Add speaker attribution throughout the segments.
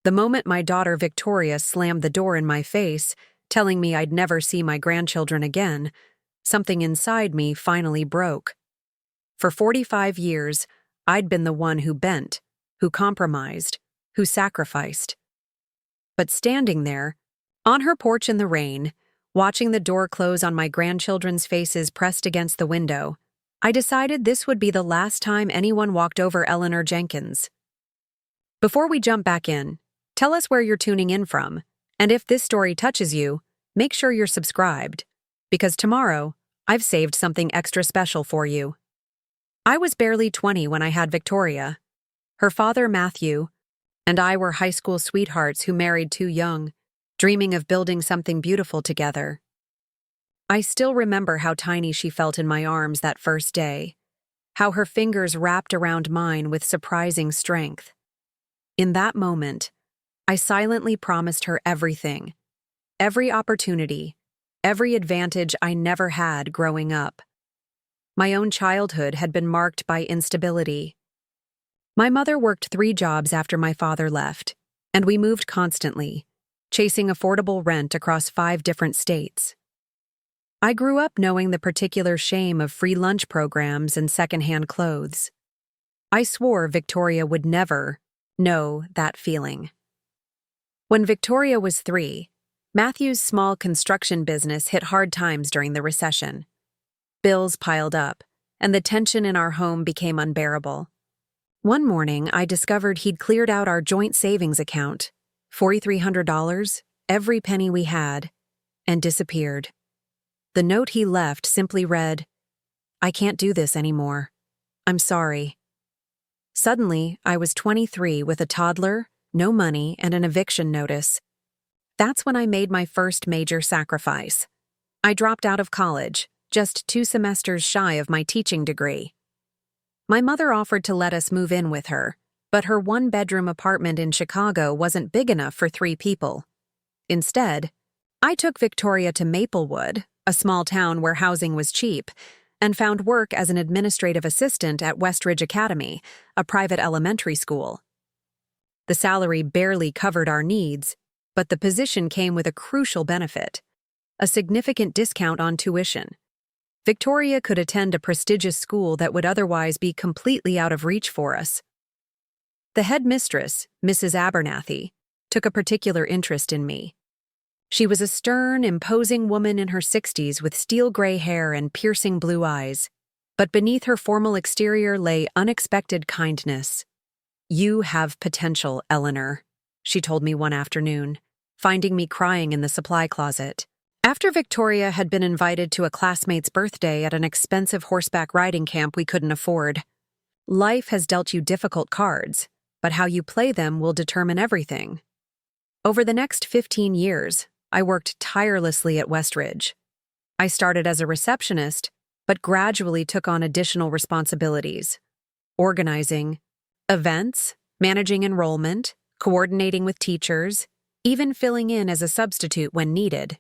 Speaker 1: The moment my daughter Victoria slammed the door in my face, telling me I'd never see my grandchildren again, something inside me finally broke. For 45 years, I'd been the one who bent, who compromised, who sacrificed. But standing there, on her porch in the rain, watching the door close on my grandchildren's faces pressed against the window, I decided this would be the last time anyone walked over Eleanor Jenkins. Before we jump back in, tell us where you're tuning in from, and if this story touches you, make sure you're subscribed, because tomorrow, I've saved something extra special for you. I was barely 20 when I had Victoria. Her father, Matthew, and I were high school sweethearts who married too young, dreaming of building something beautiful together. I still remember how tiny she felt in my arms that first day, how her fingers wrapped around mine with surprising strength. In that moment, I silently promised her everything, every opportunity, every advantage I never had growing up. My own childhood had been marked by instability. My mother worked 3 jobs after my father left, and we moved constantly, chasing affordable rent across 5 different states. I grew up knowing the particular shame of free lunch programs and secondhand clothes. I swore Victoria would never know that feeling. When Victoria was 3, Matthew's small construction business hit hard times during the recession. Bills piled up, and the tension in our home became unbearable. One morning, I discovered he'd cleared out our joint savings account, $4,300, every penny we had, and disappeared. The note he left simply read, "I can't do this anymore. I'm sorry." Suddenly, I was 23 with a toddler, no money, and an eviction notice. That's when I made my first major sacrifice. I dropped out of college, just 2 semesters shy of my teaching degree. My mother offered to let us move in with her, but her 1-bedroom apartment in Chicago wasn't big enough for 3 people. Instead, I took Victoria to Maplewood, a small town where housing was cheap, and found work as an administrative assistant at Westridge Academy, a private elementary school. The salary barely covered our needs, but the position came with a crucial benefit: a significant discount on tuition. Victoria could attend a prestigious school that would otherwise be completely out of reach for us. The headmistress, Mrs. Abernathy, took a particular interest in me. She was a stern, imposing woman in her 60s with steel gray hair and piercing blue eyes, but beneath her formal exterior lay unexpected kindness. "You have potential, Eleanor," she told me one afternoon, finding me crying in the supply closet. After Victoria had been invited to a classmate's birthday at an expensive horseback riding camp we couldn't afford. Life has dealt you difficult cards, but how you play them will determine everything. Over the next 15 years, I worked tirelessly at Westridge. I started as a receptionist, but gradually took on additional responsibilities: organizing events, managing enrollment, coordinating with teachers, even filling in as a substitute when needed.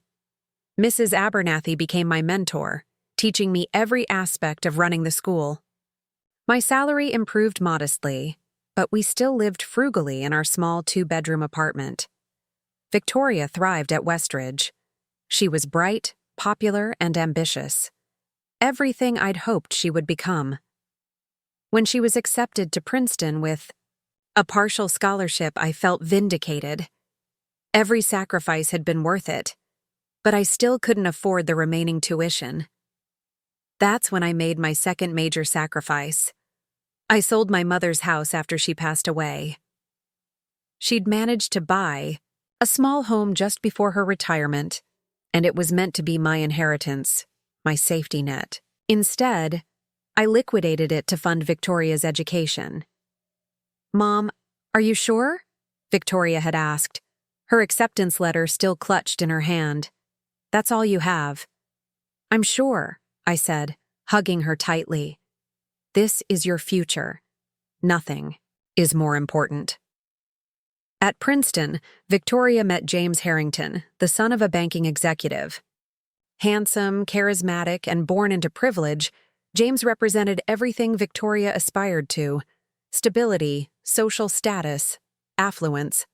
Speaker 1: Mrs. Abernathy became my mentor, teaching me every aspect of running the school. My salary improved modestly, but we still lived frugally in our small 2-bedroom apartment. Victoria thrived at Westridge. She was bright, popular, and ambitious. Everything I'd hoped she would become. When she was accepted to Princeton with a partial scholarship, I felt vindicated. Every sacrifice had been worth it, but I still couldn't afford the remaining tuition. That's when I made my second major sacrifice. I sold my mother's house after she passed away. She'd managed to buy a small home just before her retirement, and it was meant to be my inheritance, my safety net. Instead, I liquidated it to fund Victoria's education. "Mom, are you sure?" Victoria had asked, her acceptance letter still clutched in her hand. "That's all you have." "I'm sure," I said, hugging her tightly. "This is your future. Nothing is more important." At Princeton, Victoria met James Harrington, the son of a banking executive. Handsome, charismatic, and born into privilege, James represented everything Victoria aspired to: stability, social status, affluence.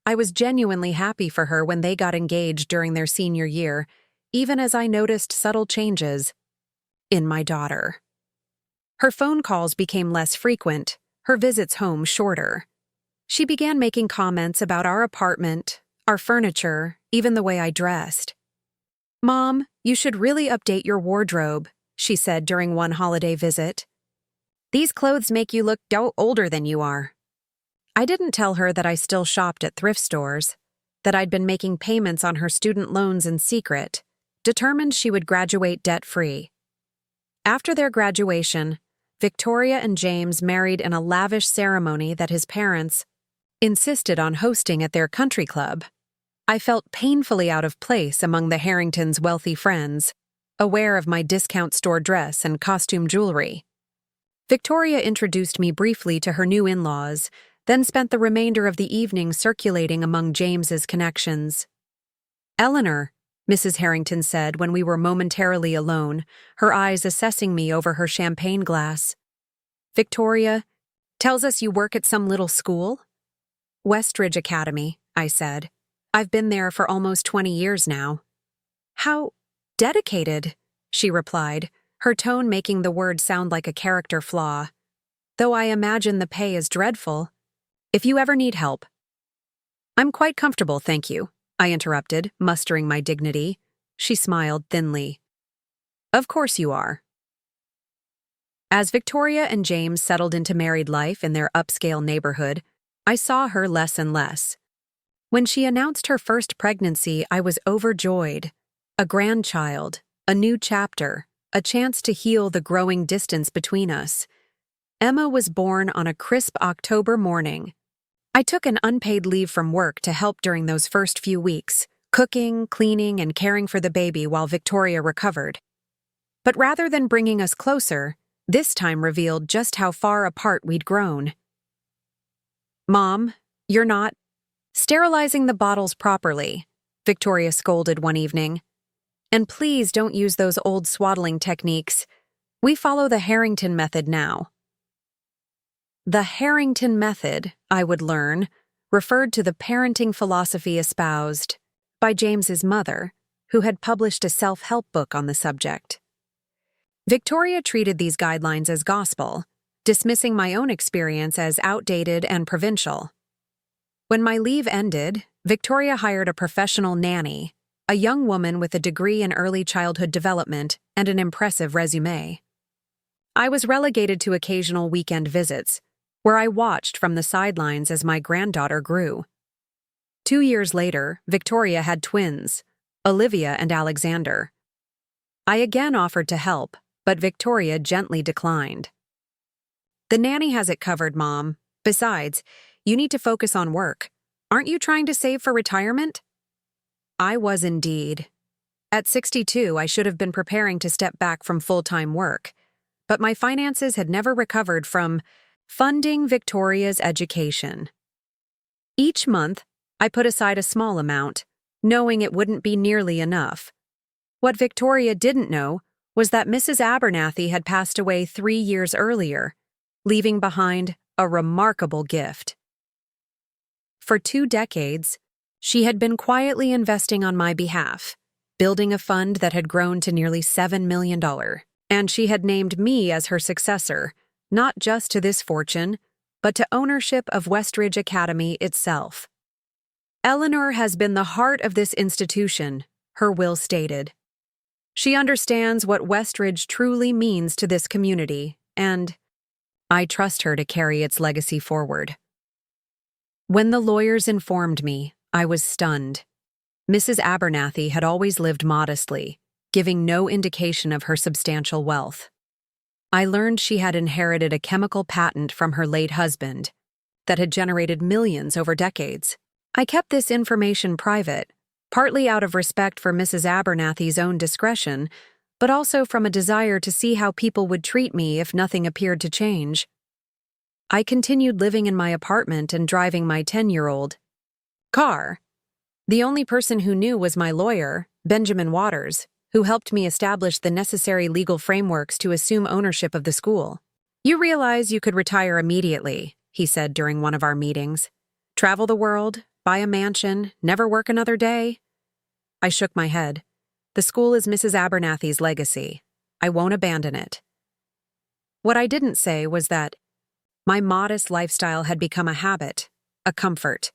Speaker 1: I was genuinely happy for her when they got engaged during their senior year, even as I noticed subtle changes in my daughter. Her phone calls became less frequent, her visits home shorter. She began making comments about our apartment, our furniture, even the way I dressed. "Mom, you should really update your wardrobe," she said during one holiday visit. "These clothes make you look older than you are." I didn't tell her that I still shopped at thrift stores, that I'd been making payments on her student loans in secret, determined she would graduate debt-free. After their graduation, Victoria and James married in a lavish ceremony that his parents insisted on hosting at their country club. I felt painfully out of place among the Harringtons' wealthy friends, aware of my discount store dress and costume jewelry. Victoria introduced me briefly to her new in-laws, then spent the remainder of the evening circulating among James's connections. "Eleanor," Mrs. Harrington said when we were momentarily alone, her eyes assessing me over her champagne glass. "Victoria, tells us you work at some little school?" "Westridge Academy," I said. "I've been there for almost 20 years now." "How dedicated," she replied, her tone making the word sound like a character flaw. "Though I imagine the pay is dreadful. If you ever need help—" "I'm quite comfortable, thank you," I interrupted, mustering my dignity. She smiled thinly. "Of course you are." As Victoria and James settled into married life in their upscale neighborhood, I saw her less and less. When she announced her first pregnancy, I was overjoyed. A grandchild, a new chapter, a chance to heal the growing distance between us. Emma was born on a crisp October morning. I took an unpaid leave from work to help during those first few weeks, cooking, cleaning, and caring for the baby while Victoria recovered. But rather than bringing us closer, this time revealed just how far apart we'd grown. "Mom, you're not sterilizing the bottles properly," Victoria scolded one evening. "And please don't use those old swaddling techniques. We follow the Harrington method now." The Harrington method, I would learn, referred to the parenting philosophy espoused by James's mother, who had published a self-help book on the subject. Victoria treated these guidelines as gospel, dismissing my own experience as outdated and provincial. When my leave ended, Victoria hired a professional nanny, a young woman with a degree in early childhood development and an impressive resume. I was relegated to occasional weekend visits, where I watched from the sidelines as my granddaughter grew. 2 years later, Victoria had twins, Olivia and Alexander. I again offered to help, but Victoria gently declined. "The nanny has it covered, Mom. Besides, you need to focus on work. Aren't you trying to save for retirement?" I was indeed. At 62, I should have been preparing to step back from full-time work, but my finances had never recovered from funding Victoria's education. Each month, I put aside a small amount, knowing it wouldn't be nearly enough. What Victoria didn't know was that Mrs. Abernathy had passed away 3 years earlier, leaving behind a remarkable gift. For 2 decades, she had been quietly investing on my behalf, building a fund that had grown to nearly $7 million, and she had named me as her successor, not just to this fortune, but to ownership of Westridge Academy itself. "Eleanor has been the heart of this institution," her will stated. "She understands what Westridge truly means to this community, and I trust her to carry its legacy forward." When the lawyers informed me, I was stunned. Mrs. Abernathy had always lived modestly, giving no indication of her substantial wealth. I learned she had inherited a chemical patent from her late husband that had generated millions over decades. I kept this information private, partly out of respect for Mrs. Abernathy's own discretion, but also from a desire to see how people would treat me if nothing appeared to change. I continued living in my apartment and driving my 10-year-old car. The only person who knew was my lawyer, Benjamin Waters, who helped me establish the necessary legal frameworks to assume ownership of the school. "You realize you could retire immediately," he said during one of our meetings. "Travel the world, buy a mansion, never work another day? I shook my head. The school is Mrs. Abernathy's legacy. I won't abandon it. What I didn't say was that my modest lifestyle had become a habit, a comfort.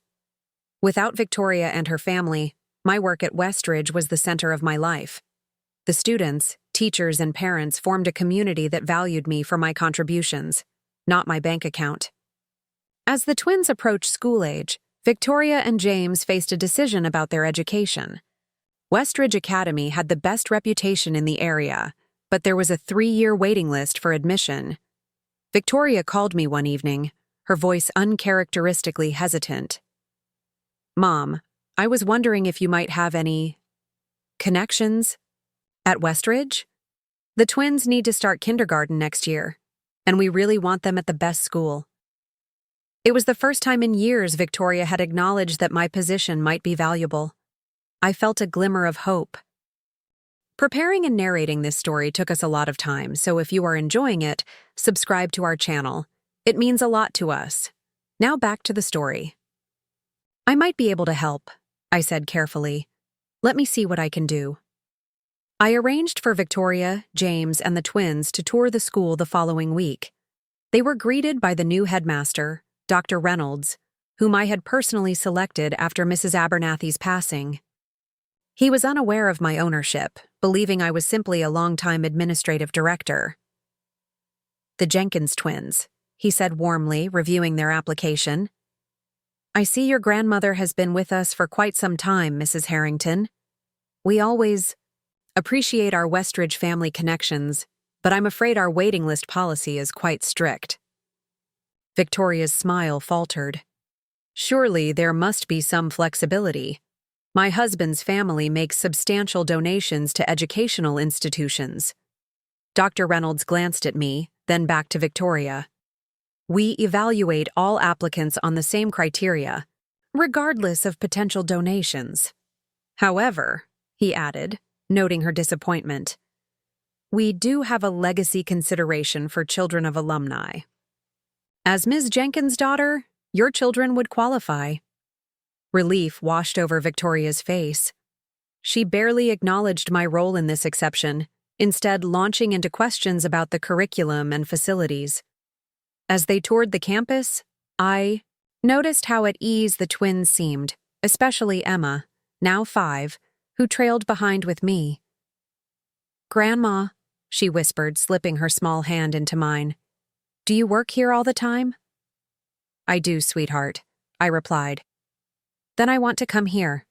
Speaker 1: Without Victoria and her family, my work at Westridge was the center of my life. The students, teachers, and parents formed a community that valued me for my contributions, not my bank account. As the twins approached school age, Victoria and James faced a decision about their education. Westridge Academy had the best reputation in the area, but there was a 3-year waiting list for admission. Victoria called me one evening, her voice uncharacteristically hesitant. "Mom, I was wondering if you might have any connections at Westridge? The twins need to start kindergarten next year, and we really want them at the best school." It was the first time in years Victoria had acknowledged that my position might be valuable. I felt a glimmer of hope. Preparing and narrating this story took us a lot of time, so if you are enjoying it, subscribe to our channel. It means a lot to us. Now back to the story. "I might be able to help," I said carefully. "Let me see what I can do." I arranged for Victoria, James, and the twins to tour the school the following week. They were greeted by the new headmaster, Dr. Reynolds, whom I had personally selected after Mrs. Abernathy's passing. He was unaware of my ownership, believing I was simply a long-time administrative director. "The Jenkins twins," he said warmly, reviewing their application. "I see your grandmother has been with us for quite some time, Mrs. Harrington. We always appreciate our Westridge family connections, but I'm afraid our waiting list policy is quite strict." Victoria's smile faltered. "Surely there must be some flexibility. My husband's family makes substantial donations to educational institutions." Dr. Reynolds glanced at me, then back to Victoria. "We evaluate all applicants on the same criteria, regardless of potential donations. However," he added, noting her disappointment, "we do have a legacy consideration for children of alumni. As Ms. Jenkins' daughter, your children would qualify." Relief washed over Victoria's face. She barely acknowledged my role in this exception, instead launching into questions about the curriculum and facilities. As they toured the campus, I noticed how at ease the twins seemed, especially Emma, now 5, who trailed behind with me. "Grandma," she whispered, slipping her small hand into mine, "do you work here all the time?" "I do, sweetheart," I replied. "Then I want to come here,"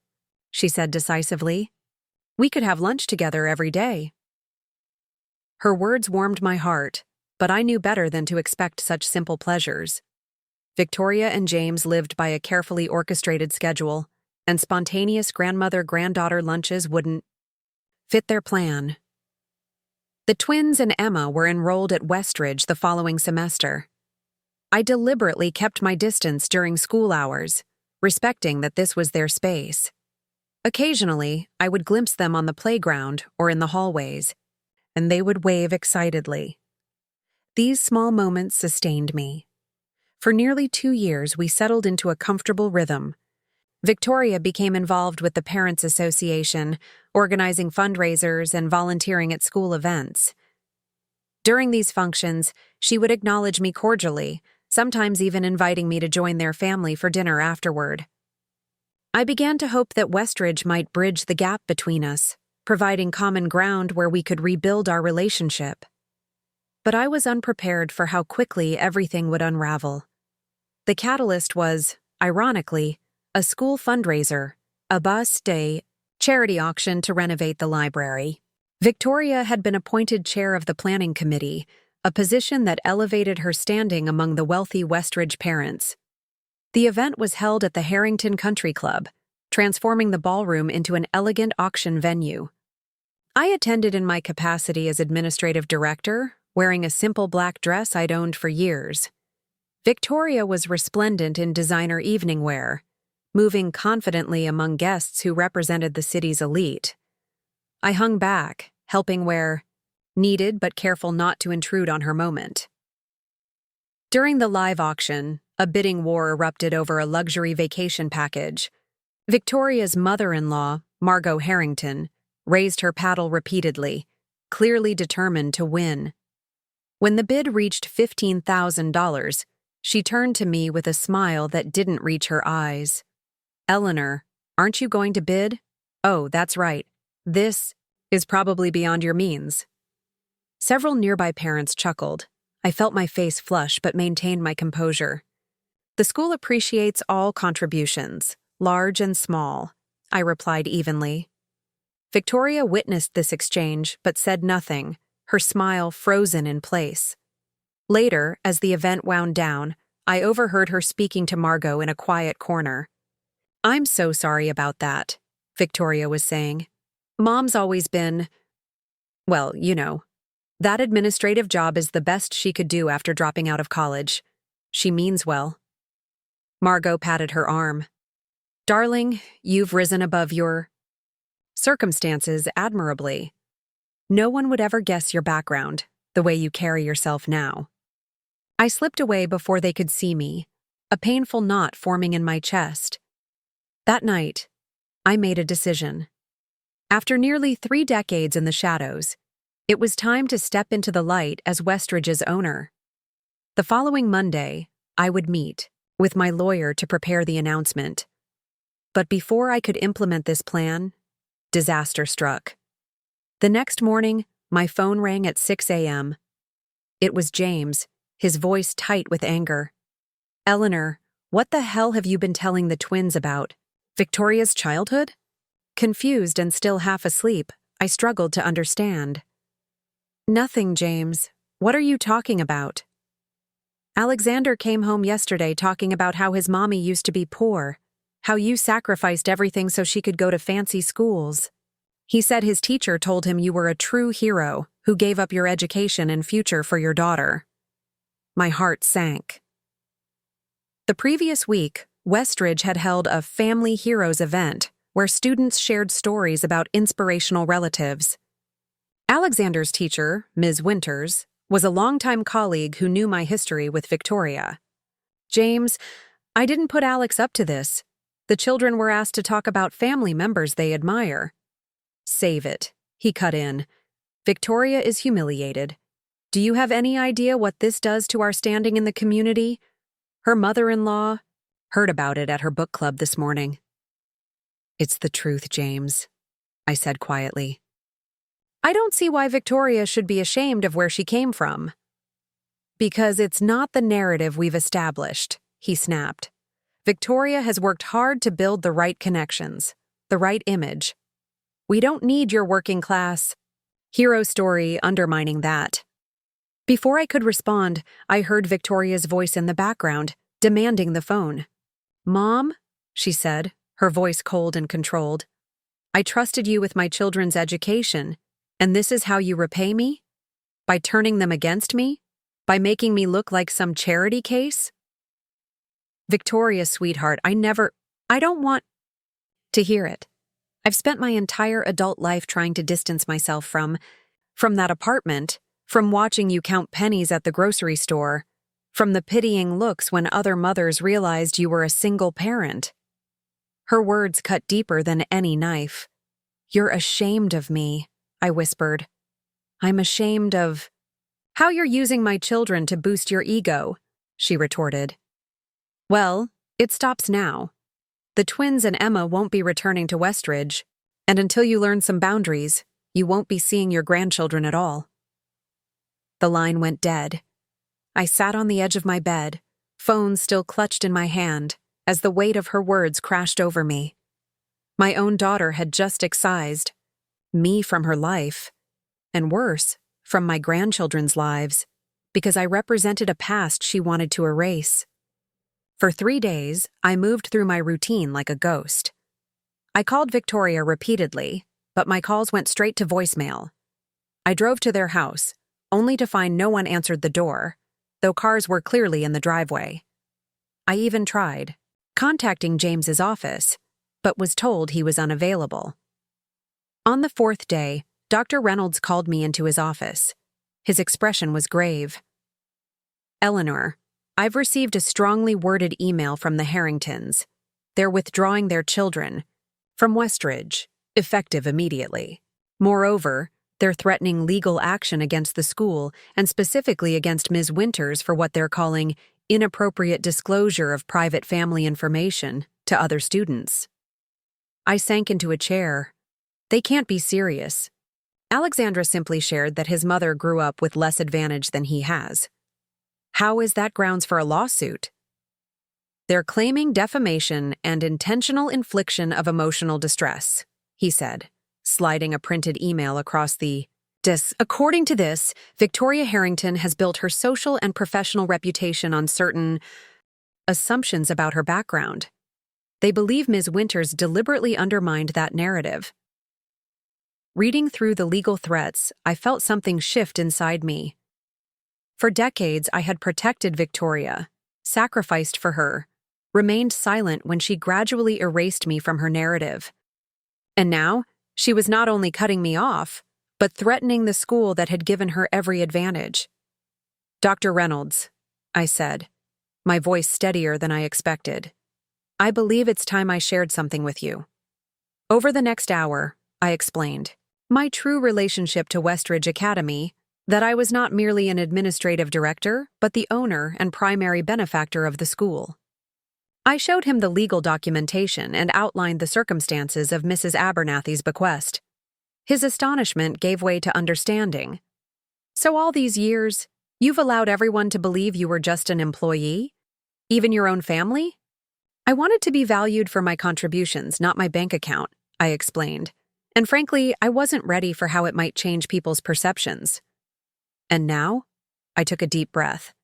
Speaker 1: she said decisively. "We could have lunch together every day." Her words warmed my heart, but I knew better than to expect such simple pleasures. Victoria and James lived by a carefully orchestrated schedule, and spontaneous grandmother-granddaughter lunches wouldn't fit their plan. The twins and Emma were enrolled at Westridge the following semester. I deliberately kept my distance during school hours, respecting that this was their space. Occasionally, I would glimpse them on the playground or in the hallways, and they would wave excitedly. These small moments sustained me. For nearly 2 years, we settled into a comfortable rhythm. Victoria became involved with the Parents Association, organizing fundraisers and volunteering at school events. During these functions, she would acknowledge me cordially, sometimes even inviting me to join their family for dinner afterward. I began to hope that Westridge might bridge the gap between us, providing common ground where we could rebuild our relationship. But I was unprepared for how quickly everything would unravel. The catalyst was, ironically, a school fundraiser, a bus day charity auction to renovate the library. Victoria had been appointed chair of the planning committee, a position that elevated her standing among the wealthy Westridge parents. The event was held at the Harrington Country Club, transforming the ballroom into an elegant auction venue. I attended in my capacity as administrative director, wearing a simple black dress I'd owned for years. Victoria was resplendent in designer evening wear, moving confidently among guests who represented the city's elite. I hung back, helping where needed but careful not to intrude on her moment. During the live auction, A bidding war erupted over a luxury vacation package. Victoria's mother-in-law, Margot Harrington, raised her paddle repeatedly, clearly determined to win. When the bid reached $15,000, she turned to me with a smile that didn't reach her eyes. "Eleanor, aren't you going to bid? Oh, that's right. This is probably beyond your means." Several nearby parents chuckled. I felt my face flush but maintained my composure. "The school appreciates all contributions, large and small," I replied evenly. Victoria witnessed this exchange but said nothing, her smile frozen in place. Later, as the event wound down, I overheard her speaking to Margot in a quiet corner. "I'm so sorry about that," Victoria was saying. "Mom's always been, well, you know. That administrative job is the best she could do after dropping out of college. She means well." Margot patted her arm. "Darling, you've risen above your circumstances admirably. No one would ever guess your background, the way you carry yourself now." I slipped away before they could see me, a painful knot forming in my chest. That night, I made a decision. After nearly 3 decades in the shadows, it was time to step into the light as Westridge's owner. The following Monday, I would meet with my lawyer to prepare the announcement. But before I could implement this plan, disaster struck. The next morning, my phone rang at 6 a.m. It was James, his voice tight with anger. "Eleanor, what the hell have you been telling the twins about? Victoria's childhood?" Confused and still half asleep, I struggled to understand. "Nothing, James. What are you talking about?" "Alexander came home yesterday talking about how his mommy used to be poor, how you sacrificed everything so she could go to fancy schools. He said his teacher told him you were a true hero who gave up your education and future for your daughter." My heart sank. The previous week, Westridge had held a Family Heroes event where students shared stories about inspirational relatives. Alexander's teacher, Ms. Winters, was a longtime colleague who knew my history with Victoria. "James, I didn't put Alex up to this. The children were asked to talk about family members they admire." "Save it," he cut in. "Victoria is humiliated. Do you have any idea what this does to our standing in the community? Her mother-in-law heard about it at her book club this morning." "It's the truth, James," I said quietly. "I don't see why Victoria should be ashamed of where she came from." "Because it's not the narrative we've established," he snapped. "Victoria has worked hard to build the right connections, the right image. We don't need your working class hero story undermining that." Before I could respond, I heard Victoria's voice in the background, demanding the phone. "Mom," she said, her voice cold and controlled, "I trusted you with my children's education, and this is how you repay me? By turning them against me? By making me look like some charity case?" "Victoria, sweetheart, I don't want to hear it. I've spent my entire adult life trying to distance myself from that apartment, from watching you count pennies at the grocery store, from the pitying looks when other mothers realized you were a single parent." Her words cut deeper than any knife. "You're ashamed of me," I whispered. "I'm ashamed of how you're using my children to boost your ego," she retorted. "Well, it stops now. The twins and Emma won't be returning to Westridge, and until you learn some boundaries, you won't be seeing your grandchildren at all." The line went dead. I sat on the edge of my bed, phone still clutched in my hand, as the weight of her words crashed over me. My own daughter had just excised me from her life, and worse, from my grandchildren's lives, because I represented a past she wanted to erase. For 3 days, I moved through my routine like a ghost. I called Victoria repeatedly, but my calls went straight to voicemail. I drove to their house, only to find no one answered the door, though cars were clearly in the driveway. I even tried contacting James's office, but was told he was unavailable. On the 4th day, Dr. Reynolds called me into his office. His expression was grave. "Eleanor, I've received a strongly worded email from the Harringtons. They're withdrawing their children from Westridge, effective immediately. Moreover, they're threatening legal action against the school and specifically against Ms. Winters for what they're calling inappropriate disclosure of private family information to other students. I sank into a chair. They can't be serious. Alexandra simply shared that his mother grew up with less advantage than he has. How is that grounds for a lawsuit? They're claiming defamation and intentional infliction of emotional distress, he said, sliding a printed email across the desk. According to this, Victoria Harrington has built her social and professional reputation on certain assumptions about her background. They believe Ms. Winters deliberately undermined that narrative. Reading through the legal threats, I felt something shift inside me. For decades, I had protected Victoria, sacrificed for her, remained silent when she gradually erased me from her narrative. And now, she was not only cutting me off, but threatening the school that had given her every advantage. Dr. Reynolds, I said, my voice steadier than I expected. I believe it's time I shared something with you. Over the next hour, I explained my true relationship to Westridge Academy, that I was not merely an administrative director, but the owner and primary benefactor of the school. I showed him the legal documentation and outlined the circumstances of Mrs. Abernathy's bequest. His astonishment gave way to understanding. So all these years, you've allowed everyone to believe you were just an employee? Even your own family? I wanted to be valued for my contributions, not my bank account, I explained. And frankly, I wasn't ready for how it might change people's perceptions. And now, I took a deep breath.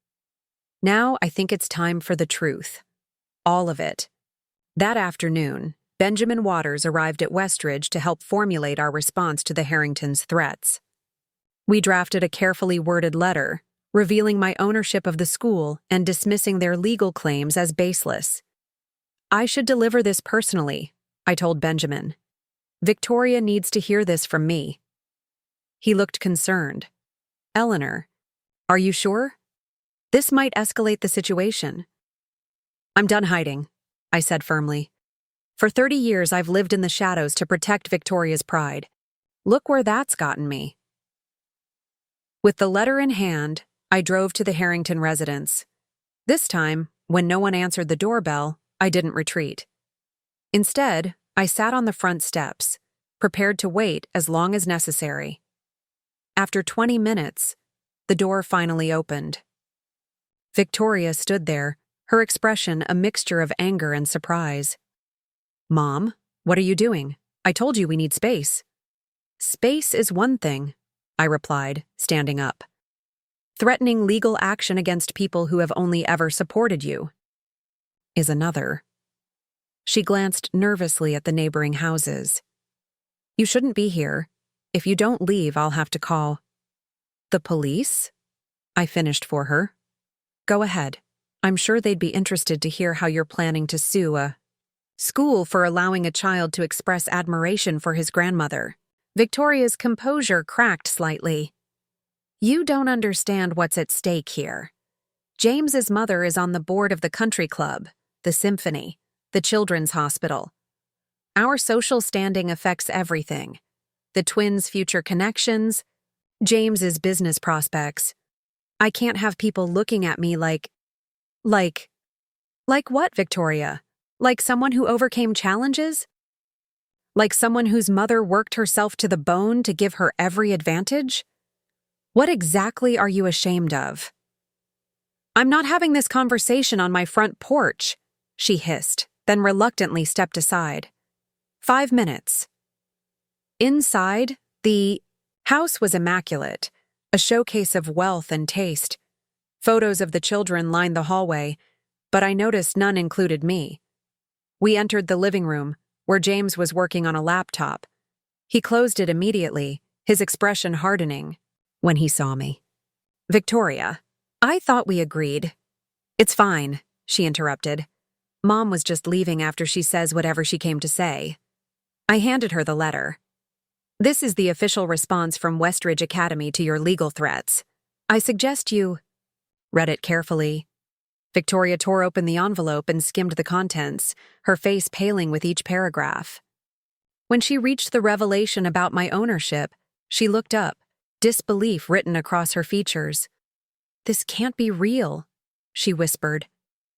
Speaker 1: Now I think it's time for the truth. All of it. That afternoon, Benjamin Waters arrived at Westridge to help formulate our response to the Harringtons' threats. We drafted a carefully worded letter, revealing my ownership of the school and dismissing their legal claims as baseless. I should deliver this personally, I told Benjamin. Victoria needs to hear this from me. He looked concerned. Eleanor, are you sure? This might escalate the situation. I'm done hiding, I said firmly. For 30 years, I've lived in the shadows to protect Victoria's pride. Look where that's gotten me. With the letter in hand, I drove to the Harrington residence. This time, when no one answered the doorbell, I didn't retreat. Instead, I sat on the front steps, prepared to wait as long as necessary. After 20 minutes, the door finally opened. Victoria stood there, her expression a mixture of anger and surprise. Mom, what are you doing? I told you we need space. Space is one thing, I replied, standing up. Threatening legal action against people who have only ever supported you is another. She glanced nervously at the neighboring houses. You shouldn't be here. If you don't leave, I'll have to call. The police? I finished for her. Go ahead. I'm sure they'd be interested to hear how you're planning to sue a school for allowing a child to express admiration for his grandmother. Victoria's composure cracked slightly. You don't understand what's at stake here. James's mother is on the board of the country club, the symphony, the children's hospital. Our social standing affects everything. The twins' future connections, James's business prospects. I can't have people looking at me like what, Victoria? Like someone who overcame challenges? Like someone whose mother worked herself to the bone to give her every advantage? What exactly are you ashamed of? I'm not having this conversation on my front porch, she hissed, then reluctantly stepped aside. 5 minutes. Inside, the house was immaculate, a showcase of wealth and taste. Photos of the children lined the hallway, but I noticed none included me. We entered the living room, where James was working on a laptop. He closed it immediately, his expression hardening, when he saw me. Victoria, I thought we agreed. It's fine, she interrupted. Mom was just leaving after she says whatever she came to say. I handed her the letter. This is the official response from Westridge Academy to your legal threats. I suggest you read it carefully. Victoria tore open the envelope and skimmed the contents, her face paling with each paragraph. When she reached the revelation about my ownership, she looked up, disbelief written across her features. "This can't be real," she whispered.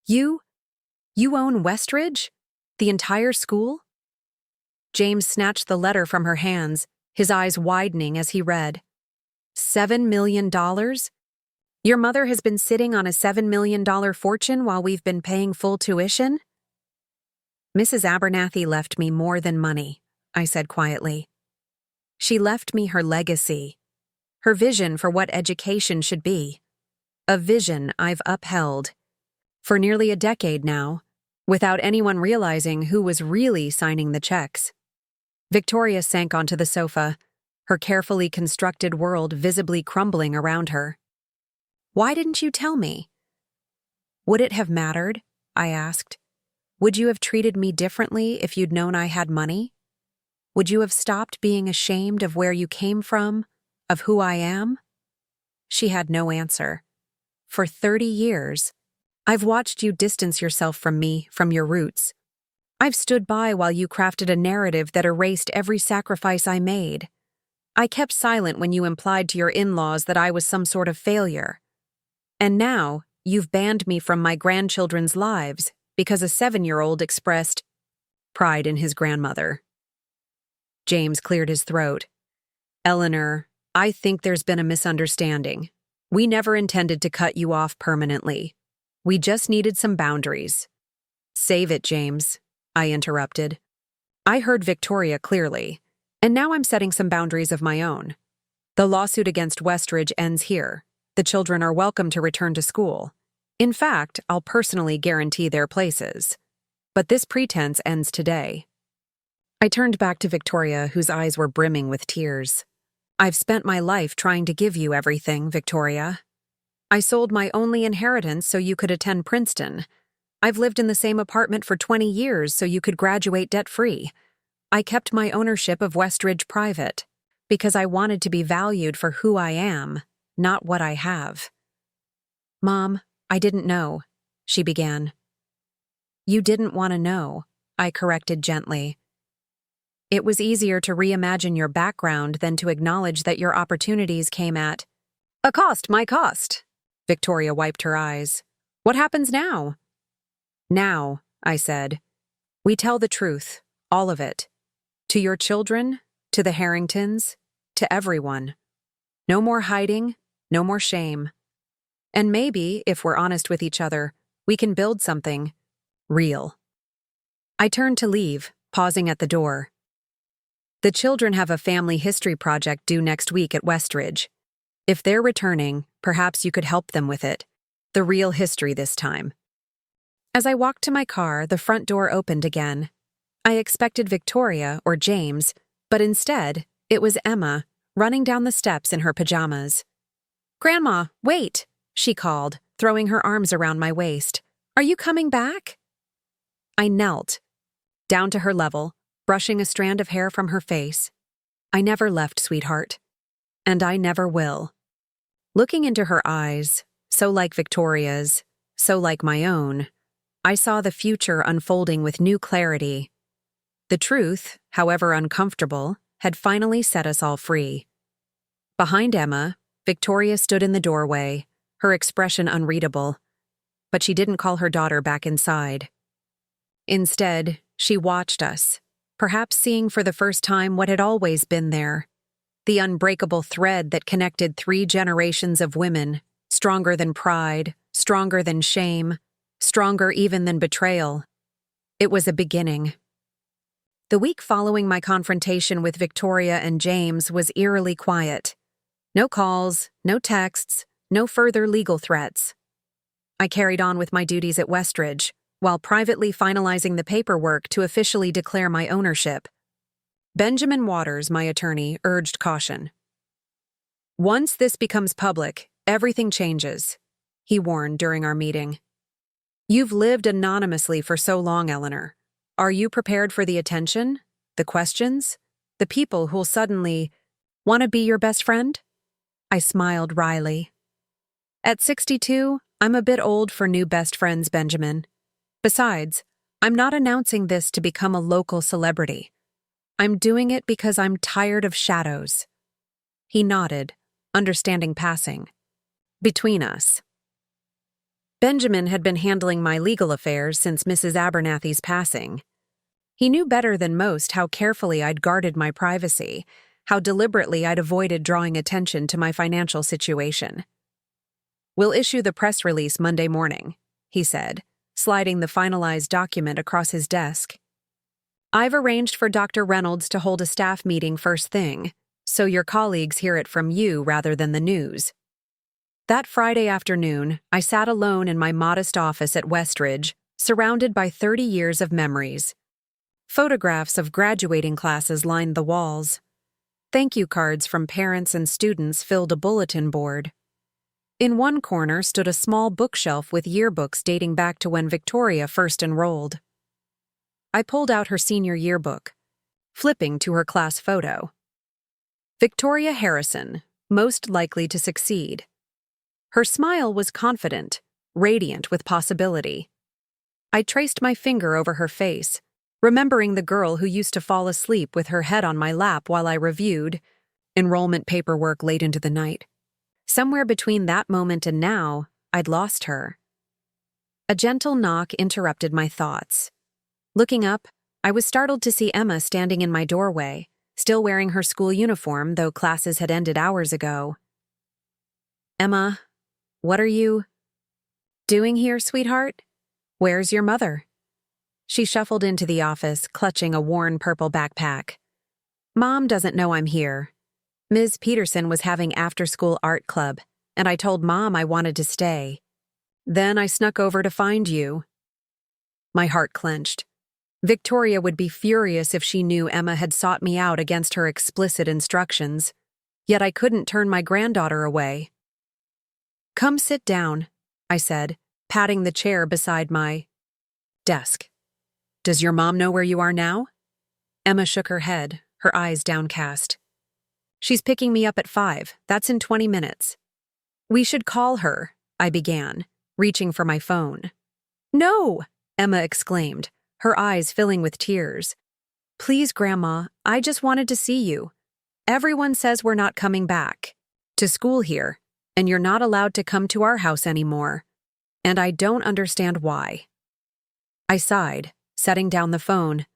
Speaker 1: You own Westridge? The entire school?" James snatched the letter from her hands, his eyes widening as he read. $7 million? Your mother has been sitting on a $7 million fortune while we've been paying full tuition? "Mrs. Abernathy left me more than money," I said quietly. "She left me her legacy, her vision for what education should be. A vision I've upheld for nearly a decade now, without anyone realizing who was really signing the checks." Victoria sank onto the sofa, her carefully constructed world visibly crumbling around her. "Why didn't you tell me?" "Would it have mattered?" I asked. "Would you have treated me differently if you'd known I had money? Would you have stopped being ashamed of where you came from, of who I am?" She had no answer. "For 30 years, I've watched you distance yourself from me, from your roots. I've stood by while you crafted a narrative that erased every sacrifice I made. I kept silent when you implied to your in-laws that I was some sort of failure. And now, you've banned me from my grandchildren's lives because a 7-year-old expressed pride in his grandmother." James cleared his throat. "Eleanor, I think there's been a misunderstanding. We never intended to cut you off permanently. We just needed some boundaries." "Save it, James," I interrupted. I heard Victoria clearly, and now I'm setting some boundaries of my own. The lawsuit against Westridge ends here. The children are welcome to return to school. In fact, I'll personally guarantee their places. But this pretense ends today. I turned back to Victoria, whose eyes were brimming with tears. "I've spent my life trying to give you everything, Victoria. I sold my only inheritance so you could attend Princeton. I've lived in the same apartment for 20 years so you could graduate debt-free. I kept my ownership of Westridge private because I wanted to be valued for who I am, not what I have." "Mom, I didn't know," she began. "You didn't want to know," I corrected gently. "It was easier to reimagine your background than to acknowledge that your opportunities came at a cost, my cost." Victoria wiped her eyes. "What happens now?" "Now," I said, "we tell the truth, all of it. To your children, to the Harringtons, to everyone. No more hiding, no more shame. And maybe, if we're honest with each other, we can build something real." I turned to leave, pausing at the door. The children have a family history project due next week at Westridge. If they're returning, perhaps you could help them with it. The real history this time. As I walked to my car, the front door opened again. I expected Victoria or James, but instead, it was Emma, running down the steps in her pajamas. "Grandma, wait," she called, throwing her arms around my waist. "Are you coming back?" I knelt, down to her level, brushing a strand of hair from her face. "I never left, sweetheart. And I never will." Looking into her eyes, so like Victoria's, so like my own, I saw the future unfolding with new clarity. The truth, however uncomfortable, had finally set us all free. Behind Emma, Victoria stood in the doorway, her expression unreadable. But she didn't call her daughter back inside. Instead, she watched us, perhaps seeing for the first time what had always been there. The unbreakable thread that connected 3 generations of women, stronger than pride, stronger than shame, stronger even than betrayal. It was a beginning. The week following my confrontation with Victoria and James was eerily quiet. No calls, no texts, no further legal threats. I carried on with my duties at Westridge, while privately finalizing the paperwork to officially declare my ownership. Benjamin Waters, my attorney, urged caution. "Once this becomes public, everything changes," he warned during our meeting. "You've lived anonymously for so long, Eleanor. Are you prepared for the attention, the questions, the people who'll suddenly want to be your best friend?" I smiled wryly. At 62, I'm a bit old for new best friends, Benjamin. Besides, I'm not announcing this to become a local celebrity. I'm doing it because I'm tired of shadows. He nodded, understanding passing. Between us. Benjamin had been handling my legal affairs since Mrs. Abernathy's passing. He knew better than most how carefully I'd guarded my privacy, how deliberately I'd avoided drawing attention to my financial situation. "We'll issue the press release Monday morning," he said, sliding the finalized document across his desk. "I've arranged for Dr. Reynolds to hold a staff meeting first thing, so your colleagues hear it from you rather than the news." That Friday afternoon, I sat alone in my modest office at Westridge, surrounded by 30 years of memories. Photographs of graduating classes lined the walls. Thank you cards from parents and students filled a bulletin board. In one corner stood a small bookshelf with yearbooks dating back to when Victoria first enrolled. I pulled out her senior yearbook, flipping to her class photo. Victoria Harrison, most likely to succeed. Her smile was confident, radiant with possibility. I traced my finger over her face, remembering the girl who used to fall asleep with her head on my lap while I reviewed enrollment paperwork late into the night. Somewhere between that moment and now, I'd lost her. A gentle knock interrupted my thoughts. Looking up, I was startled to see Emma standing in my doorway, still wearing her school uniform, though classes had ended hours ago. "Emma, what are you doing here, sweetheart? Where's your mother?" She shuffled into the office, clutching a worn purple backpack. "Mom doesn't know I'm here. Ms. Peterson was having after-school art club, and I told Mom I wanted to stay. Then I snuck over to find you." My heart clenched. Victoria would be furious if she knew Emma had sought me out against her explicit instructions, yet I couldn't turn my granddaughter away. "Come sit down," I said, patting the chair beside my desk. "Does your mom know where you are now?" Emma shook her head, her eyes downcast. "She's picking me up at 5. That's in 20 minutes. "We should call her," I began, reaching for my phone. "No!" Emma exclaimed, her eyes filling with tears. "Please, Grandma, I just wanted to see you. Everyone says we're not coming back to school here, and you're not allowed to come to our house anymore. And I don't understand why." I sighed, setting down the phone.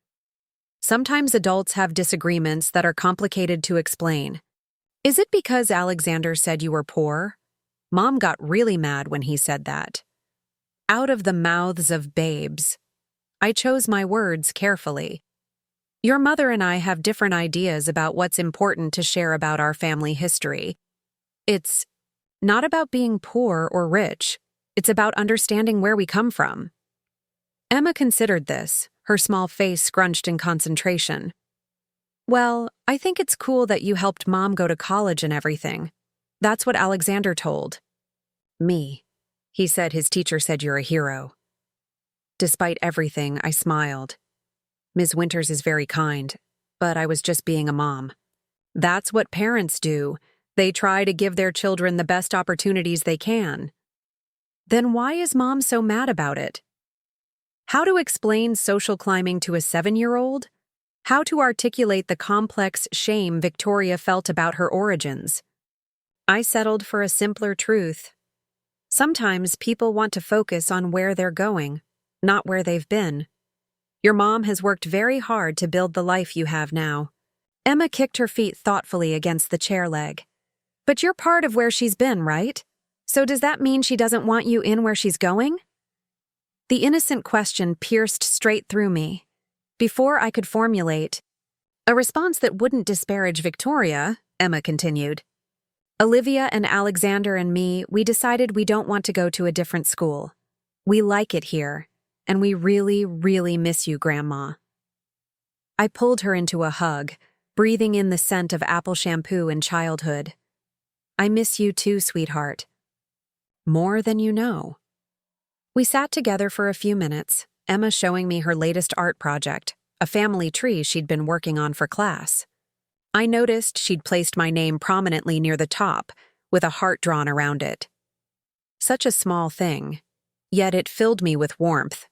Speaker 1: Sometimes adults have disagreements that are complicated to explain. "Is it because Alexander said you were poor?" Mom got really mad when he said that. Out of the mouths of babes. I chose my words carefully. "Your mother and I have different ideas about what's important to share about our family history. It's not about being poor or rich. It's about understanding where we come from." Emma considered this, her small face scrunched in concentration. "Well, I think it's cool that you helped Mom go to college and everything. That's what Alexander told me. He said his teacher said you're a hero." Despite everything, I smiled. Ms. Winters is very kind, but I was just being a mom. That's what parents do. They try to give their children the best opportunities they can. Then why is Mom so mad about it? How to explain social climbing to a 7-year-old? How to articulate the complex shame Victoria felt about her origins? I settled for a simpler truth. Sometimes people want to focus on where they're going, not where they've been. Your mom has worked very hard to build the life you have now. Emma kicked her feet thoughtfully against the chair leg. "But you're part of where she's been, right? So does that mean she doesn't want you in where she's going?" The innocent question pierced straight through me. Before I could formulate a response that wouldn't disparage Victoria, Emma continued. "Olivia and Alexander and me, we decided we don't want to go to a different school. We like it here, and we really, really miss you, Grandma." I pulled her into a hug, breathing in the scent of apple shampoo and childhood. "I miss you too, sweetheart. More than you know." We sat together for a few minutes, Emma showing me her latest art project, a family tree she'd been working on for class. I noticed she'd placed my name prominently near the top, with a heart drawn around it. Such a small thing, yet it filled me with warmth.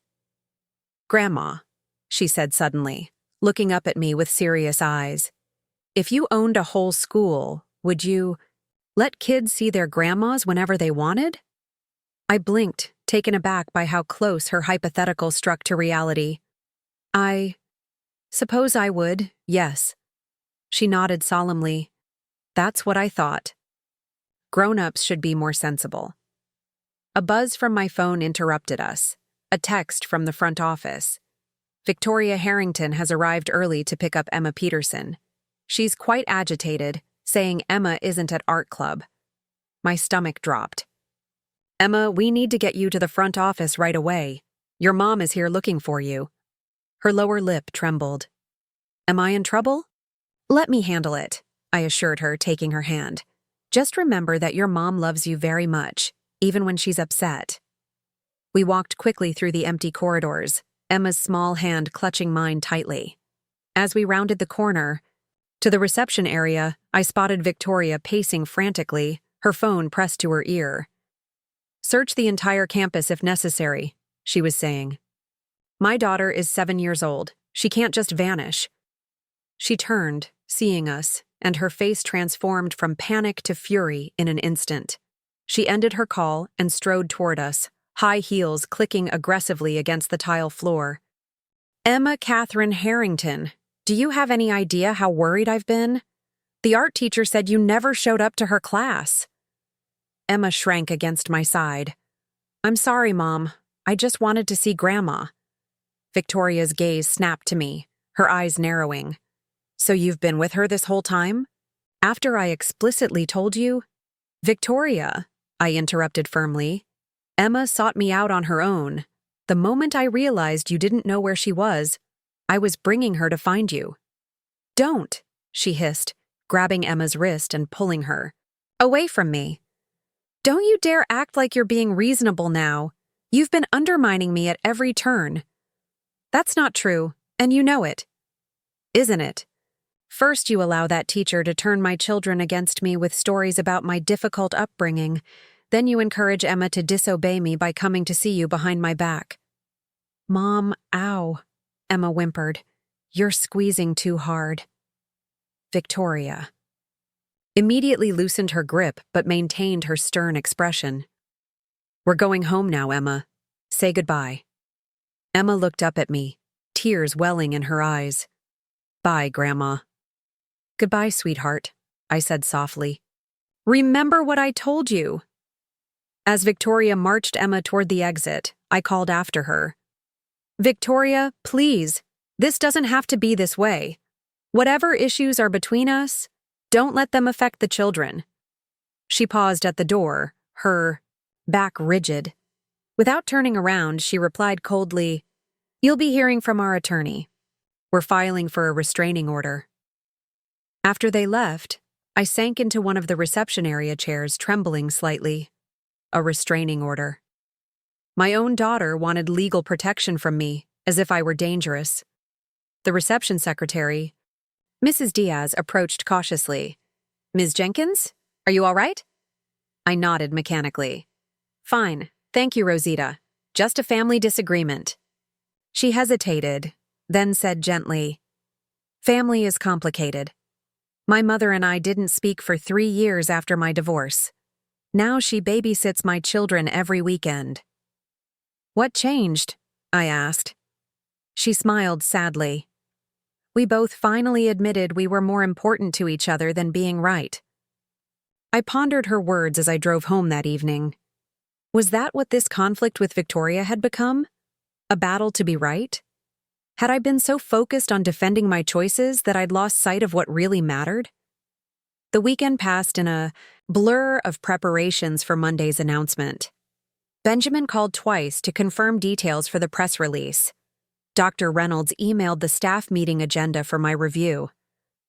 Speaker 1: "Grandma," she said suddenly, looking up at me with serious eyes, "if you owned a whole school, would you let kids see their grandmas whenever they wanted?" I blinked, taken aback by how close her hypothetical struck to reality. "I suppose I would, yes." She nodded solemnly. "That's what I thought. Grown-ups should be more sensible." A buzz from my phone interrupted us. A text from the front office. "Victoria Harrington has arrived early to pick up Emma Peterson. She's quite agitated, saying Emma isn't at art club." My stomach dropped. "Emma, we need to get you to the front office right away. Your mom is here looking for you." Her lower lip trembled. "Am I in trouble?" "Let me handle it," I assured her, taking her hand. "Just remember that your mom loves you very much, even when she's upset." We walked quickly through the empty corridors, Emma's small hand clutching mine tightly. As we rounded the corner, to the reception area, I spotted Victoria pacing frantically, her phone pressed to her ear. "Search the entire campus if necessary," she was saying. "My daughter is 7 years old. She can't just vanish." She turned, seeing us, and her face transformed from panic to fury in an instant. She ended her call and strode toward us, high heels clicking aggressively against the tile floor. "Emma Catherine Harrington, do you have any idea how worried I've been? The art teacher said you never showed up to her class." Emma shrank against my side. "I'm sorry, Mom. I just wanted to see Grandma." Victoria's gaze snapped to me, her eyes narrowing. "So you've been with her this whole time? After I explicitly told you?" "Victoria," I interrupted firmly, "Emma sought me out on her own. The moment I realized you didn't know where she was, I was bringing her to find you." "Don't," she hissed, grabbing Emma's wrist and pulling her. "Away from me. Don't you dare act like you're being reasonable now. You've been undermining me at every turn." "That's not true, and you know it." "Isn't it? First you allow that teacher to turn my children against me with stories about my difficult upbringing. Then you encourage Emma to disobey me by coming to see you behind my back." "Mom, ow," Emma whimpered. "You're squeezing too hard." Victoria immediately loosened her grip but maintained her stern expression. "We're going home now, Emma. Say goodbye." Emma looked up at me, tears welling in her eyes. "Bye, Grandma." "Goodbye, sweetheart," I said softly. "Remember what I told you." As Victoria marched Emma toward the exit, I called after her. "Victoria, please, this doesn't have to be this way. Whatever issues are between us, don't let them affect the children." She paused at the door, her back rigid. Without turning around, she replied coldly, "You'll be hearing from our attorney. We're filing for a restraining order." After they left, I sank into one of the reception area chairs, trembling slightly. A restraining order. My own daughter wanted legal protection from me, as if I were dangerous. The reception secretary, Mrs. Diaz, approached cautiously. "Ms. Jenkins, are you all right?" I nodded mechanically. "Fine, thank you, Rosita. Just a family disagreement." She hesitated, then said gently, "Family is complicated. My mother and I didn't speak for 3 years after my divorce. Now she babysits my children every weekend." "What changed?" I asked. She smiled sadly. "We both finally admitted we were more important to each other than being right." I pondered her words as I drove home that evening. Was that what this conflict with Victoria had become? A battle to be right? Had I been so focused on defending my choices that I'd lost sight of what really mattered? The weekend passed in a blur of preparations for Monday's announcement. Benjamin called twice to confirm details for the press release. Dr. Reynolds emailed the staff meeting agenda for my review.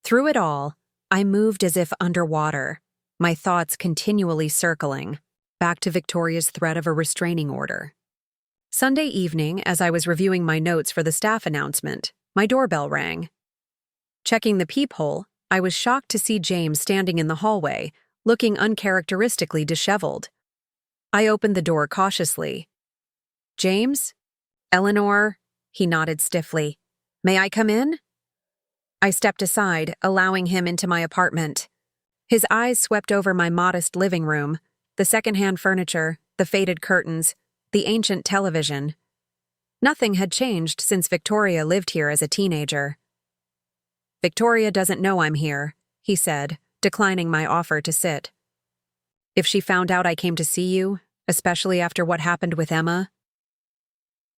Speaker 1: Through it all, I moved as if underwater, my thoughts continually circling, back to Victoria's threat of a restraining order. Sunday evening, as I was reviewing my notes for the staff announcement, my doorbell rang. Checking the peephole, I was shocked to see James standing in the hallway, looking uncharacteristically disheveled. I opened the door cautiously. James? Eleanor? He nodded stiffly. May I come in? I stepped aside, allowing him into my apartment. His eyes swept over my modest living room, the secondhand furniture, the faded curtains, the ancient television. Nothing had changed since Victoria lived here as a teenager. Victoria doesn't know I'm here, he said, declining my offer to sit. If she found out I came to see you, especially after what happened with Emma.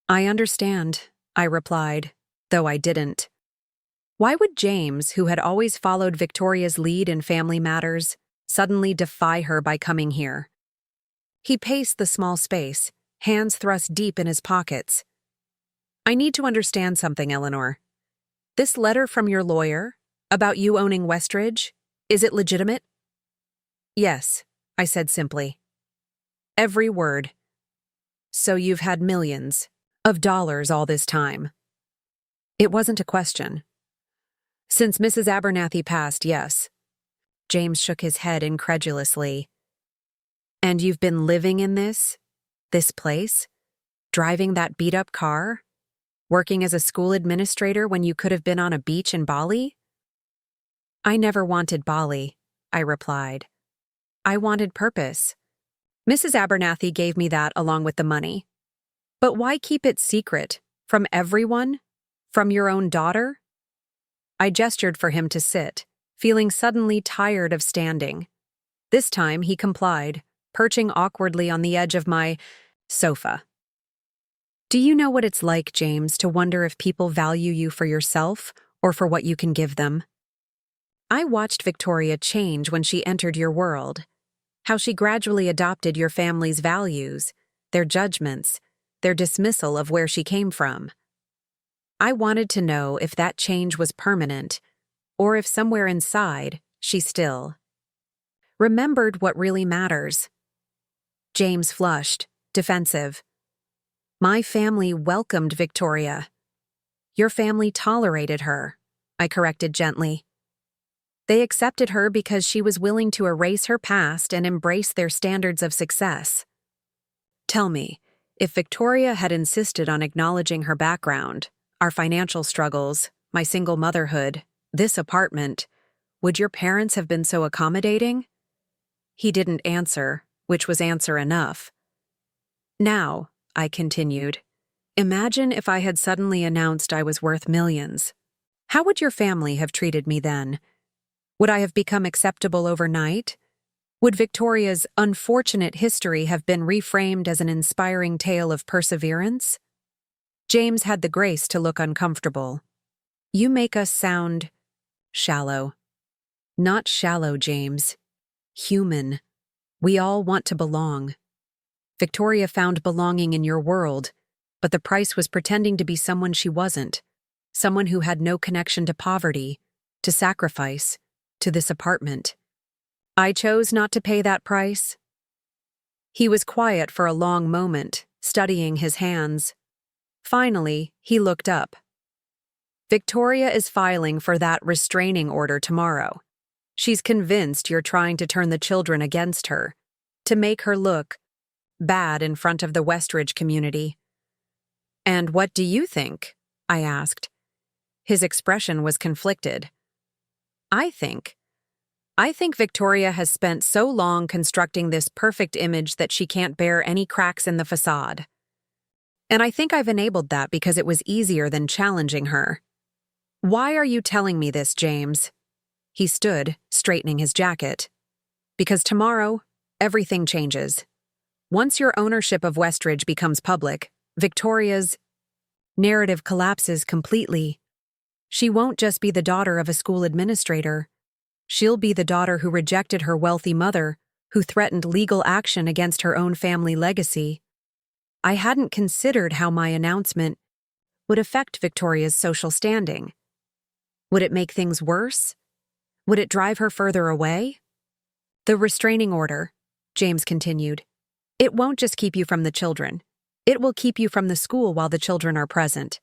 Speaker 1: I understand, I replied, though I didn't. Why would James, who had always followed Victoria's lead in family matters, suddenly defy her by coming here? He paced the small space, hands thrust deep in his pockets. I need to understand something, Eleanor. This letter from your lawyer, about you owning Westridge, is it legitimate? Yes, I said simply. Every word. So you've had millions of dollars all this time. It wasn't a question. Since Mrs. Abernathy passed, yes. James shook his head incredulously. And you've been living in this place? Driving that beat-up car? Working as a school administrator when you could have been on a beach in Bali? I never wanted Bali, I replied. I wanted purpose. Mrs. Abernathy gave me that along with the money. But why keep it secret? From everyone? From your own daughter? I gestured for him to sit, feeling suddenly tired of standing. This time he complied, perching awkwardly on the edge of my sofa. Do you know what it's like, James, to wonder if people value you for yourself or for what you can give them? I watched Victoria change when she entered your world, how she gradually adopted your family's values, their judgments, their dismissal of where she came from. I wanted to know if that change was permanent, or if somewhere inside she still remembered what really matters. James flushed, defensive. My family welcomed Victoria. Your family tolerated her, I corrected gently. They accepted her because she was willing to erase her past and embrace their standards of success. Tell me, if Victoria had insisted on acknowledging her background, our financial struggles, my single motherhood, this apartment, would your parents have been so accommodating? He didn't answer, which was answer enough. Now, I continued, imagine if I had suddenly announced I was worth millions. How would your family have treated me then? Would I have become acceptable overnight? Would Victoria's unfortunate history have been reframed as an inspiring tale of perseverance? James had the grace to look uncomfortable. You make us sound shallow. Not shallow, James. Human. We all want to belong. Victoria found belonging in your world, but the price was pretending to be someone she wasn't, someone who had no connection to poverty, to sacrifice, to this apartment. I chose not to pay that price. He was quiet for a long moment, studying his hands. Finally, he looked up. Victoria is filing for that restraining order tomorrow. She's convinced you're trying to turn the children against her, to make her look bad in front of the Westridge community. And what do you think? I asked. His expression was conflicted. I think Victoria has spent so long constructing this perfect image that she can't bear any cracks in the facade. And I think I've enabled that because it was easier than challenging her. Why are you telling me this, James? He stood, straightening his jacket. Because tomorrow, everything changes. Once your ownership of Westridge becomes public, Victoria's narrative collapses completely. She won't just be the daughter of a school administrator. She'll be the daughter who rejected her wealthy mother, who threatened legal action against her own family legacy. I hadn't considered how my announcement would affect Victoria's social standing. Would it make things worse? Would it drive her further away? The restraining order, James continued. It won't just keep you from the children. It will keep you from the school while the children are present.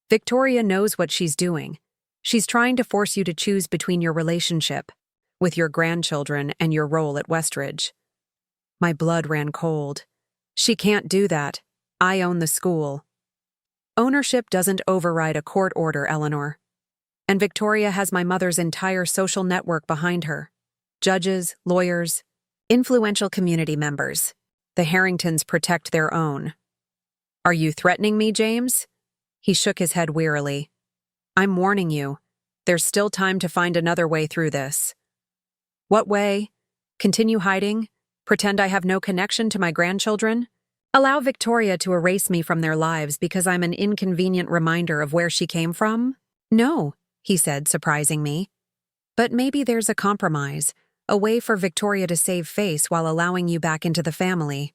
Speaker 1: Victoria knows what she's doing. She's trying to force you to choose between your relationship with your grandchildren and your role at Westridge. My blood ran cold. She can't do that. I own the school. Ownership doesn't override a court order, Eleanor. And Victoria has my mother's entire social network behind her. Judges, lawyers, influential community members. The Harringtons protect their own. Are you threatening me, James? He shook his head wearily. I'm warning you. There's still time to find another way through this. What way? Continue hiding? Pretend I have no connection to my grandchildren? Allow Victoria to erase me from their lives because I'm an inconvenient reminder of where she came from? No, he said, surprising me. But maybe there's a compromise, a way for Victoria to save face while allowing you back into the family.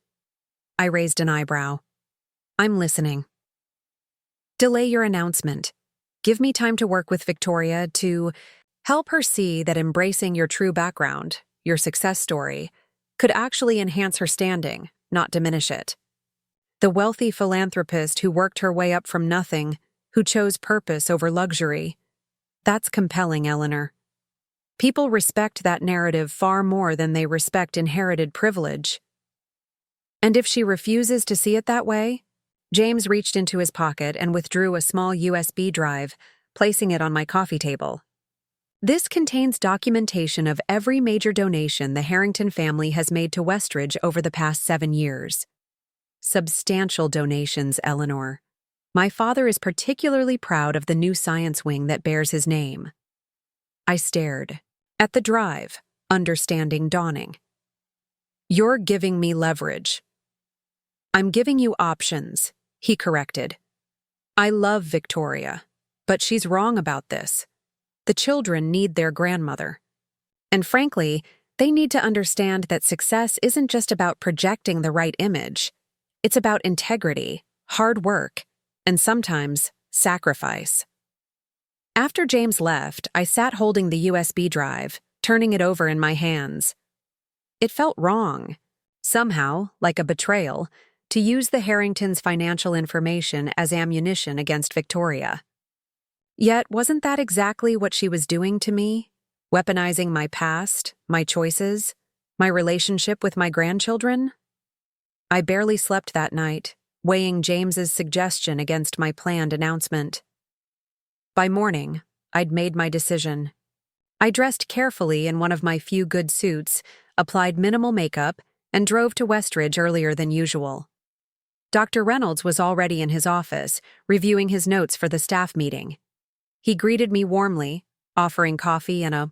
Speaker 1: I raised an eyebrow. I'm listening. Delay your announcement. Give me time to work with Victoria to help her see that embracing your true background, your success story, could actually enhance her standing, not diminish it. The wealthy philanthropist who worked her way up from nothing, who chose purpose over luxury. That's compelling, Eleanor. People respect that narrative far more than they respect inherited privilege. And if she refuses to see it that way? James reached into his pocket and withdrew a small USB drive, placing it on my coffee table. This contains documentation of every major donation the Harrington family has made to Westridge over the past 7 years. Substantial donations, Eleanor. My father is particularly proud of the new science wing that bears his name. I stared. At the drive, understanding dawning. You're giving me leverage. I'm giving you options, he corrected. I love Victoria, but she's wrong about this. The children need their grandmother. And frankly, they need to understand that success isn't just about projecting the right image. It's about integrity, hard work, and sometimes sacrifice. After James left, I sat holding the USB drive, turning it over in my hands. It felt wrong, somehow, like a betrayal, to use the Harringtons' financial information as ammunition against Victoria. Yet, wasn't that exactly what she was doing to me? Weaponizing my past, my choices, my relationship with my grandchildren? I barely slept that night, weighing James's suggestion against my planned announcement. By morning, I'd made my decision. I dressed carefully in one of my few good suits, applied minimal makeup, and drove to Westridge earlier than usual. Dr. Reynolds was already in his office, reviewing his notes for the staff meeting. He greeted me warmly, offering coffee and a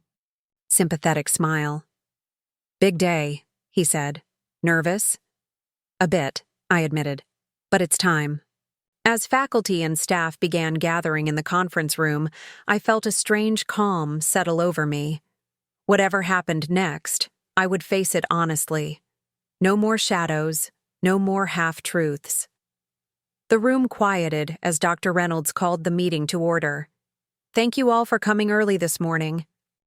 Speaker 1: sympathetic smile. Big day, he said. Nervous? A bit, I admitted. But it's time. As faculty and staff began gathering in the conference room, I felt a strange calm settle over me. Whatever happened next, I would face it honestly. No more shadows, no more half-truths. The room quieted as Dr. Reynolds called the meeting to order. Thank you all for coming early this morning.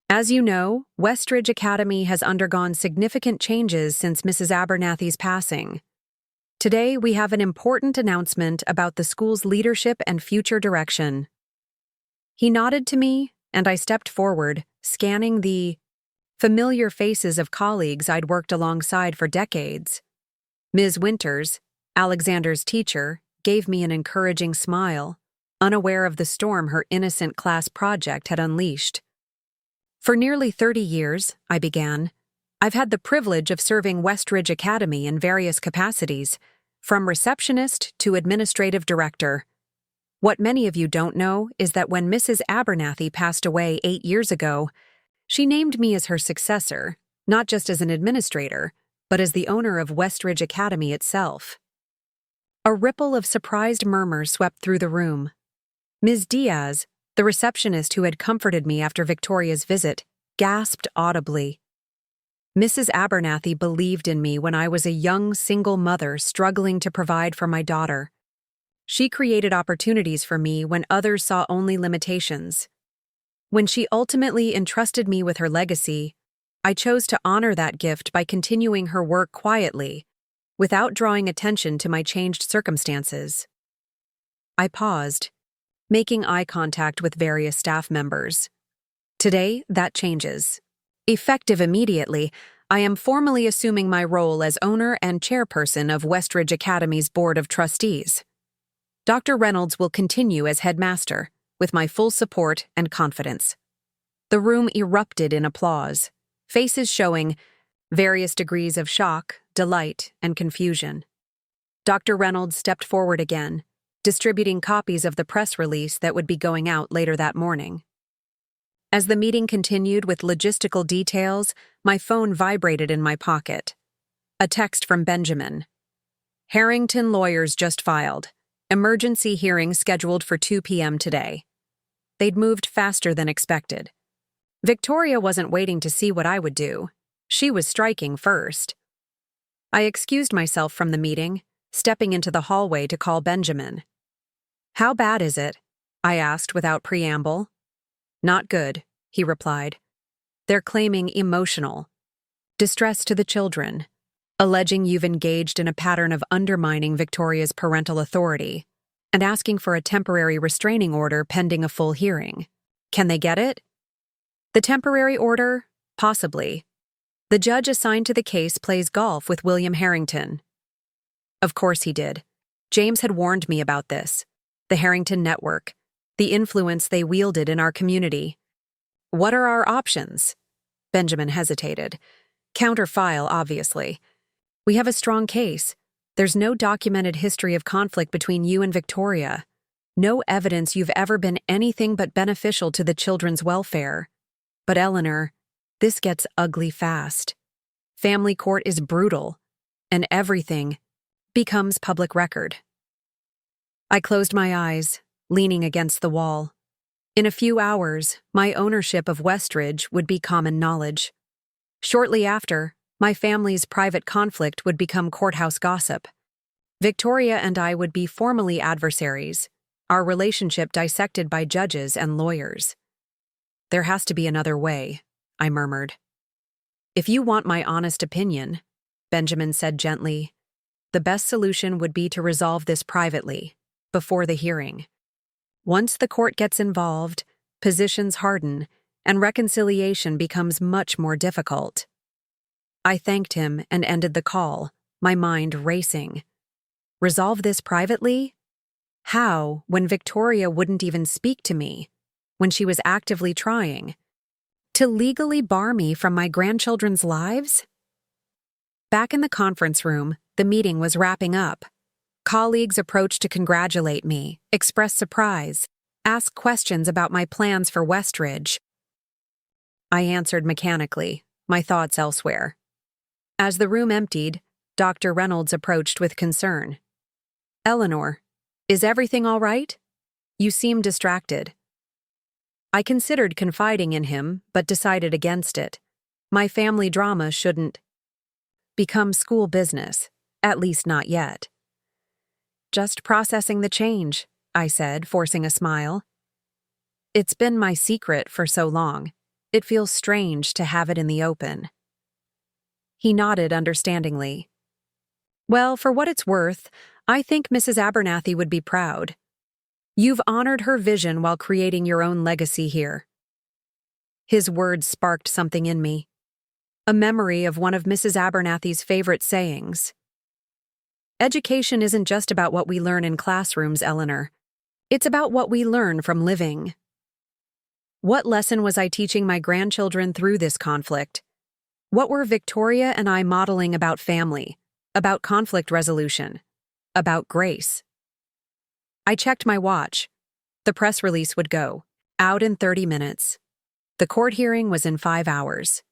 Speaker 1: As you know, Westridge Academy has undergone significant changes since Mrs. Abernathy's passing. Today, we have an important announcement about the school's leadership and future direction. He nodded to me, and I stepped forward, scanning the familiar faces of colleagues I'd worked alongside for decades. Ms. Winters, Alexander's teacher, gave me an encouraging smile, unaware of the storm her innocent class project had unleashed. For nearly 30 years, I began, I've had the privilege of serving Westridge Academy in various capacities, from receptionist to administrative director. What many of you don't know is that when Mrs. Abernathy passed away 8 years ago, she named me as her successor, not just as an administrator, but as the owner of Westridge Academy itself. A ripple of surprised murmurs swept through the room. Ms. Diaz, the receptionist who had comforted me after Victoria's visit, gasped audibly. Mrs. Abernathy believed in me when I was a young single mother struggling to provide for my daughter. She created opportunities for me when others saw only limitations. When she ultimately entrusted me with her legacy, I chose to honor that gift by continuing her work quietly, without drawing attention to my changed circumstances. I paused, making eye contact with various staff members. Today, that changes. Effective immediately, I am formally assuming my role as owner and chairperson of Westridge Academy's Board of Trustees. Dr. Reynolds will continue as headmaster, with my full support and confidence." The room erupted in applause, faces showing various degrees of shock, delight, and confusion. Dr. Reynolds stepped forward again, distributing copies of the press release that would be going out later that morning. As the meeting continued with logistical details, my phone vibrated in my pocket. A text from Benjamin. "Harrington lawyers just filed. Emergency hearing scheduled for 2 p.m. today." They'd moved faster than expected. Victoria wasn't waiting to see what I would do. She was striking first. I excused myself from the meeting, stepping into the hallway to call Benjamin. "How bad is it?" I asked without preamble. "Not good," he replied. "They're claiming emotional distress to the children, alleging you've engaged in a pattern of undermining Victoria's parental authority, and asking for a temporary restraining order pending a full hearing. Can they get it?" "The temporary order? Possibly. The judge assigned to the case plays golf with William Harrington." Of course he did. James had warned me about this. The Harrington Network, the influence they wielded in our community. "What are our options?" Benjamin hesitated. "Counterfile, obviously. We have a strong case. There's no documented history of conflict between you and Victoria. No evidence you've ever been anything but beneficial to the children's welfare. But Eleanor, this gets ugly fast. Family court is brutal, and everything becomes public record." I closed my eyes, leaning against the wall. In a few hours, my ownership of Westridge would be common knowledge. Shortly after, my family's private conflict would become courthouse gossip. Victoria and I would be formally adversaries, our relationship dissected by judges and lawyers. "There has to be another way," I murmured. "If you want my honest opinion," Benjamin said gently, "the best solution would be to resolve this privately, before the hearing. Once the court gets involved, positions harden, and reconciliation becomes much more difficult." I thanked him and ended the call, my mind racing. Resolve this privately? How, when Victoria wouldn't even speak to me, when she was actively trying? To legally bar me from my grandchildren's lives? Back in the conference room, the meeting was wrapping up. Colleagues approached to congratulate me, express surprise, ask questions about my plans for Westridge. I answered mechanically, my thoughts elsewhere. As the room emptied, Dr. Reynolds approached with concern. "Eleanor, is everything all right? You seem distracted." I considered confiding in him, but decided against it. My family drama shouldn't become school business, at least not yet. "Just processing the change," I said, forcing a smile. "It's been my secret for so long. It feels strange to have it in the open." He nodded understandingly. "Well, for what it's worth, I think Mrs. Abernathy would be proud. You've honored her vision while creating your own legacy here." His words sparked something in me. A memory of one of Mrs. Abernathy's favorite sayings. "Education isn't just about what we learn in classrooms, Eleanor. It's about what we learn from living." What lesson was I teaching my grandchildren through this conflict? What were Victoria and I modeling about family, about conflict resolution, about grace? I checked my watch. The press release would go out in 30 minutes. The court hearing was in 5 hours.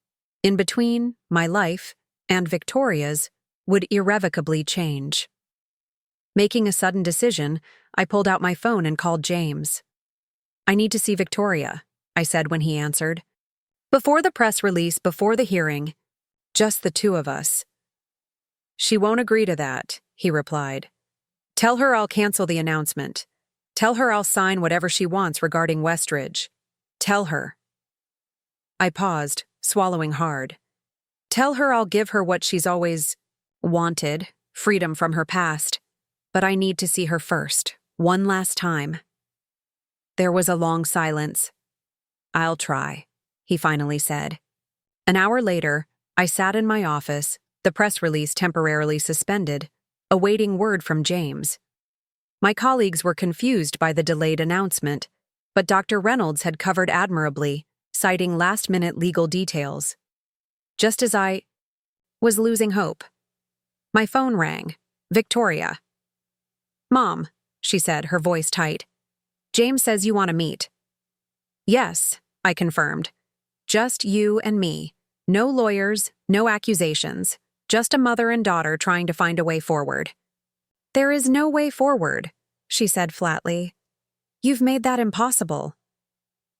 Speaker 1: In between, my life, and Victoria's, would irrevocably change. Making a sudden decision, I pulled out my phone and called James. "I need to see Victoria," I said when he answered. "Before the press release, before the hearing, just the two of us." "She won't agree to that," he replied. "Tell her I'll cancel the announcement. Tell her I'll sign whatever she wants regarding Westridge. Tell her." I paused, swallowing hard. "Tell her I'll give her what she's always wanted, freedom from her past. But I need to see her first, one last time." There was a long silence. "I'll try," he finally said. An hour later, I sat in my office, the press release temporarily suspended, awaiting word from James. My colleagues were confused by the delayed announcement, but Dr. Reynolds had covered admirably, citing last-minute legal details. Just as I was losing hope, my phone rang. Victoria. "Mom," she said, her voice tight. "James says you want to meet." "Yes," I confirmed. "Just you and me. No lawyers, no accusations. Just a mother and daughter trying to find a way forward." "There is no way forward," she said flatly. "You've made that impossible."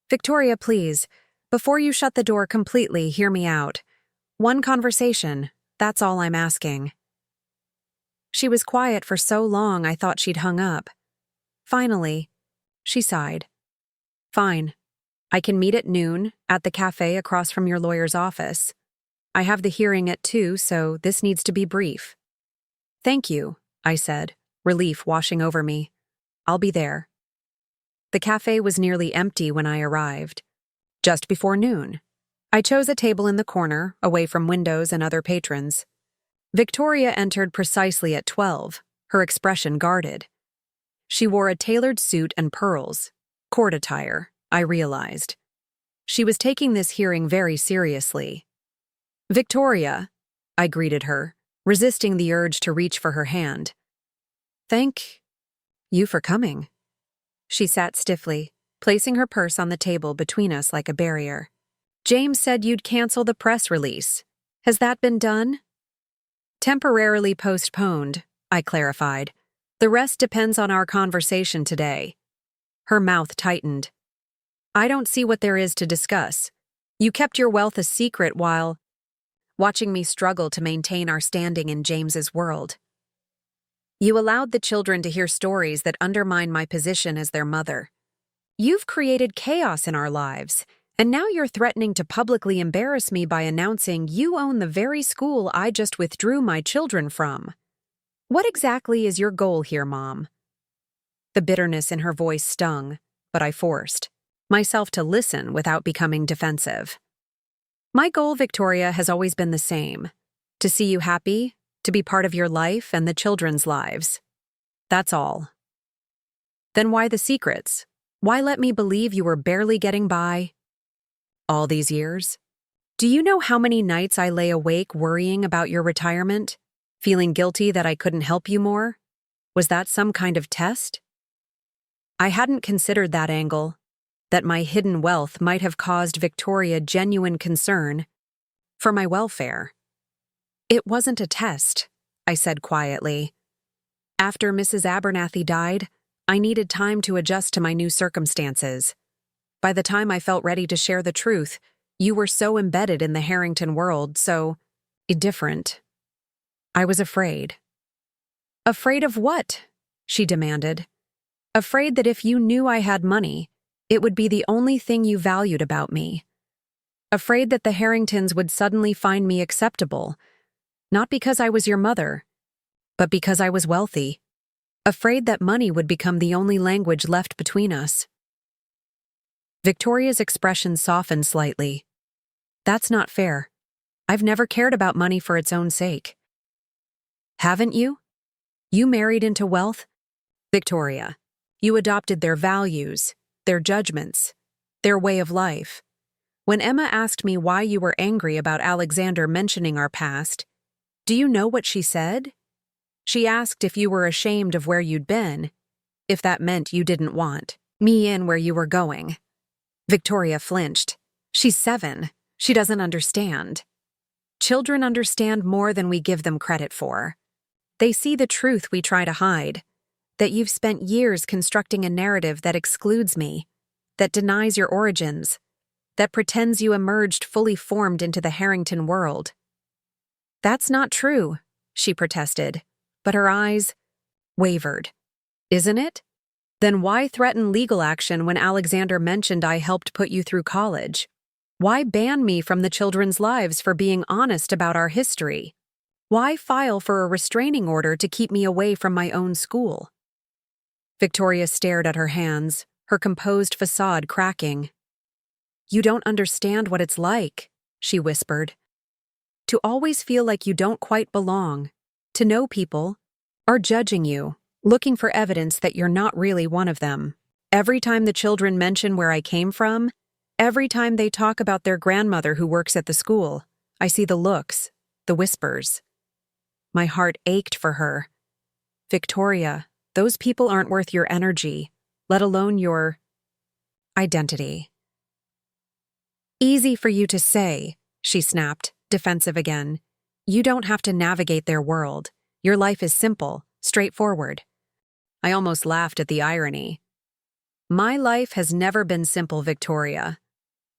Speaker 1: "Victoria, please, before you shut the door completely, hear me out. One conversation, that's all I'm asking." She was quiet for so long I thought she'd hung up. Finally, she sighed. "Fine. I can meet at noon at the cafe across from your lawyer's office. I have the hearing at 2, so this needs to be brief." "Thank you," I said, relief washing over me. "I'll be there." The cafe was nearly empty when I arrived. Just before noon. I chose a table in the corner, away from windows and other patrons. Victoria entered precisely at 12, her expression guarded. She wore a tailored suit and pearls, court attire, I realized. She was taking this hearing very seriously. "Victoria," I greeted her, resisting the urge to reach for her hand. "Thank you for coming." She sat stiffly, placing her purse on the table between us like a barrier. "James said you'd cancel the press release. Has that been done?" "Temporarily postponed," I clarified. "The rest depends on our conversation today." Her mouth tightened. "I don't see what there is to discuss. You kept your wealth a secret while watching me struggle to maintain our standing in James's world. You allowed the children to hear stories that undermine my position as their mother. You've created chaos in our lives, and now you're threatening to publicly embarrass me by announcing you own the very school I just withdrew my children from. What exactly is your goal here, Mom?" The bitterness in her voice stung, but I forced myself to listen without becoming defensive. "My goal, Victoria, has always been the same. To see you happy, to be part of your life and the children's lives. That's all." "Then why the secrets? Why let me believe you were barely getting by all these years? Do you know how many nights I lay awake worrying about your retirement, feeling guilty that I couldn't help you more? Was that some kind of test?" I hadn't considered that angle, that my hidden wealth might have caused Victoria genuine concern for my welfare. "It wasn't a test," I said quietly. "After Mrs. Abernathy died, I needed time to adjust to my new circumstances. By the time I felt ready to share the truth, you were so embedded in the Harrington world, so different. I was afraid." "Afraid of what?" she demanded. "Afraid that if you knew I had money, it would be the only thing you valued about me. Afraid that the Harringtons would suddenly find me acceptable, not because I was your mother, but because I was wealthy. Afraid that money would become the only language left between us." Victoria's expression softened slightly. "That's not fair. I've never cared about money for its own sake." "Haven't you? You married into wealth, Victoria. You adopted their values, their judgments, their way of life. When Emma asked me why you were angry about Alexander mentioning our past, do you know what she said? She asked if you were ashamed of where you'd been, if that meant you didn't want me in where you were going." Victoria flinched. "She's 7. She doesn't understand." "Children understand more than we give them credit for. They see the truth we try to hide, that you've spent years constructing a narrative that excludes me, that denies your origins, that pretends you emerged fully formed into the Harrington world." "That's not true," she protested, but her eyes wavered. "Isn't it? Then why threaten legal action when Alexander mentioned I helped put you through college? Why ban me from the children's lives for being honest about our history? Why file for a restraining order to keep me away from my own school?" Victoria stared at her hands, her composed facade cracking. "You don't understand what it's like," she whispered. To always feel like you don't quite belong. To know people are judging you, looking for evidence that you're not really one of them. Every time the children mention where I came from, every time they talk about their grandmother who works at the school, I see the looks, the whispers. My heart ached for her. Victoria, those people aren't worth your energy, let alone your identity. Easy for you to say, she snapped, defensive again. You don't have to navigate their world. Your life is simple, straightforward. I almost laughed at the irony. My life has never been simple, Victoria.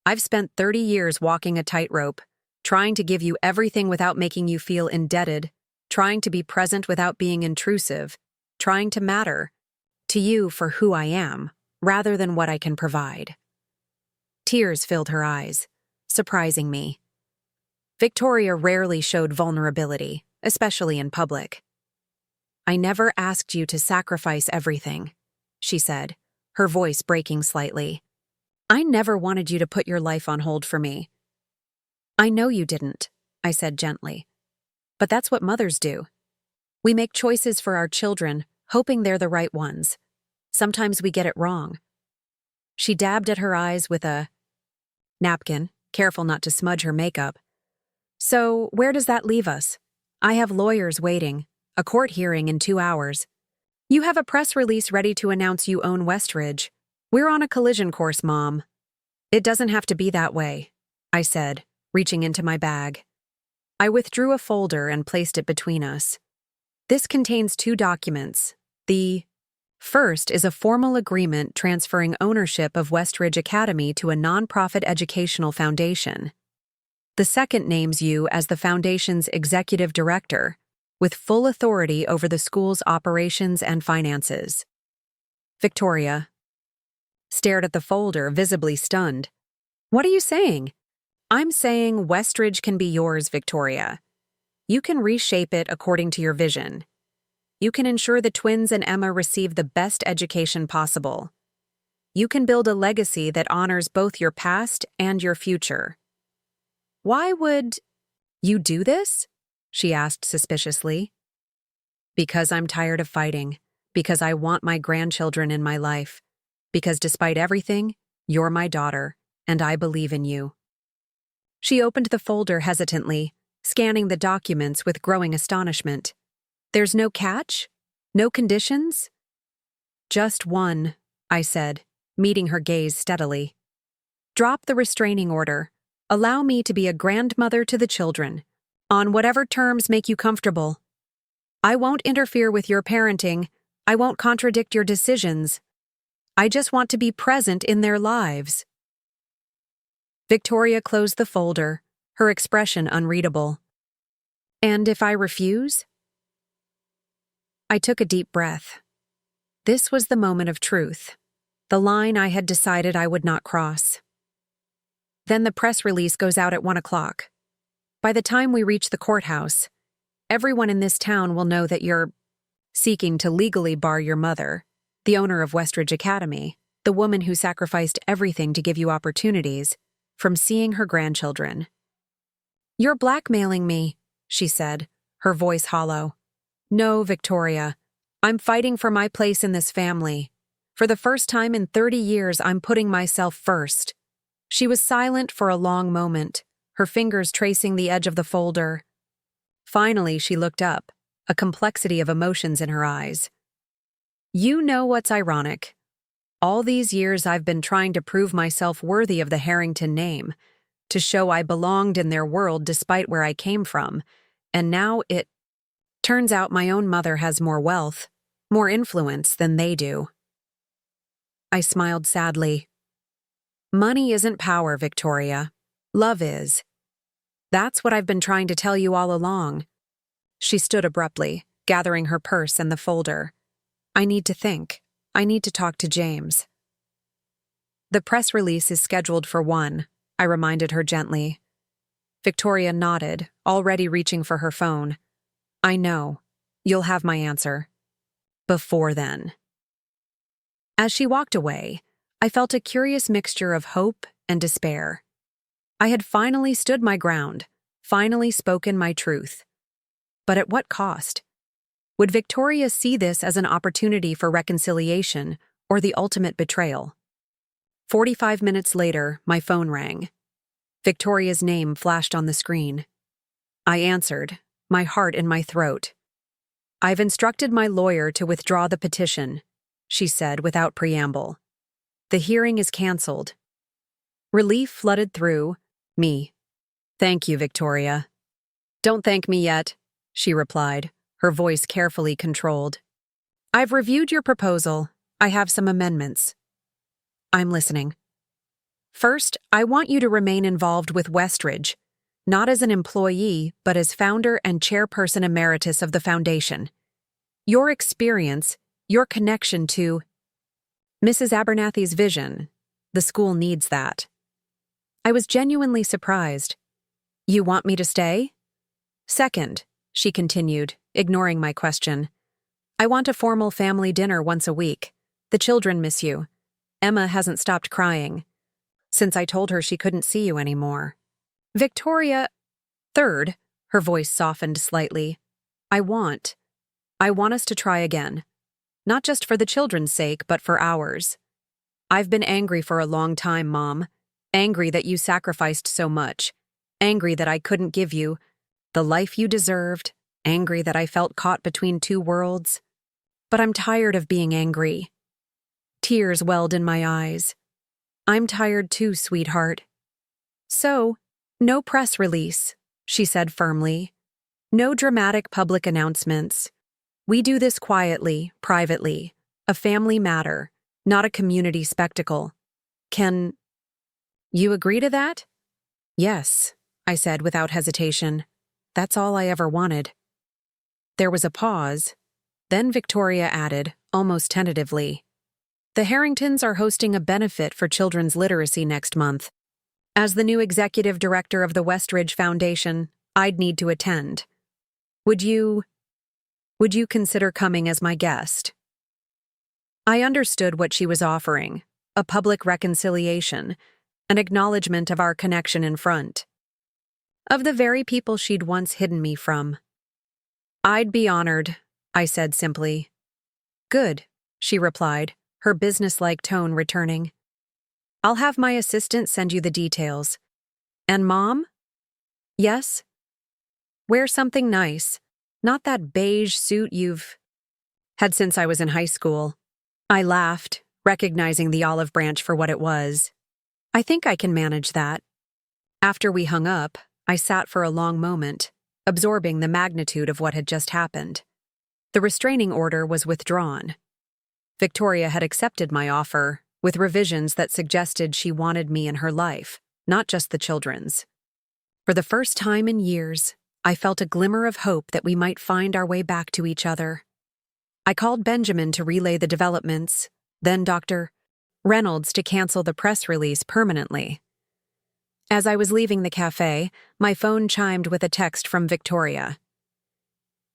Speaker 1: I've spent 30 years walking a tightrope, trying to give you everything without making you feel indebted, trying to be present without being intrusive, trying to matter to you for who I am, rather than what I can provide. Tears filled her eyes, surprising me. Victoria rarely showed vulnerability, especially in public. I never asked you to sacrifice everything, she said, her voice breaking slightly. I never wanted you to put your life on hold for me. I know you didn't, I said gently. But that's what mothers do. We make choices for our children, hoping they're the right ones. Sometimes we get it wrong. She dabbed at her eyes with a napkin, careful not to smudge her makeup. So, where does that leave us? I have lawyers waiting, a court hearing in 2 hours. You have a press release ready to announce you own Westridge. We're on a collision course, Mom. It doesn't have to be that way, I said, reaching into my bag. I withdrew a folder and placed it between us. This contains 2 documents. The first is a formal agreement transferring ownership of Westridge Academy to a nonprofit educational foundation. The second names you as the foundation's executive director, with full authority over the school's operations and finances. Victoria stared at the folder, visibly stunned. What are you saying? I'm saying Westridge can be yours, Victoria. You can reshape it according to your vision. You can ensure the twins and Emma receive the best education possible. You can build a legacy that honors both your past and your future. Why would you do this? She asked suspiciously. Because I'm tired of fighting. Because I want my grandchildren in my life. Because despite everything, you're my daughter, and I believe in you. She opened the folder hesitantly, scanning the documents with growing astonishment. There's no catch? No conditions? Just one, I said, meeting her gaze steadily. Drop the restraining order. Allow me to be a grandmother to the children, on whatever terms make you comfortable. I won't interfere with your parenting. I won't contradict your decisions. I just want to be present in their lives. Victoria closed the folder, her expression unreadable. And if I refuse? I took a deep breath. This was the moment of truth, the line I had decided I would not cross. Then the press release goes out at 1 o'clock. By the time we reach the courthouse, everyone in this town will know that you're seeking to legally bar your mother, the owner of Westridge Academy, the woman who sacrificed everything to give you opportunities, from seeing her grandchildren. You're blackmailing me, she said, her voice hollow. No, Victoria. I'm fighting for my place in this family. For the first time in 30 years, I'm putting myself first. She was silent for a long moment, her fingers tracing the edge of the folder. Finally, she looked up, a complexity of emotions in her eyes. You know what's ironic? All these years I've been trying to prove myself worthy of the Harrington name, to show I belonged in their world despite where I came from, and now it turns out my own mother has more wealth, more influence than they do. I smiled sadly. Money isn't power, Victoria. Love is. That's what I've been trying to tell you all along. She stood abruptly, gathering her purse and the folder. I need to think. I need to talk to James. The press release is scheduled for 1, I reminded her gently. Victoria nodded, already reaching for her phone. I know. You'll have my answer. Before then. As she walked away, I felt a curious mixture of hope and despair. I had finally stood my ground, finally spoken my truth. But at what cost? Would Victoria see this as an opportunity for reconciliation or the ultimate betrayal? 45 minutes later, my phone rang. Victoria's name flashed on the screen. I answered, my heart in my throat. "I've instructed my lawyer to withdraw the petition," she said without preamble. "The hearing is cancelled." Relief flooded through me. "Thank you, Victoria." "Don't thank me yet," she replied, her voice carefully controlled. "I've reviewed your proposal. I have some amendments." "I'm listening." "First, I want you to remain involved with Westridge, not as an employee, but as founder and chairperson emeritus of the foundation. Your experience, your connection to Mrs. Abernathy's vision, the school needs that." I was genuinely surprised. "You want me to stay?" "Second," she continued, ignoring my question, "I want a formal family dinner once a week. The children miss you. Emma hasn't stopped crying since I told her she couldn't see you anymore." "Victoria..." "Third," her voice softened slightly, I want us to try again. Not just for the children's sake, but for ours. I've been angry for a long time, Mom. Angry that you sacrificed so much. Angry that I couldn't give you the life you deserved. Angry that I felt caught between two worlds. But I'm tired of being angry. Tears welled in my eyes. "I'm tired too, sweetheart." "So, no press release," she said firmly. "No dramatic public announcements. We do this quietly, privately. A family matter, not a community spectacle. Can you agree to that?" "Yes," I said without hesitation. "That's all I ever wanted." There was a pause. Then Victoria added, almost tentatively, "The Harringtons are hosting a benefit for children's literacy next month. As the new executive director of the Westridge Foundation, I'd need to attend. Would you consider coming as my guest?" I understood what she was offering, a public reconciliation, an acknowledgement of our connection in front of the very people she'd once hidden me from. "I'd be honored," I said simply. "Good," she replied, her businesslike tone returning. "I'll have my assistant send you the details. And Mom?" "Yes?" "Wear something nice, not that beige suit you've had since I was in high school." I laughed, recognizing the olive branch for what it was. "I think I can manage that." After we hung up, I sat for a long moment, absorbing the magnitude of what had just happened. The restraining order was withdrawn. Victoria had accepted my offer, with revisions that suggested she wanted me in her life, not just the children's. For the first time in years, I felt a glimmer of hope that we might find our way back to each other. I called Benjamin to relay the developments, then Dr. Reynolds to cancel the press release permanently. As I was leaving the cafe, my phone chimed with a text from Victoria.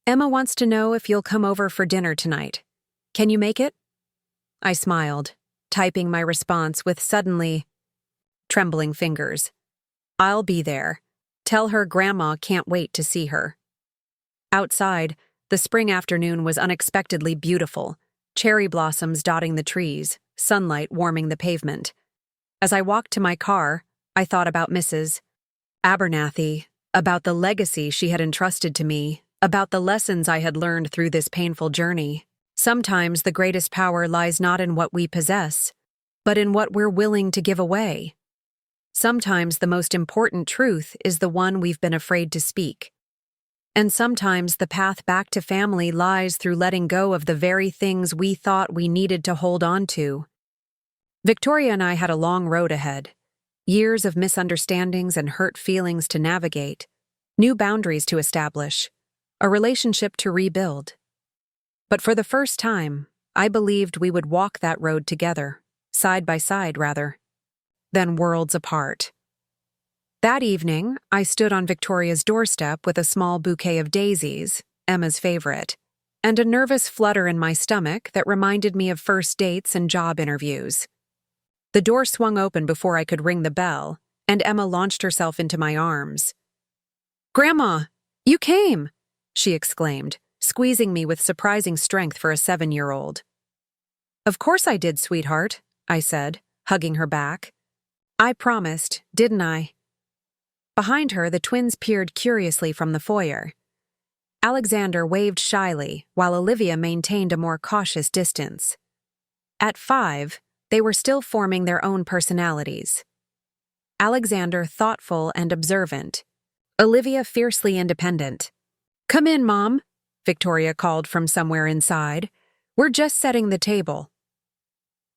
Speaker 1: "Emma wants to know if you'll come over for dinner tonight. Can you make it?" I smiled, typing my response with suddenly trembling fingers. "I'll be there. Tell her Grandma can't wait to see her." Outside, the spring afternoon was unexpectedly beautiful, cherry blossoms dotting the trees, sunlight warming the pavement. As I walked to my car, I thought about Mrs. Abernathy, about the legacy she had entrusted to me, about the lessons I had learned through this painful journey. Sometimes the greatest power lies not in what we possess, but in what we're willing to give away. Sometimes the most important truth is the one we've been afraid to speak. And sometimes the path back to family lies through letting go of the very things we thought we needed to hold on to. Victoria and I had a long road ahead. Years of misunderstandings and hurt feelings to navigate, new boundaries to establish, a relationship to rebuild. But for the first time, I believed we would walk that road together, side by side rather, than worlds apart. That evening, I stood on Victoria's doorstep with a small bouquet of daisies, Emma's favorite, and a nervous flutter in my stomach that reminded me of first dates and job interviews. The door swung open before I could ring the bell, and Emma launched herself into my arms. Grandma, you came, she exclaimed, squeezing me with surprising strength for a 7-year-old. Of course I did, sweetheart, I said, hugging her back. I promised, didn't I? Behind her, the twins peered curiously from the foyer. Alexander waved shyly, while Olivia maintained a more cautious distance. At 5, they were still forming their own personalities. Alexander thoughtful and observant. Olivia fiercely independent. Come in, Mom, Victoria called from somewhere inside. We're just setting the table.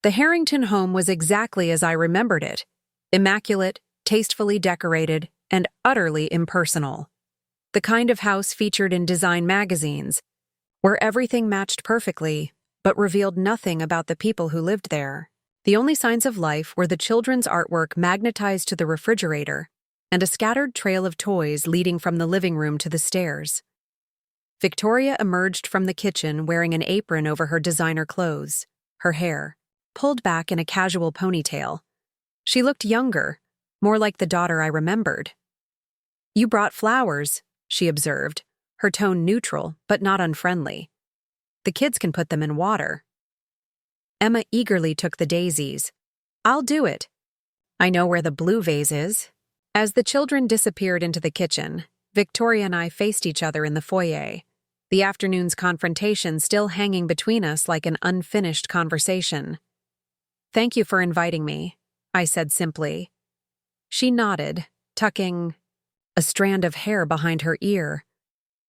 Speaker 1: The Harrington home was exactly as I remembered it. Immaculate, tastefully decorated, and utterly impersonal. The kind of house featured in design magazines, where everything matched perfectly, but revealed nothing about the people who lived there. The only signs of life were the children's artwork magnetized to the refrigerator and a scattered trail of toys leading from the living room to the stairs. Victoria emerged from the kitchen wearing an apron over her designer clothes, her hair pulled back in a casual ponytail. She looked younger, more like the daughter I remembered. You brought flowers, she observed, her tone neutral but not unfriendly. The kids can put them in water. Emma eagerly took the daisies. I'll do it. I know where the blue vase is. As the children disappeared into the kitchen, Victoria and I faced each other in the foyer, the afternoon's confrontation still hanging between us like an unfinished conversation. Thank you for inviting me, I said simply. She nodded, tucking a strand of hair behind her ear,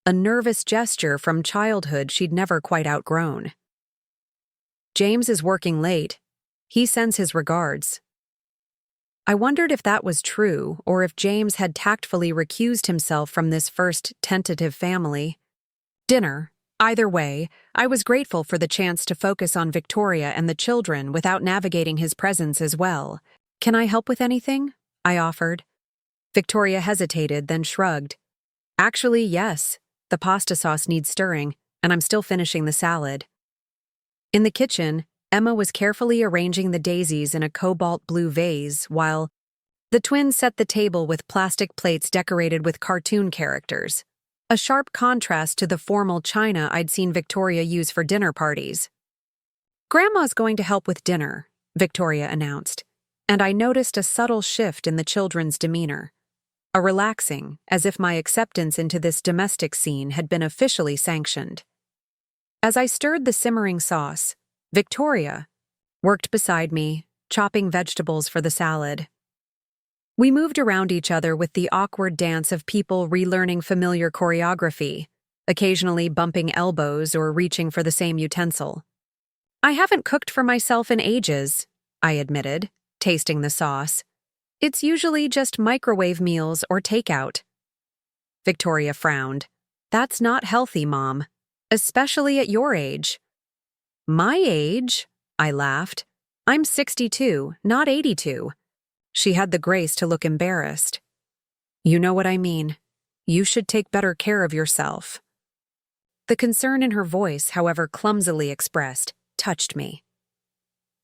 Speaker 1: a nervous gesture from childhood she'd never quite outgrown. James is working late. He sends his regards. I wondered if that was true or if James had tactfully recused himself from this first tentative family. Dinner. Either way, I was grateful for the chance to focus on Victoria and the children without navigating his presence as well. Can I help with anything? I offered. Victoria hesitated, then shrugged. Actually, yes. The pasta sauce needs stirring, and I'm still finishing the salad. In the kitchen, Emma was carefully arranging the daisies in a cobalt blue vase while the twins set the table with plastic plates decorated with cartoon characters, a sharp contrast to the formal china I'd seen Victoria use for dinner parties. Grandma's going to help with dinner, Victoria announced, and I noticed a subtle shift in the children's demeanor. A relaxing, as if my acceptance into this domestic scene had been officially sanctioned. As I stirred the simmering sauce, Victoria worked beside me, chopping vegetables for the salad. We moved around each other with the awkward dance of people relearning familiar choreography, occasionally bumping elbows or reaching for the same utensil. I haven't cooked for myself in ages, I admitted, tasting the sauce. It's usually just microwave meals or takeout. Victoria frowned. That's not healthy, Mom, especially at your age. My age? I laughed. I'm 62, not 82. She had the grace to look embarrassed. You know what I mean. You should take better care of yourself. The concern in her voice, however clumsily expressed, touched me.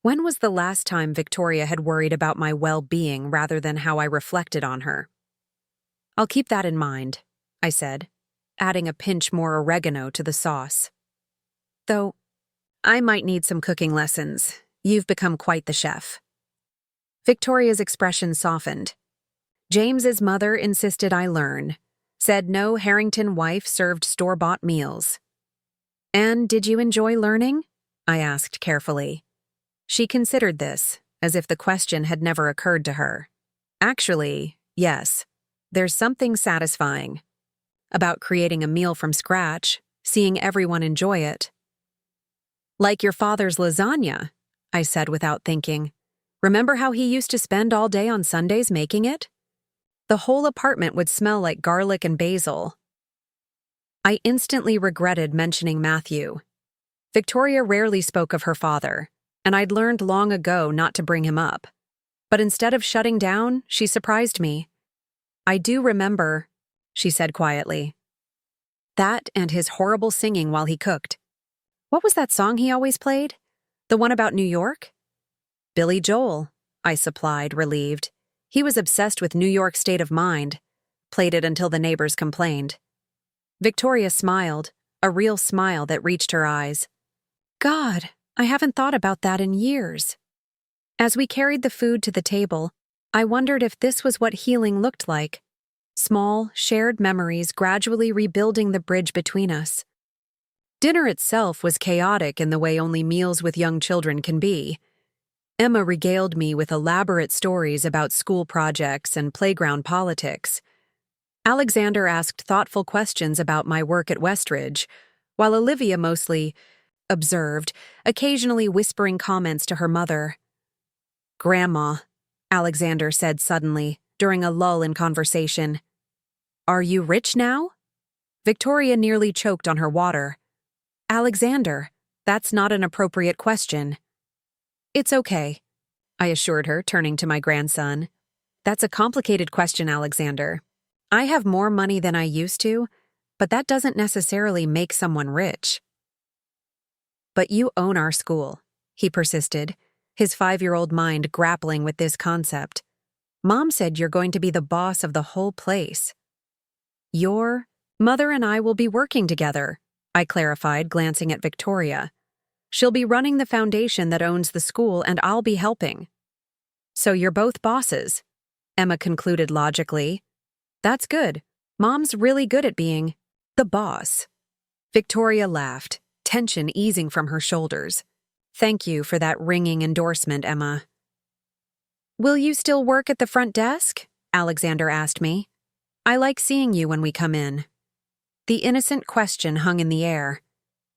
Speaker 1: When was the last time Victoria had worried about my well-being rather than how I reflected on her? I'll keep that in mind, I said, adding a pinch more oregano to the sauce. Though, I might need some cooking lessons. You've become quite the chef. Victoria's expression softened. James's mother insisted I learn, said no Harrington wife served store-bought meals. And did you enjoy learning? I asked carefully. She considered this, as if the question had never occurred to her. Actually, yes. There's something satisfying about creating a meal from scratch, seeing everyone enjoy it. Like your father's lasagna, I said without thinking. Remember how he used to spend all day on Sundays making it? The whole apartment would smell like garlic and basil. I instantly regretted mentioning Matthew. Victoria rarely spoke of her father, and I'd learned long ago not to bring him up. But instead of shutting down, she surprised me. I do remember, she said quietly. That and his horrible singing while he cooked. What was that song he always played? The one about New York? Billy Joel, I supplied, relieved. He was obsessed with New York State of Mind. played it until the neighbors complained. Victoria smiled, a real smile that reached her eyes. God, I haven't thought about that in years. As we carried the food to the table, I wondered if this was what healing looked like. Small, shared memories gradually rebuilding the bridge between us. Dinner itself was chaotic in the way only meals with young children can be. Emma regaled me with elaborate stories about school projects and playground politics. Alexander asked thoughtful questions about my work at Westridge, while Olivia mostly observed, occasionally whispering comments to her mother. "Grandma," Alexander said suddenly, during a lull in conversation. "Are you rich now?" Victoria nearly choked on her water. "Alexander, that's not an appropriate question." "It's okay," I assured her, turning to my grandson. "That's a complicated question, Alexander. I have more money than I used to, but that doesn't necessarily make someone rich." "But you own our school," he persisted, his 5-year-old mind grappling with this concept. "Mom said you're going to be the boss of the whole place." "Your mother and I will be working together," I clarified, glancing at Victoria. "She'll be running the foundation that owns the school, and I'll be helping." "So you're both bosses," Emma concluded logically. "That's good. Mom's really good at being the boss." Victoria laughed, tension easing from her shoulders. "Thank you for that ringing endorsement, Emma." "Will you still work at the front desk?" Alexander asked me. "I like seeing you when we come in." The innocent question hung in the air.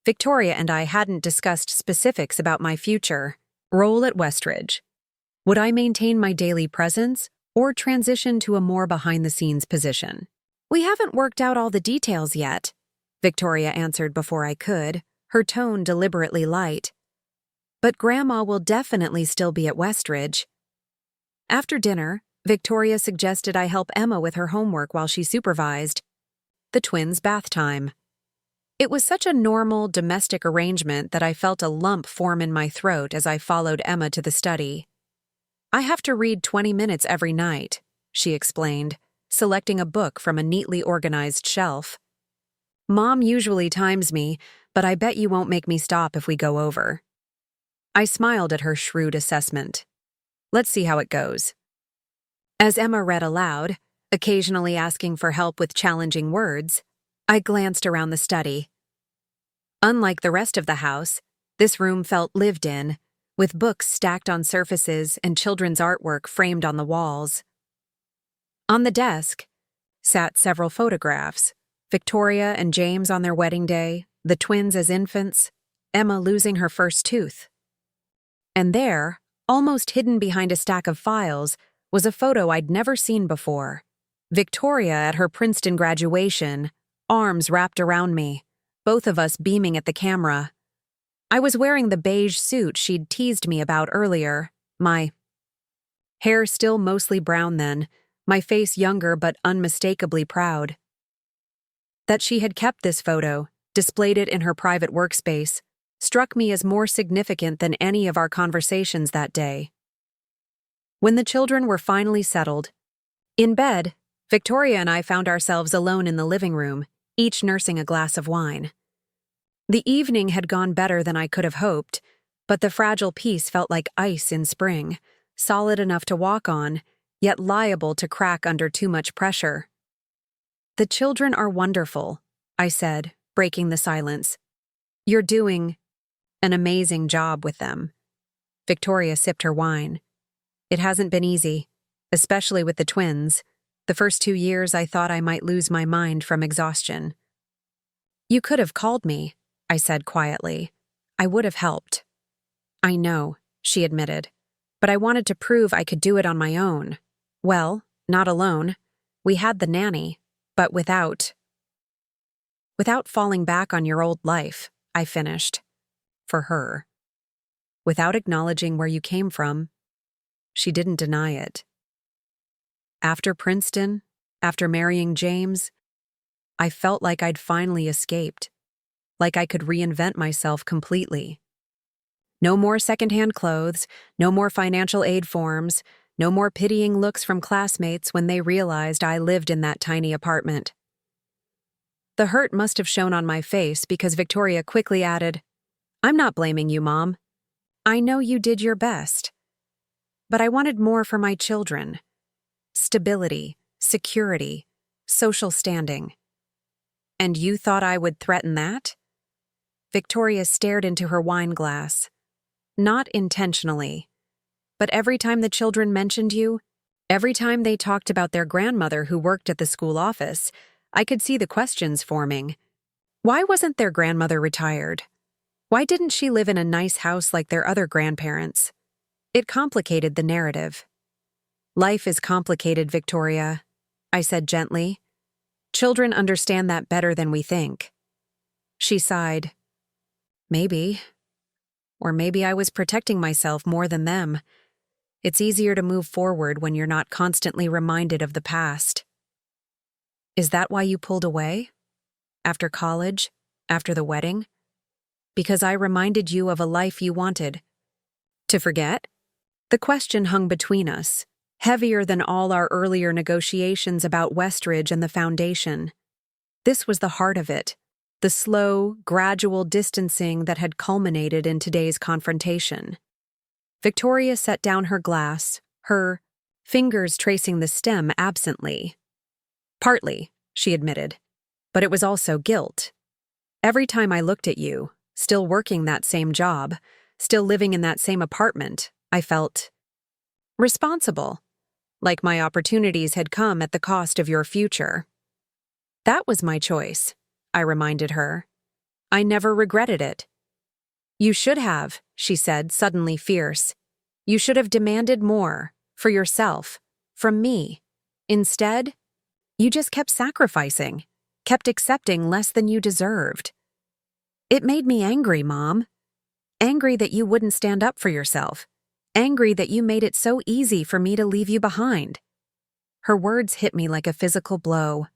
Speaker 1: Victoria and I hadn't discussed specifics about my future role at Westridge. Would I maintain my daily presence or transition to a more behind-the-scenes position? "We haven't worked out all the details yet," Victoria answered before I could, her tone deliberately light. "But Grandma will definitely still be at Westridge." After dinner, Victoria suggested I help Emma with her homework while she supervised the twins' bath time. It was such a normal, domestic arrangement that I felt a lump form in my throat as I followed Emma to the study. "I have to read 20 minutes every night," she explained, selecting a book from a neatly organized shelf. "Mom usually times me, but I bet you won't make me stop if we go over." I smiled at her shrewd assessment. "Let's see how it goes." As Emma read aloud, occasionally asking for help with challenging words, I glanced around the study. Unlike the rest of the house, this room felt lived in, with books stacked on surfaces and children's artwork framed on the walls. On the desk sat several photographs: Victoria and James on their wedding day, the twins as infants, Emma losing her first tooth. And there, almost hidden behind a stack of files, was a photo I'd never seen before. Victoria at her Princeton graduation, arms wrapped around me, both of us beaming at the camera. I was wearing the beige suit she'd teased me about earlier, my hair still mostly brown then, my face younger but unmistakably proud. That she had kept this photo, displayed it in her private workspace, struck me as more significant than any of our conversations that day. When the children were finally settled, in bed, Victoria and I found ourselves alone in the living room, each nursing a glass of wine. The evening had gone better than I could have hoped, but the fragile peace felt like ice in spring, solid enough to walk on, yet liable to crack under too much pressure. "The children are wonderful," I said, breaking the silence. "You're doing an amazing job with them." Victoria sipped her wine. "It hasn't been easy, especially with the twins. The first 2 years I thought I might lose my mind from exhaustion." "You could have called me," I said quietly. "I would have helped." "I know," she admitted, "but I wanted to prove I could do it on my own. Well, not alone. We had the nanny, but without falling back on your old life," I finished. For her. "Without acknowledging where you came from." She didn't deny it. After Princeton, after marrying James, I felt like I'd finally escaped, like I could reinvent myself completely. No more secondhand clothes, no more financial aid forms, No more pitying looks from classmates when they realized I lived in that tiny apartment. The hurt must have shown on my face because Victoria quickly added, "I'm not blaming you, Mom. I know you did your best. But I wanted more for my children. Stability, security, social standing. And you thought I would threaten that?" Victoria stared into her wine glass. "Not intentionally. But every time the children mentioned you, every time they talked about their grandmother who worked at the school office, I could see the questions forming. Why wasn't their grandmother retired? Why didn't she live in a nice house like their other grandparents? It complicated the narrative. Life is complicated, Victoria," I said gently. "Children understand that better than we think." She sighed. "Maybe. Or maybe I was protecting myself more than them. It's easier to move forward when you're not constantly reminded of the past." "Is that why you pulled away? After college? After the wedding? Because I reminded you of a life you wanted to forget?" The question hung between us, heavier than all our earlier negotiations about Westridge and the foundation. This was the heart of it, the slow, gradual distancing that had culminated in today's confrontation. Victoria set down her glass, her fingers tracing the stem absently. "Partly," she admitted, "but it was also guilt. Every time I looked at you, still working that same job, still living in that same apartment, I felt responsible, like my opportunities had come at the cost of your future." "That was my choice," I reminded her. "I never regretted it." "You should have," she said, suddenly fierce. "You should have demanded more, for yourself, from me. Instead, you just kept sacrificing, kept accepting less than you deserved. It made me angry, Mom. Angry that you wouldn't stand up for yourself. Angry that you made it so easy for me to leave you behind." Her words hit me like a physical blow.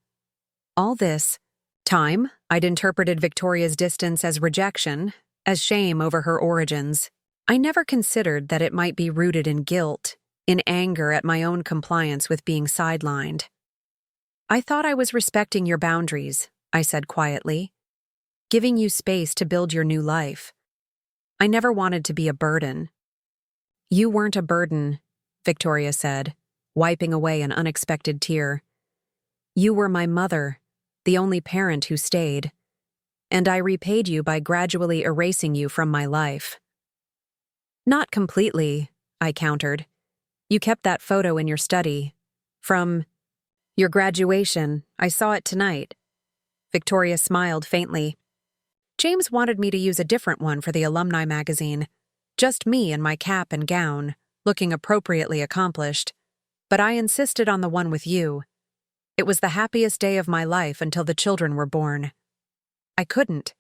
Speaker 1: All this time, I'd interpreted Victoria's distance as rejection, as shame over her origins. I never considered that it might be rooted in guilt, in anger at my own compliance with being sidelined. "I thought I was respecting your boundaries," I said quietly, "giving you space to build your new life. I never wanted to be a burden." "You weren't a burden," Victoria said, wiping away an unexpected tear. "You were my mother, the only parent who stayed, and I repaid you by gradually erasing you from my life." "Not completely," I countered. "You kept that photo in your study. From your graduation, I saw it tonight." Victoria smiled faintly. "James wanted me to use a different one for the alumni magazine. Just me in my cap and gown, looking appropriately accomplished. But I insisted on the one with you. It was the happiest day of my life until the children were born. I couldn't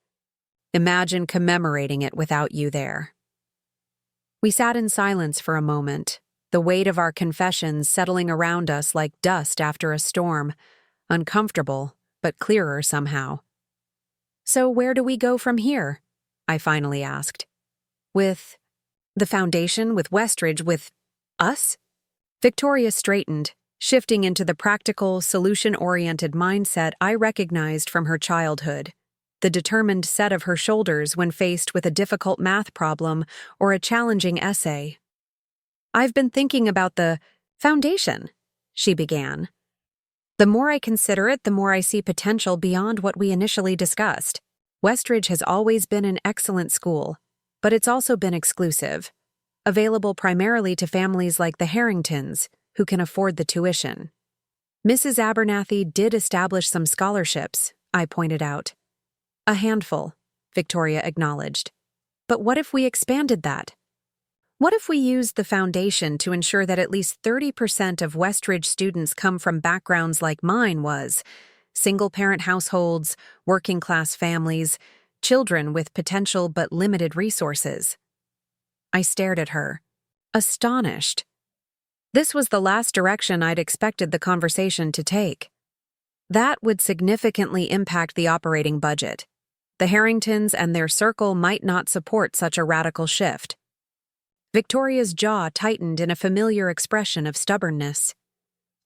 Speaker 1: imagine commemorating it without you there." We sat in silence for a moment, the weight of our confessions settling around us like dust after a storm, uncomfortable, but clearer somehow. "So where do we go from here?" I finally asked. "With the foundation, with Westridge, with us?" Victoria straightened, shifting into the practical, solution-oriented mindset I recognized from her childhood, the determined set of her shoulders when faced with a difficult math problem or a challenging essay. "I've been thinking about the foundation," she began. "The more I consider it, the more I see potential beyond what we initially discussed. Westridge has always been an excellent school, but it's also been exclusive, available primarily to families like the Harringtons, who can afford the tuition. Mrs. Abernathy did establish some scholarships," I pointed out. "A handful," Victoria acknowledged. "But what if we expanded that? What if we used the foundation to ensure that at least 30% of Westridge students come from backgrounds like mine was, single-parent households, working-class families, children with potential but limited resources?" I stared at her, astonished. This was the last direction I'd expected the conversation to take. That would significantly impact the operating budget. The Harringtons and their circle might not support such a radical shift. Victoria's jaw tightened in a familiar expression of stubbornness.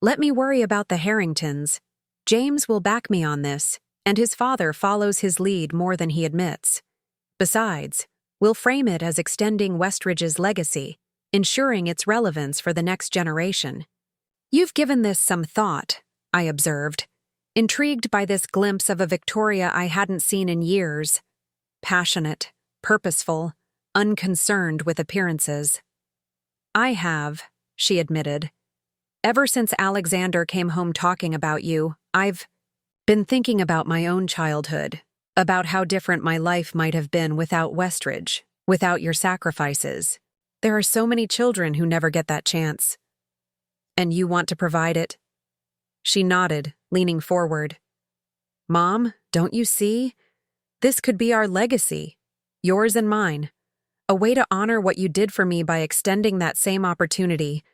Speaker 1: Let me worry about the Harringtons. James will back me on this, and his father follows his lead more than he admits. Besides, we'll frame it as extending Westridge's legacy, ensuring its relevance for the next generation. You've given this some thought, I observed, intrigued by this glimpse of a Victoria I hadn't seen in years. Passionate, purposeful, unconcerned with appearances. I have, she admitted. Ever since Alexander came home talking about you, I've been thinking about my own childhood, about how different my life might have been without Westridge, without your sacrifices. There are so many children who never get that chance. And you want to provide it? She nodded, leaning forward. Mom, don't you see? This could be our legacy, yours and mine. A way to honor what you did for me by extending that same opportunity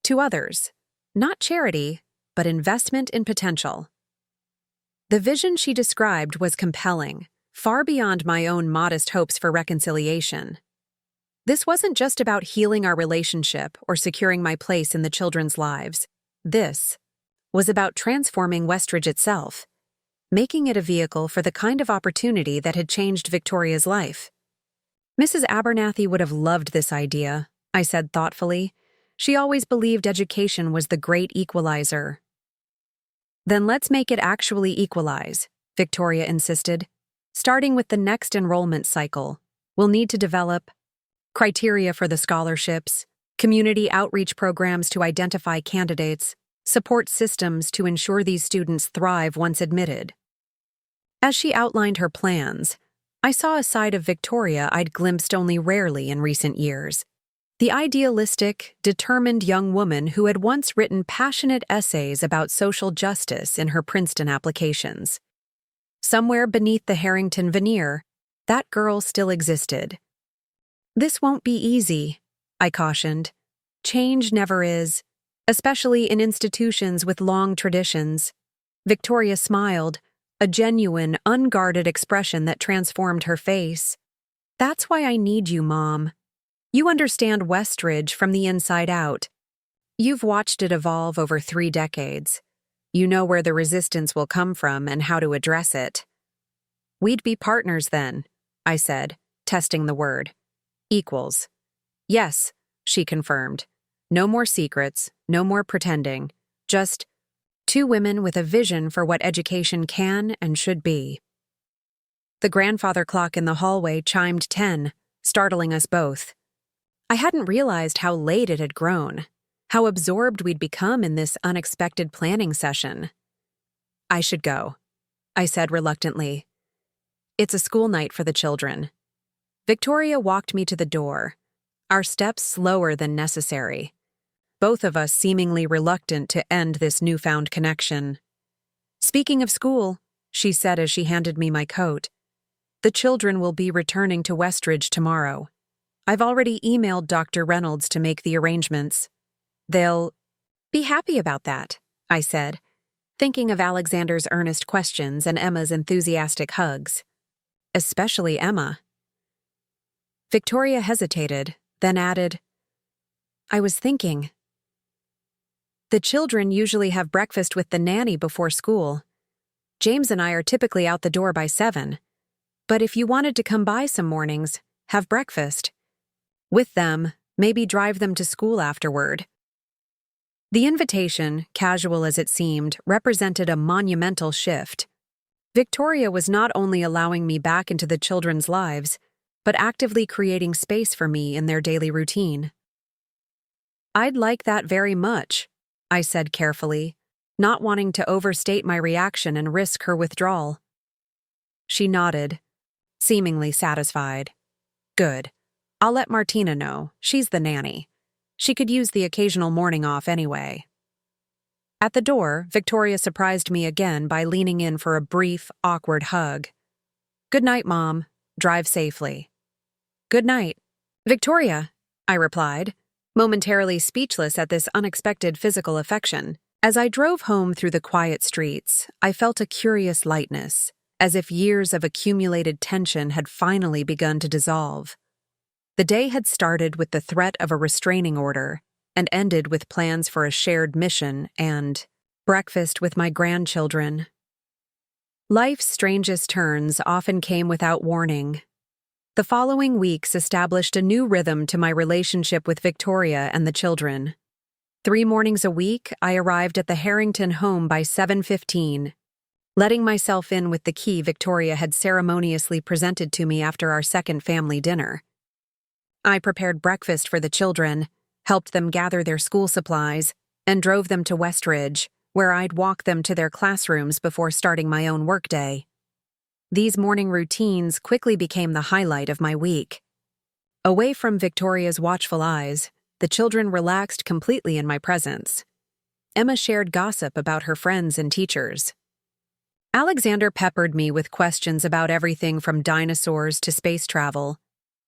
Speaker 1: to others. Not charity, but investment in potential. The vision she described was compelling, far beyond my own modest hopes for reconciliation. This wasn't just about healing our relationship or securing my place in the children's lives. This was about transforming Westridge itself, making it a vehicle for the kind of opportunity that had changed Victoria's life. Mrs. Abernathy would have loved this idea, I said thoughtfully. She always believed education was the great equalizer. Then let's make it actually equalize, Victoria insisted. Starting with the next enrollment cycle, we'll need to develop criteria for the scholarships, community outreach programs to identify candidates, support systems to ensure these students thrive once admitted. As she outlined her plans, I saw a side of Victoria I'd glimpsed only rarely in recent years. The idealistic, determined young woman who had once written passionate essays about social justice in her Princeton applications. Somewhere beneath the Harrington veneer, that girl still existed. This won't be easy, I cautioned. Change never is, especially in institutions with long traditions. Victoria smiled, a genuine, unguarded expression that transformed her face. That's why I need you, Mom. You understand Westridge from the inside out. You've watched it evolve over 3 decades. You know where the resistance will come from and how to address it. We'd be partners then, I said, testing the word. Equals. Yes, she confirmed. No more secrets, no more pretending. Just 2 women with a vision for what education can and should be. The grandfather clock in the hallway chimed 10, startling us both. I hadn't realized how late it had grown, how absorbed we'd become in this unexpected planning session. I should go, I said reluctantly. It's a school night for the children. Victoria walked me to the door, our steps slower than necessary, both of us seemingly reluctant to end this newfound connection. Speaking of school, she said as she handed me my coat, the children will be returning to Westridge tomorrow. I've already emailed Dr. Reynolds to make the arrangements. They'll be happy about that, I said, thinking of Alexander's earnest questions and Emma's enthusiastic hugs. Especially Emma. Victoria hesitated, then added, I was thinking. The children usually have breakfast with the nanny before school. James and I are typically out the door by 7. But if you wanted to come by some mornings, have breakfast. With them, maybe drive them to school afterward. The invitation, casual as it seemed, represented a monumental shift. Victoria was not only allowing me back into the children's lives, but actively creating space for me in their daily routine. I'd like that very much, I said carefully, not wanting to overstate my reaction and risk her withdrawal. She nodded, seemingly satisfied. Good. I'll let Martina know. She's the nanny. She could use the occasional morning off anyway. At the door, Victoria surprised me again by leaning in for a brief, awkward hug. Good night, Mom. Drive safely. Good night. Victoria, I replied, momentarily speechless at this unexpected physical affection. As I drove home through the quiet streets, I felt a curious lightness, as if years of accumulated tension had finally begun to dissolve. The day had started with the threat of a restraining order and ended with plans for a shared mission and breakfast with my grandchildren. Life's strangest turns often came without warning. The following weeks established a new rhythm to my relationship with Victoria and the children. 3 mornings a week, I arrived at the Harrington home by 7:15, letting myself in with the key Victoria had ceremoniously presented to me after our second family dinner. I prepared breakfast for the children, helped them gather their school supplies, and drove them to Westridge, where I'd walk them to their classrooms before starting my own workday. These morning routines quickly became the highlight of my week. Away from Victoria's watchful eyes, the children relaxed completely in my presence. Emma shared gossip about her friends and teachers. Alexander peppered me with questions about everything from dinosaurs to space travel.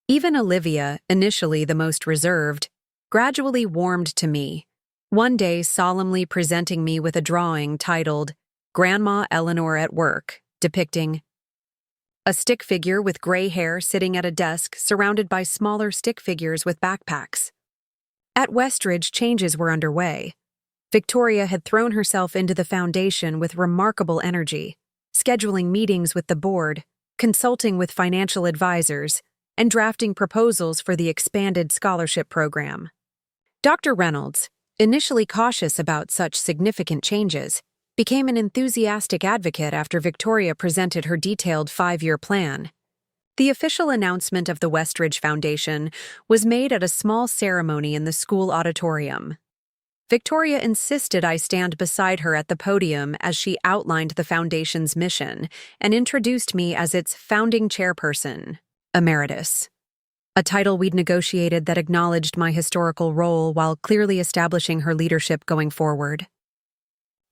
Speaker 1: Even Olivia, initially the most reserved, gradually warmed to me, one day solemnly presenting me with a drawing titled Grandma Eleanor at Work, depicting a stick figure with gray hair sitting at a desk surrounded by smaller stick figures with backpacks. At Westridge, changes were underway. Victoria had thrown herself into the foundation with remarkable energy, scheduling meetings with the board, consulting with financial advisors, and drafting proposals for the expanded scholarship program. Dr. Reynolds, initially cautious about such significant changes, became an enthusiastic advocate after Victoria presented her detailed 5-year plan. The official announcement of the Westridge Foundation was made at a small ceremony in the school auditorium. Victoria insisted I stand beside her at the podium as she outlined the foundation's mission and introduced me as its founding chairperson, Emeritus, a title we'd negotiated that acknowledged my historical role while clearly establishing her leadership going forward.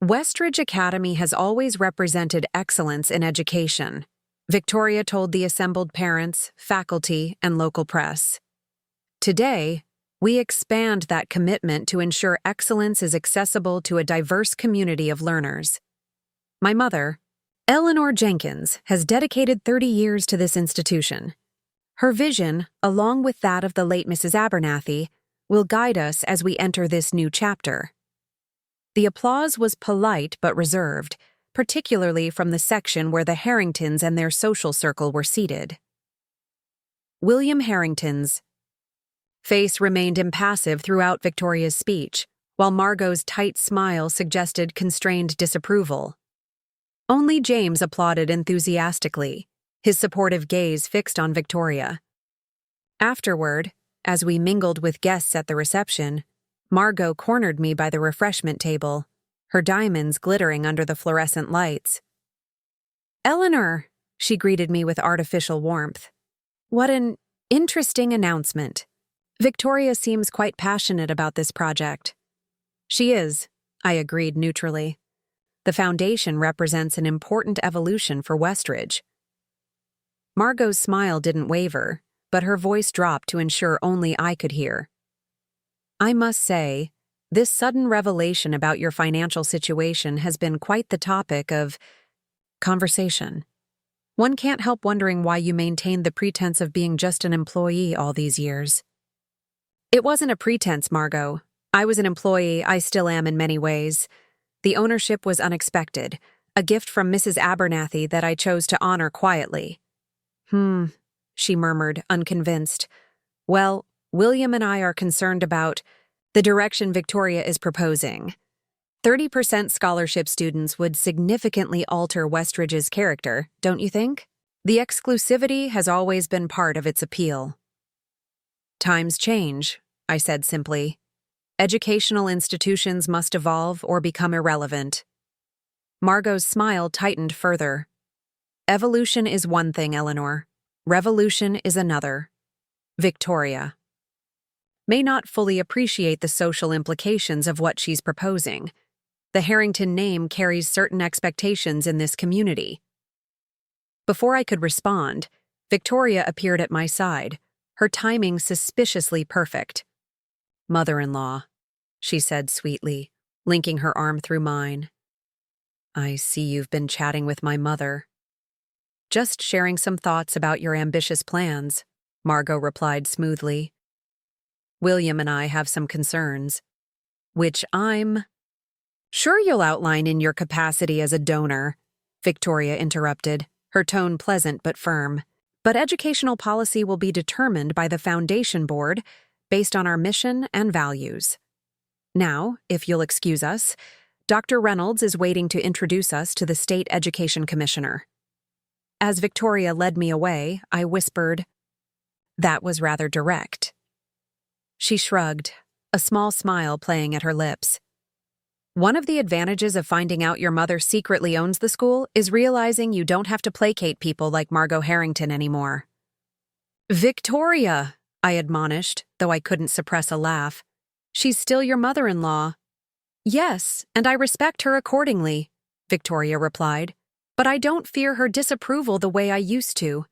Speaker 1: Westridge Academy has always represented excellence in education, Victoria told the assembled parents, faculty, and local press. Today, we expand that commitment to ensure excellence is accessible to a diverse community of learners. My mother, Eleanor Jenkins, has dedicated 30 years to this institution. Her vision, along with that of the late Mrs. Abernathy, will guide us as we enter this new chapter. The applause was polite but reserved, particularly from the section where the Harringtons and their social circle were seated. William Harrington's face remained impassive throughout Victoria's speech, while Margot's tight smile suggested constrained disapproval. Only James applauded enthusiastically, his supportive gaze fixed on Victoria. Afterward, as we mingled with guests at the reception, Margot cornered me by the refreshment table, her diamonds glittering under the fluorescent lights. "Eleanor," she greeted me with artificial warmth. "What an interesting announcement. Victoria seems quite passionate about this project." "She is," I agreed neutrally. "The foundation represents an important evolution for Westridge." Margot's smile didn't waver, but her voice dropped to ensure only I could hear. "I must say, this sudden revelation about your financial situation has been quite the topic of conversation. One can't help wondering why you maintained the pretense of being just an employee all these years." "It wasn't a pretense, Margot. I was an employee, I still am in many ways. The ownership was unexpected, a gift from Mrs. Abernathy that I chose to honor quietly." She murmured, unconvinced. "Well, William and I are concerned about the direction Victoria is proposing. 30% scholarship students would significantly alter Westridge's character, don't you think? The exclusivity has always been part of its appeal." "Times change," I said simply. "Educational institutions must evolve or become irrelevant." Margot's smile tightened further. "Evolution is one thing, Eleanor. Revolution is another. Victoria may not fully appreciate the social implications of what she's proposing. The Harrington name carries certain expectations in this community." Before I could respond, Victoria appeared at my side, her timing suspiciously perfect. "Mother-in-law," she said sweetly, linking her arm through mine. "I see you've been chatting with my mother." "Just sharing some thoughts about your ambitious plans," Margot replied smoothly. William and I have some concerns, which I'm sure you'll outline in your capacity as a donor, Victoria interrupted, her tone pleasant but firm. But educational policy will be determined by the Foundation Board based on our mission and values. Now, if you'll excuse us, Dr. Reynolds is waiting to introduce us to the State Education Commissioner. As Victoria led me away, I whispered, "That was rather direct." She shrugged, a small smile playing at her lips. One of the advantages of finding out your mother secretly owns the school is realizing you don't have to placate people like Margot Harrington anymore. "Victoria," I admonished, though I couldn't suppress a laugh. "She's still your mother-in-law." "Yes, and I respect her accordingly," Victoria replied. "But I don't fear her disapproval the way I used to.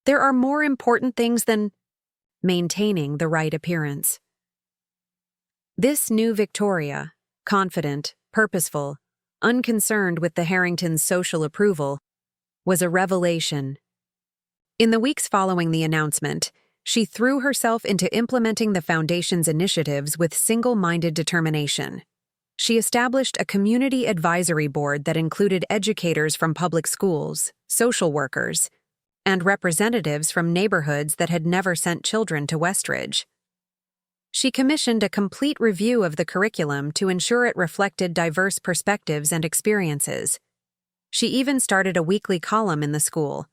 Speaker 1: There are more important things than maintaining the right appearance." This new Victoria, confident, purposeful, unconcerned with the Harringtons' social approval, was a revelation. In the weeks following the announcement, she threw herself into implementing the Foundation's initiatives with single-minded determination. She established a community advisory board that included educators from public schools, social workers, and representatives from neighborhoods that had never sent children to Westridge. She commissioned a complete review of the curriculum to ensure it reflected diverse perspectives and experiences. She even started a weekly column in the school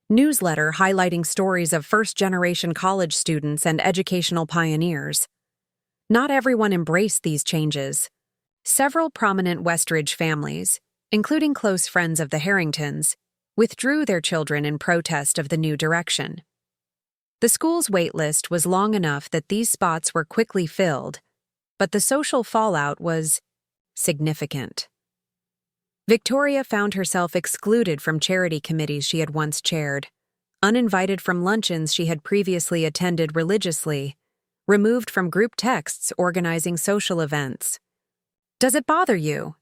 Speaker 1: newsletter highlighting stories of first-generation college students and educational pioneers. Not everyone embraced these changes. Several prominent Westridge families, including close friends of the Harringtons, withdrew their children in protest of the new direction. The school's wait list was long enough that these spots were quickly filled, but the social fallout was significant. Victoria found herself excluded from charity committees she had once chaired, uninvited from luncheons she had previously attended religiously, removed from group texts organizing social events. "Does it bother you?"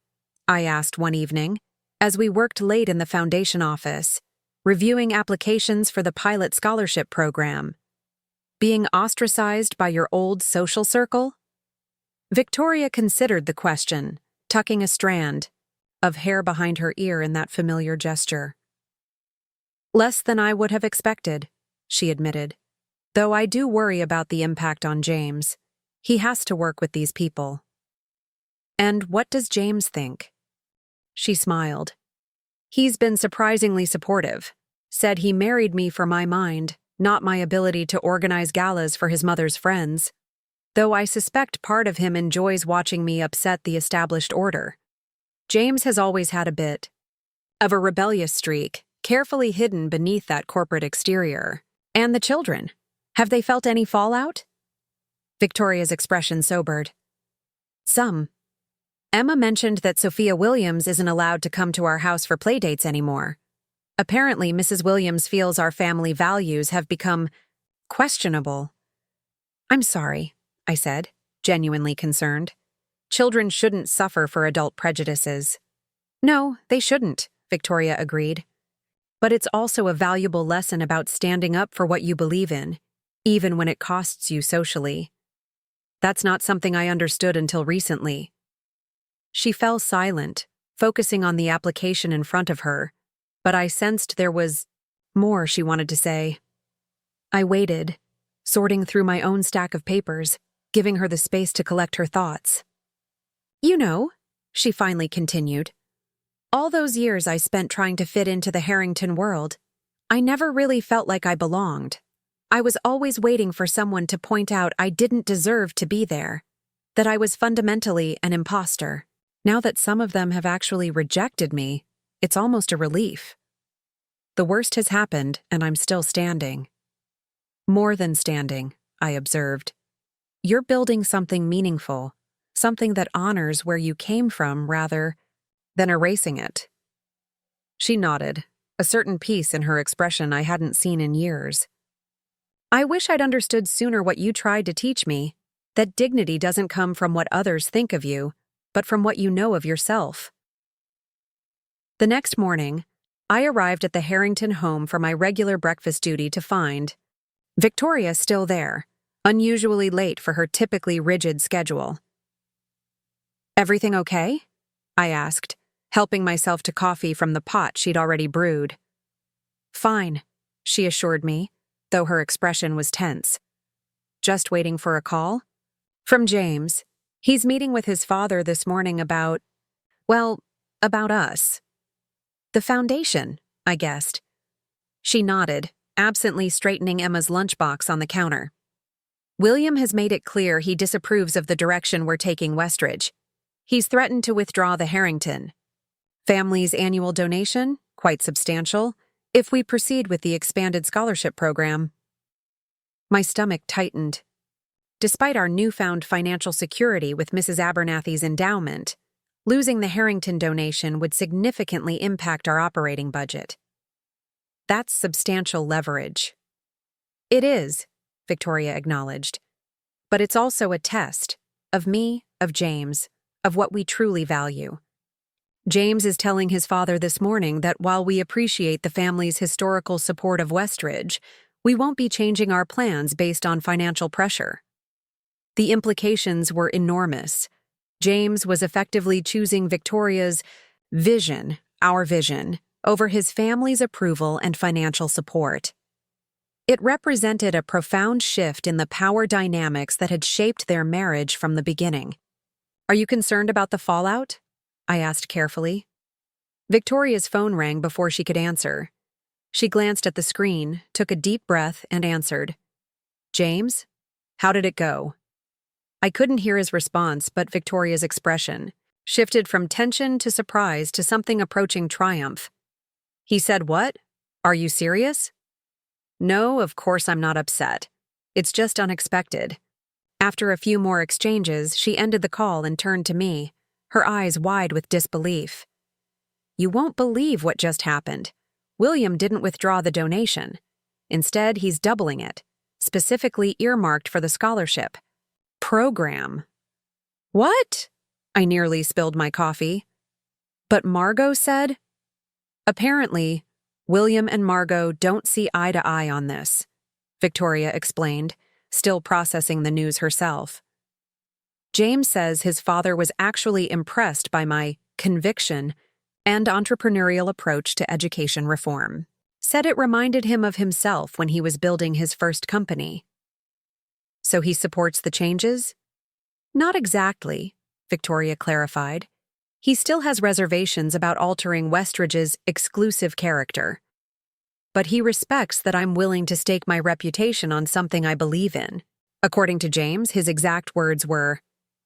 Speaker 1: I asked one evening, as we worked late in the Foundation office, reviewing applications for the pilot scholarship program. "Being ostracized by your old social circle?" Victoria considered the question, tucking a strand of hair behind her ear in that familiar gesture. "Less than I would have expected," she admitted. "Though I do worry about the impact on James. He has to work with these people." "And what does James think?" She smiled. "He's been surprisingly supportive. Said he married me for my mind, not my ability to organize galas for his mother's friends. Though I suspect part of him enjoys watching me upset the established order. James has always had a bit of a rebellious streak, carefully hidden beneath that corporate exterior. And the children, have they felt any fallout?" Victoria's expression sobered. "Some. Emma mentioned that Sophia Williams isn't allowed to come to our house for playdates anymore. Apparently, Mrs. Williams feels our family values have become questionable." "I'm sorry," I said, genuinely concerned. "Children shouldn't suffer for adult prejudices." "No, they shouldn't," Victoria agreed. "But it's also a valuable lesson about standing up for what you believe in, even when it costs you socially. That's not something I understood until recently." She fell silent, focusing on the application in front of her, but I sensed there was more she wanted to say. I waited, sorting through my own stack of papers, giving her the space to collect her thoughts. "You know," she finally continued, "all those years I spent trying to fit into the Harrington world, I never really felt like I belonged. I was always waiting for someone to point out I didn't deserve to be there, that I was fundamentally an imposter. Now that some of them have actually rejected me, it's almost a relief. The worst has happened, and I'm still standing." "More than standing," I observed. "You're building something meaningful, something that honors where you came from rather than erasing it." She nodded, a certain peace in her expression I hadn't seen in years. "I wish I'd understood sooner what you tried to teach me, that dignity doesn't come from what others think of you, but from what you know of yourself." The next morning, I arrived at the Harrington home for my regular breakfast duty to find Victoria still there, unusually late for her typically rigid schedule. "Everything okay?" I asked, helping myself to coffee from the pot she'd already brewed. "Fine," she assured me, though her expression was tense. "Just waiting for a call?" "From James. He's meeting with his father this morning about us." "The foundation," I guessed. She nodded, absently straightening Emma's lunchbox on the counter. "William has made it clear he disapproves of the direction we're taking Westridge. He's threatened to withdraw the Harrington. Family's annual donation, quite substantial, if we proceed with the expanded scholarship program." My stomach tightened. Despite our newfound financial security with Mrs. Abernathy's endowment, losing the Harrington donation would significantly impact our operating budget. "That's substantial leverage." "It is," Victoria acknowledged. "But it's also a test of me, of James, of what we truly value. James is telling his father this morning that while we appreciate the family's historical support of Westridge, we won't be changing our plans based on financial pressure." The implications were enormous. James was effectively choosing Victoria's vision, our vision, over his family's approval and financial support. It represented a profound shift in the power dynamics that had shaped their marriage from the beginning. "Are you concerned about the fallout?" I asked carefully. Victoria's phone rang before she could answer. She glanced at the screen, took a deep breath, and answered. "James? How did it go?" I couldn't hear his response, but Victoria's expression shifted from tension to surprise to something approaching triumph. "He said what? Are you serious?" "No, of course I'm not upset. It's just unexpected." After a few more exchanges, she ended the call and turned to me, her eyes wide with disbelief. "You won't believe what just happened. William didn't withdraw the donation. Instead, he's doubling it, specifically earmarked for the scholarship program." "What?" I nearly spilled my coffee. "But Margot said—" "Apparently, William and Margot don't see eye to eye on this," Victoria explained, still processing the news herself. "James says his father was actually impressed by my conviction and entrepreneurial approach to education reform. Said it reminded him of himself when he was building his first company." "So he supports the changes?" "Not exactly," Victoria clarified. "He still has reservations about altering Westridge's exclusive character. But he respects that I'm willing to stake my reputation on something I believe in." According to James, his exact words were,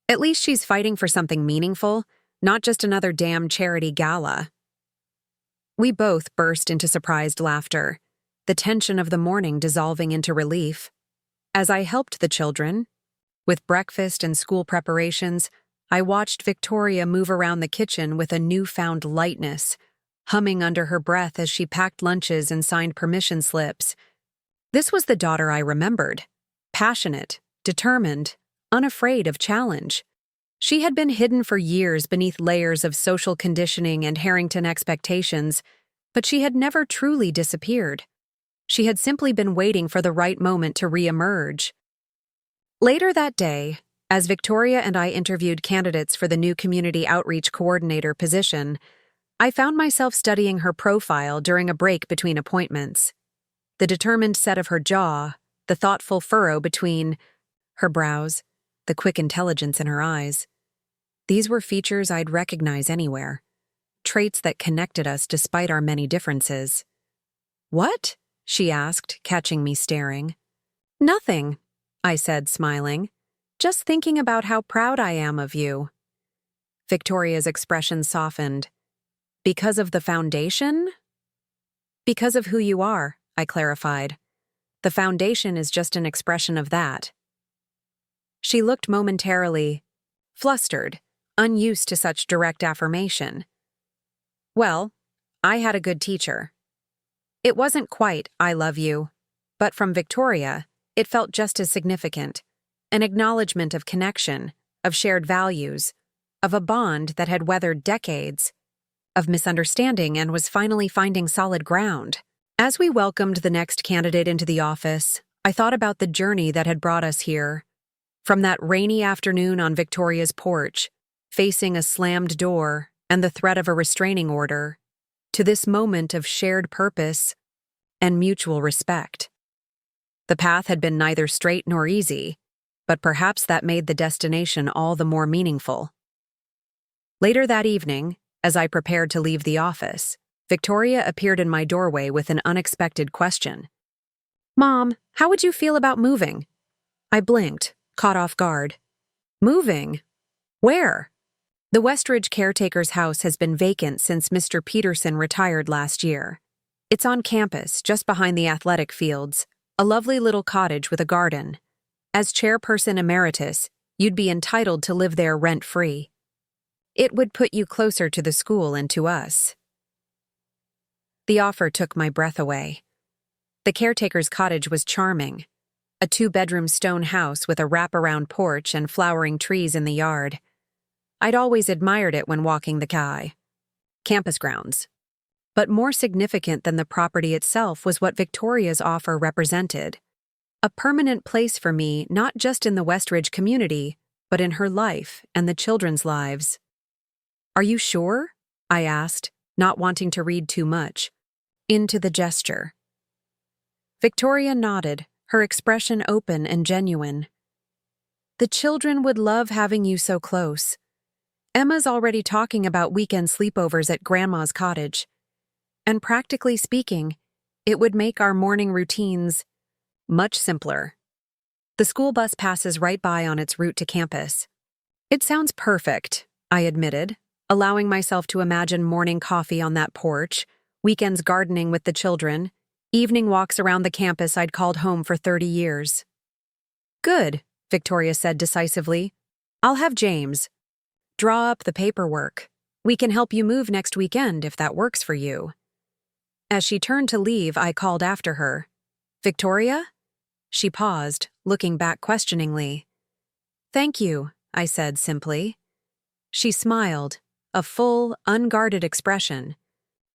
Speaker 1: "At least she's fighting for something meaningful, not just another damn charity gala." We both burst into surprised laughter, the tension of the morning dissolving into relief. As I helped the children, with breakfast and school preparations, I watched Victoria move around the kitchen with a newfound lightness, humming under her breath as she packed lunches and signed permission slips. This was the daughter I remembered, passionate, determined, unafraid of challenge. She had been hidden for years beneath layers of social conditioning and Harrington expectations, but she had never truly disappeared. She had simply been waiting for the right moment to re-emerge. Later that day, as Victoria and I interviewed candidates for the new community outreach coordinator position, I found myself studying her profile during a break between appointments. The determined set of her jaw, the thoughtful furrow between her brows, the quick intelligence in her eyes. These were features I'd recognize anywhere, traits that connected us despite our many differences. "What?" she asked, catching me staring. "Nothing," I said, smiling. "Just thinking about how proud I am of you." Victoria's expression softened. "Because of the foundation?" "Because of who you are," I clarified. "The foundation is just an expression of that." She looked momentarily flustered, unused to such direct affirmation. "Well, I had a good teacher." It wasn't quite "I love you," but from Victoria, it felt just as significant, an acknowledgement of connection, of shared values, of a bond that had weathered decades of misunderstanding and was finally finding solid ground. As we welcomed the next candidate into the office, I thought about the journey that had brought us here. From that rainy afternoon on Victoria's porch, facing a slammed door and the threat of a restraining order, to this moment of shared purpose and mutual respect. The path had been neither straight nor easy, but perhaps that made the destination all the more meaningful. Later that evening, as I prepared to leave the office, Victoria appeared in my doorway with an unexpected question. "Mom, how would you feel about moving?" I blinked, caught off guard. "Moving? Where?" The Westridge caretaker's house has been vacant since Mr. Peterson retired last year. It's on campus, just behind the athletic fields, a lovely little cottage with a garden. As chairperson emeritus, you'd be entitled to live there rent-free. It would put you closer to the school and to us. The offer took my breath away. The caretaker's cottage was charming, a 2-bedroom stone house with a wraparound porch and flowering trees in the yard. I'd always admired it when walking the campus grounds. But more significant than the property itself was what Victoria's offer represented. A permanent place for me not just in the Westridge community, but in her life and the children's lives. "Are you sure?" I asked, not wanting to read too much into the gesture. Victoria nodded, her expression open and genuine. "The children would love having you so close. Emma's already talking about weekend sleepovers at Grandma's cottage. And practically speaking, it would make our morning routines much simpler. The school bus passes right by on its route to campus." "It sounds perfect," I admitted, allowing myself to imagine morning coffee on that porch, weekends gardening with the children, evening walks around the campus I'd called home for 30 years. "Good," Victoria said decisively. "I'll have James draw up the paperwork. We can help you move next weekend if that works for you." As she turned to leave, I called after her. "Victoria?" She paused, looking back questioningly. "Thank you," I said simply. She smiled, a full, unguarded expression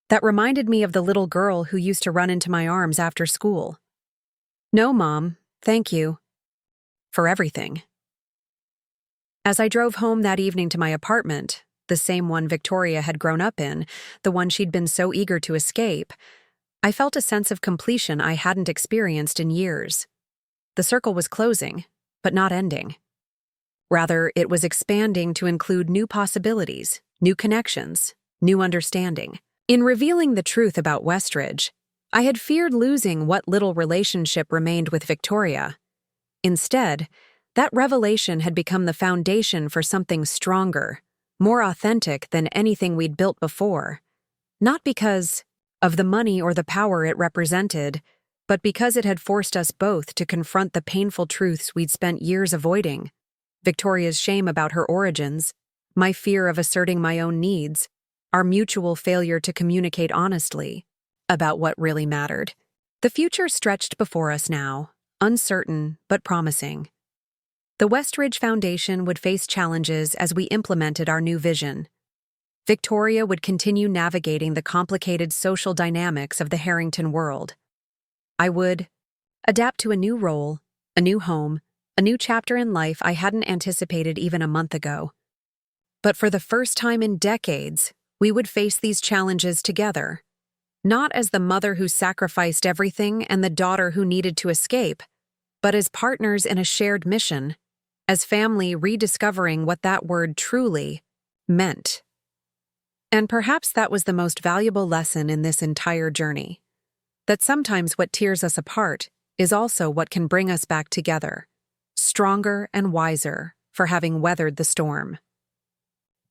Speaker 1: that reminded me of the little girl who used to run into my arms after school. "No, Mom, thank you for everything." As I drove home that evening to my apartment, the same one Victoria had grown up in, the one she'd been so eager to escape, I felt a sense of completion I hadn't experienced in years. The circle was closing, but not ending. Rather, it was expanding to include new possibilities, new connections, new understanding. In revealing the truth about Westridge, I had feared losing what little relationship remained with Victoria. Instead, that revelation had become the foundation for something stronger, more authentic than anything we'd built before. Not because of the money or the power it represented, but because it had forced us both to confront the painful truths we'd spent years avoiding. Victoria's shame about her origins, my fear of asserting my own needs, our mutual failure to communicate honestly about what really mattered. The future stretched before us now, uncertain but promising. The Westridge Foundation would face challenges as we implemented our new vision. Victoria would continue navigating the complicated social dynamics of the Harrington world. I would adapt to a new role, a new home, a new chapter in life I hadn't anticipated even a month ago. But for the first time in decades, we would face these challenges together. Not as the mother who sacrificed everything and the daughter who needed to escape, but as partners in a shared mission, as family rediscovering what that word truly meant. And perhaps that was the most valuable lesson in this entire journey. That sometimes what tears us apart is also what can bring us back together, stronger and wiser for having weathered the storm.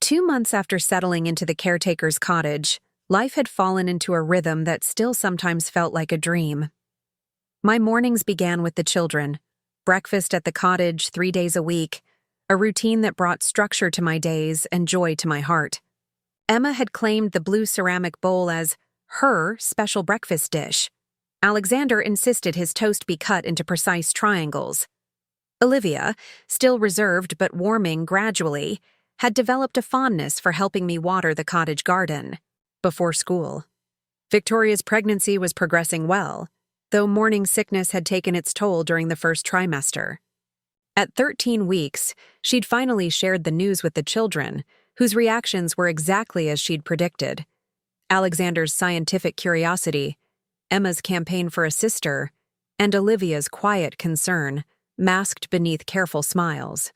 Speaker 1: 2 months after settling into the caretaker's cottage, life had fallen into a rhythm that still sometimes felt like a dream. My mornings began with the children, breakfast at the cottage 3 days a week, a routine that brought structure to my days and joy to my heart. Emma had claimed the blue ceramic bowl as her special breakfast dish. Alexander insisted his toast be cut into precise triangles. Olivia, still reserved but warming gradually, had developed a fondness for helping me water the cottage garden before school. Victoria's pregnancy was progressing well, though morning sickness had taken its toll during the first trimester. At 13 weeks, she'd finally shared the news with the children, whose reactions were exactly as she'd predicted. Alexander's scientific curiosity, Emma's campaign for a sister, and Olivia's quiet concern, masked beneath careful smiles.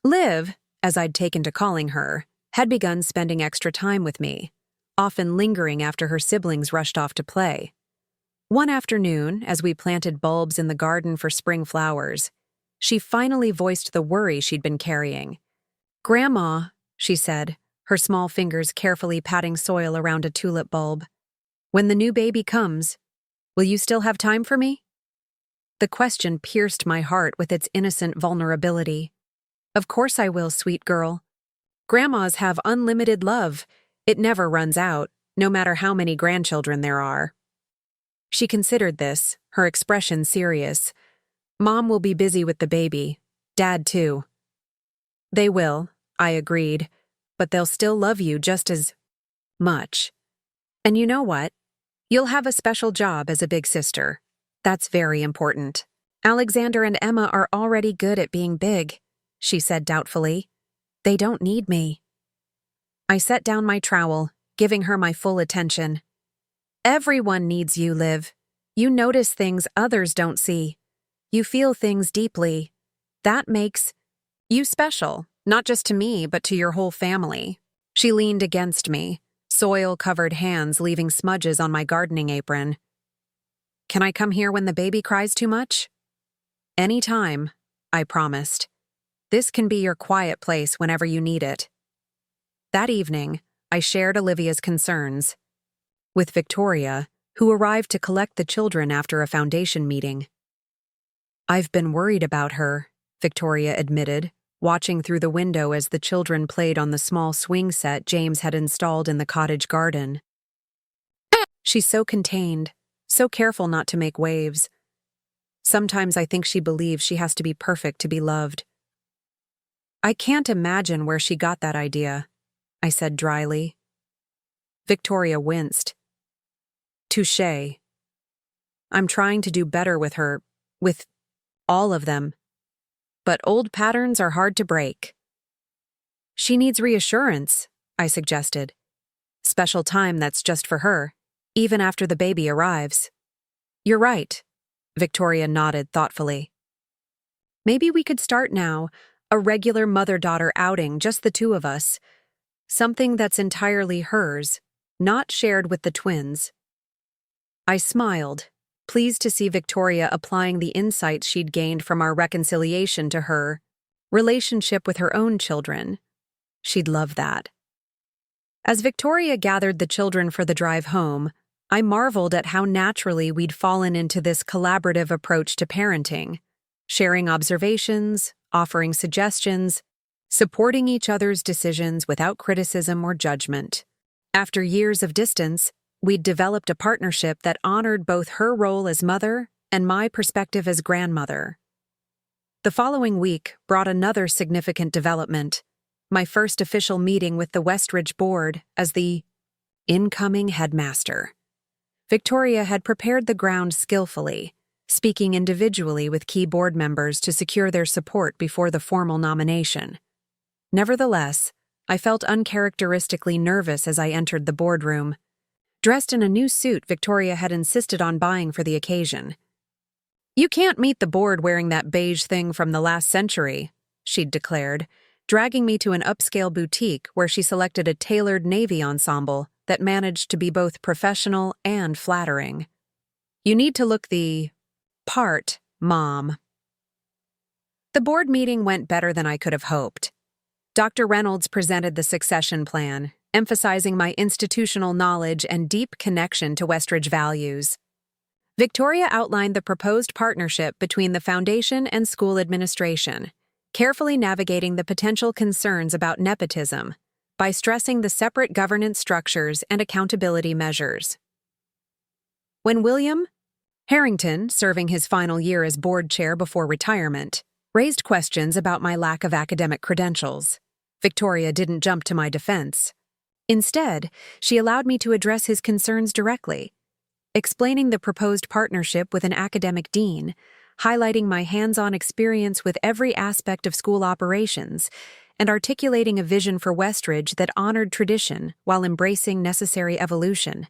Speaker 1: Liv, as I'd taken to calling her, had begun spending extra time with me, often lingering after her siblings rushed off to play. One afternoon, as we planted bulbs in the garden for spring flowers, she finally voiced the worry she'd been carrying. "Grandma," she said, her small fingers carefully patting soil around a tulip bulb, "when the new baby comes, will you still have time for me?" The question pierced my heart with its innocent vulnerability. "Of course I will, sweet girl. Grandmas have unlimited love. It never runs out, no matter how many grandchildren there are." She considered this, her expression serious. "Mom will be busy with the baby. Dad, too." "They will," I agreed, "but they'll still love you just as much. And you know what? You'll have a special job as a big sister. That's very important. Alexander and Emma are already good at being big," she said doubtfully. "They don't need me." I set down my trowel, giving her my full attention. "Everyone needs you, Liv. You notice things others don't see. You feel things deeply. That makes you special, not just to me, but to your whole family." She leaned against me, soil-covered hands leaving smudges on my gardening apron. "Can I come here when the baby cries too much?" "Anytime," I promised. "This can be your quiet place whenever you need it." That evening, I shared Olivia's concerns with Victoria, who arrived to collect the children after a foundation meeting. "I've been worried about her," Victoria admitted, watching through the window as the children played on the small swing set James had installed in the cottage garden. "She's so contained, so careful not to make waves. Sometimes I think she believes she has to be perfect to be loved." "I can't imagine where she got that idea," I said dryly. Victoria winced. "Touché. I'm trying to do better with her, with all of them. But old patterns are hard to break." "She needs reassurance," I suggested. "Special time that's just for her, even after the baby arrives." "You're right," Victoria nodded thoughtfully. "Maybe we could start now, a regular mother-daughter outing, just the two of us. Something that's entirely hers, not shared with the twins." I smiled, pleased to see Victoria applying the insights she'd gained from our reconciliation to her relationship with her own children. She'd love that. As Victoria gathered the children for the drive home, I marveled at how naturally we'd fallen into this collaborative approach to parenting, sharing observations, offering suggestions, supporting each other's decisions without criticism or judgment. After years of distance, we'd developed a partnership that honored both her role as mother and my perspective as grandmother. The following week brought another significant development, my first official meeting with the Westridge board as the incoming headmaster. Victoria had prepared the ground skillfully, speaking individually with key board members to secure their support before the formal nomination. Nevertheless, I felt uncharacteristically nervous as I entered the boardroom. Dressed in a new suit Victoria had insisted on buying for the occasion. "You can't meet the board wearing that beige thing from the last century," she'd declared, dragging me to an upscale boutique where she selected a tailored navy ensemble that managed to be both professional and flattering. "You need to look the part, Mom." The board meeting went better than I could have hoped. Dr. Reynolds presented the succession plan, emphasizing my institutional knowledge and deep connection to Westridge values. Victoria outlined the proposed partnership between the foundation and school administration, carefully navigating the potential concerns about nepotism by stressing the separate governance structures and accountability measures. When William Harrington, serving his final year as board chair before retirement, raised questions about my lack of academic credentials, Victoria didn't jump to my defense. Instead, she allowed me to address his concerns directly. explaining the proposed partnership with an academic dean, highlighting my hands-on experience with every aspect of school operations, and articulating a vision for Westridge that honored tradition while embracing necessary evolution.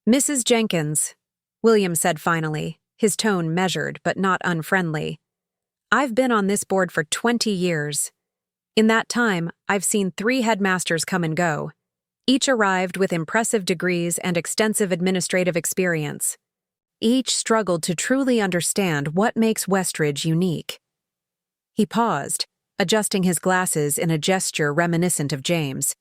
Speaker 1: "Mrs. Jenkins," William said finally, his tone measured but not unfriendly, "I've been on this board for 20 years. In that time, I've seen 3 headmasters come and go. Each arrived with impressive degrees and extensive administrative experience. Each struggled to truly understand what makes Westridge unique." He paused, adjusting his glasses in a gesture reminiscent of James.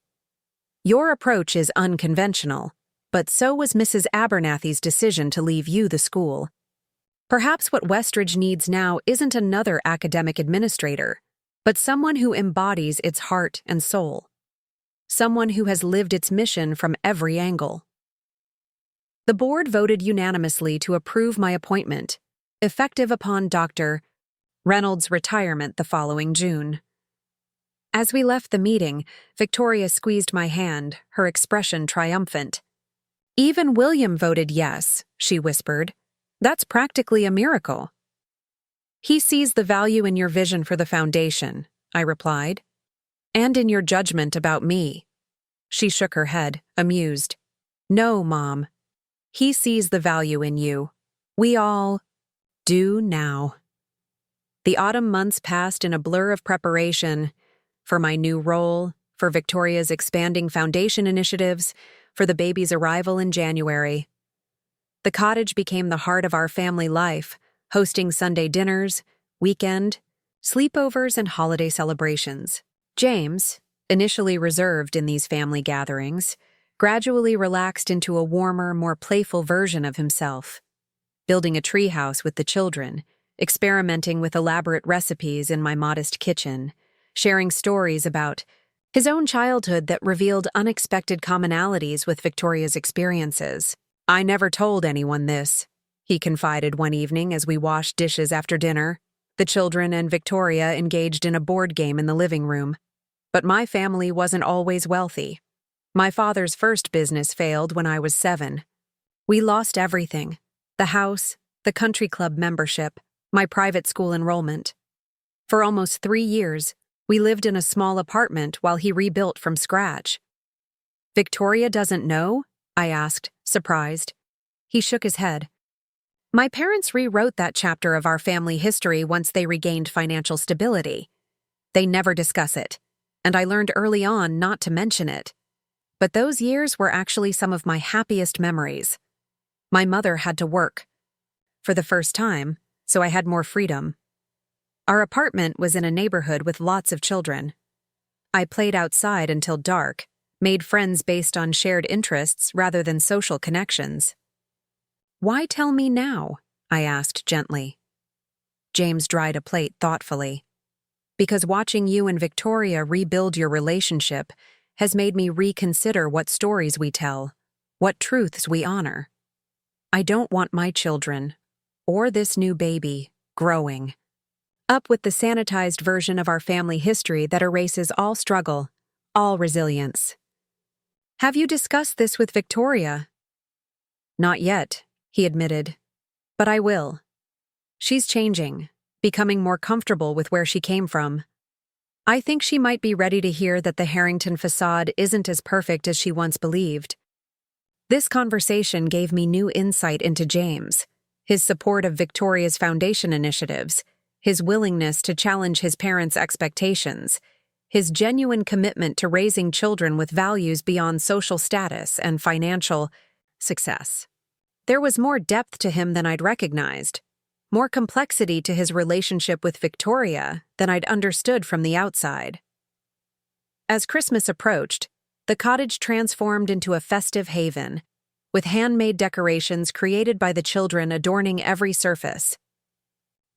Speaker 1: "Your approach is unconventional, but so was Mrs. Abernathy's decision to leave you the school. Perhaps what Westridge needs now isn't another academic administrator, but someone who embodies its heart and soul. Someone who has lived its mission from every angle." The board voted unanimously to approve my appointment, effective upon Dr. Reynolds' retirement the following June. As we left the meeting, Victoria squeezed my hand, her expression triumphant. "Even William voted yes," she whispered. "That's practically a miracle." "He sees the value in your vision for the foundation," I replied. "And in your judgment about me." She shook her head, amused. "No, Mom. He sees the value in you. We all do now." The autumn months passed in a blur of preparation for my new role, for Victoria's expanding foundation initiatives, for the baby's arrival in January. The cottage became the heart of our family life, hosting Sunday dinners, weekend, sleepovers, and holiday celebrations. James, initially reserved in these family gatherings, gradually relaxed into a warmer, more playful version of himself, building a treehouse with the children, experimenting with elaborate recipes in my modest kitchen, sharing stories about his own childhood that revealed unexpected commonalities with Victoria's experiences. "I never told anyone this," he confided one evening as we washed dishes after dinner, the children and Victoria engaged in a board game in the living room. "But my family wasn't always wealthy. My father's first business failed when I was 7. We lost everything: the house, the country club membership, my private school enrollment. For almost 3 years, we lived in a small apartment while he rebuilt from scratch." "Victoria doesn't know?" I asked, surprised. He shook his head. "My parents rewrote that chapter of our family history once they regained financial stability. They never discuss it, and I learned early on not to mention it. But those years were actually some of my happiest memories. My mother had to work for the first time, so I had more freedom. Our apartment was in a neighborhood with lots of children. I played outside until dark, made friends based on shared interests rather than social connections." "Why tell me now?" I asked gently. James dried a plate thoughtfully. "Because watching you and Victoria rebuild your relationship has made me reconsider what stories we tell, what truths we honor. I don't want my children, or this new baby, growing up with the sanitized version of our family history that erases all struggle, all resilience." "Have you discussed this with Victoria?" "Not yet," he admitted. "But I will. She's changing, becoming more comfortable with where she came from. I think she might be ready to hear that the Harrington facade isn't as perfect as she once believed." This conversation gave me new insight into James, his support of Victoria's foundation initiatives, his willingness to challenge his parents' expectations, his genuine commitment to raising children with values beyond social status and financial success. There was more depth to him than I'd recognized, more complexity to his relationship with Victoria than I'd understood from the outside. As Christmas approached, the cottage transformed into a festive haven, with handmade decorations created by the children adorning every surface.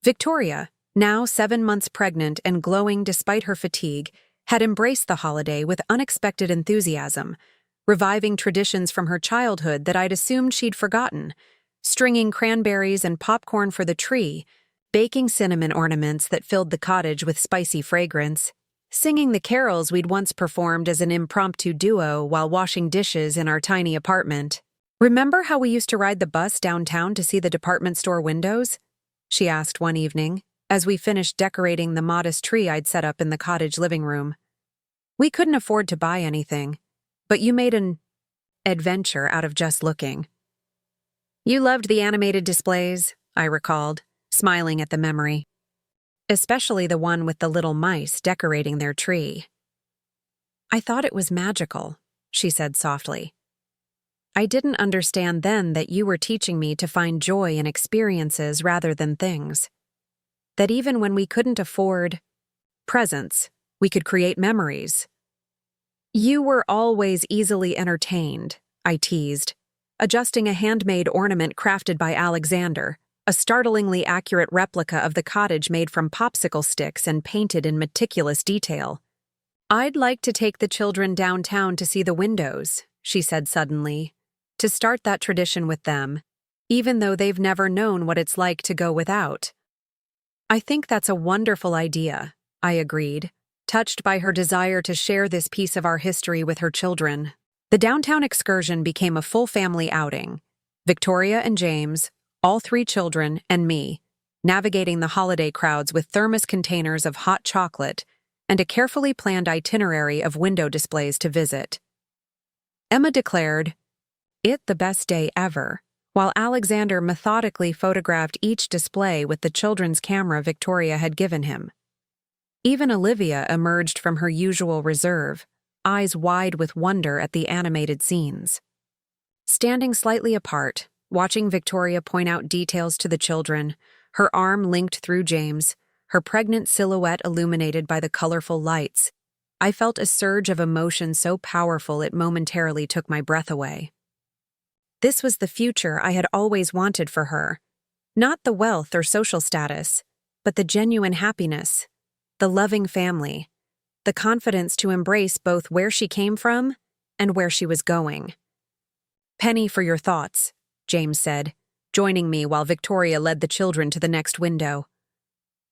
Speaker 1: Victoria, now 7 months pregnant and glowing despite her fatigue, had embraced the holiday with unexpected enthusiasm, reviving traditions from her childhood that I'd assumed she'd forgotten, stringing cranberries and popcorn for the tree, baking cinnamon ornaments that filled the cottage with spicy fragrance, singing the carols we'd once performed as an impromptu duo while washing dishes in our tiny apartment. Remember how we used to ride the bus downtown to see the department store windows? She asked one evening, as we finished decorating the modest tree I'd set up in the cottage living room. We couldn't afford to buy anything, but you made an adventure out of just looking. You loved the animated displays, I recalled, smiling at the memory. Especially the one with the little mice decorating their tree. I thought it was magical, she said softly. I didn't understand then that you were teaching me to find joy in experiences rather than things. That even when we couldn't afford presents, we could create memories. You were always easily entertained, I teased, adjusting a handmade ornament crafted by Alexander, a startlingly accurate replica of the cottage made from popsicle sticks and painted in meticulous detail. I'd like to take the children downtown to see the windows, she said suddenly, to start that tradition with them, even though they've never known what it's like to go without. I think that's a wonderful idea, I agreed, touched by her desire to share this piece of our history with her children. The downtown excursion became a full family outing. Victoria and James, all 3 children, and me, navigating the holiday crowds with thermos containers of hot chocolate and a carefully planned itinerary of window displays to visit. Emma declared, "It the best day ever," while Alexander methodically photographed each display with the children's camera Victoria had given him. Even Olivia emerged from her usual reserve, eyes wide with wonder at the animated scenes. Standing slightly apart, watching Victoria point out details to the children, her arm linked through James, her pregnant silhouette illuminated by the colorful lights, I felt a surge of emotion so powerful it momentarily took my breath away. This was the future I had always wanted for her. Not the wealth or social status, but the genuine happiness, the loving family, the confidence to embrace both where she came from and where she was going. "Penny for your thoughts," James said, joining me while Victoria led the children to the next window.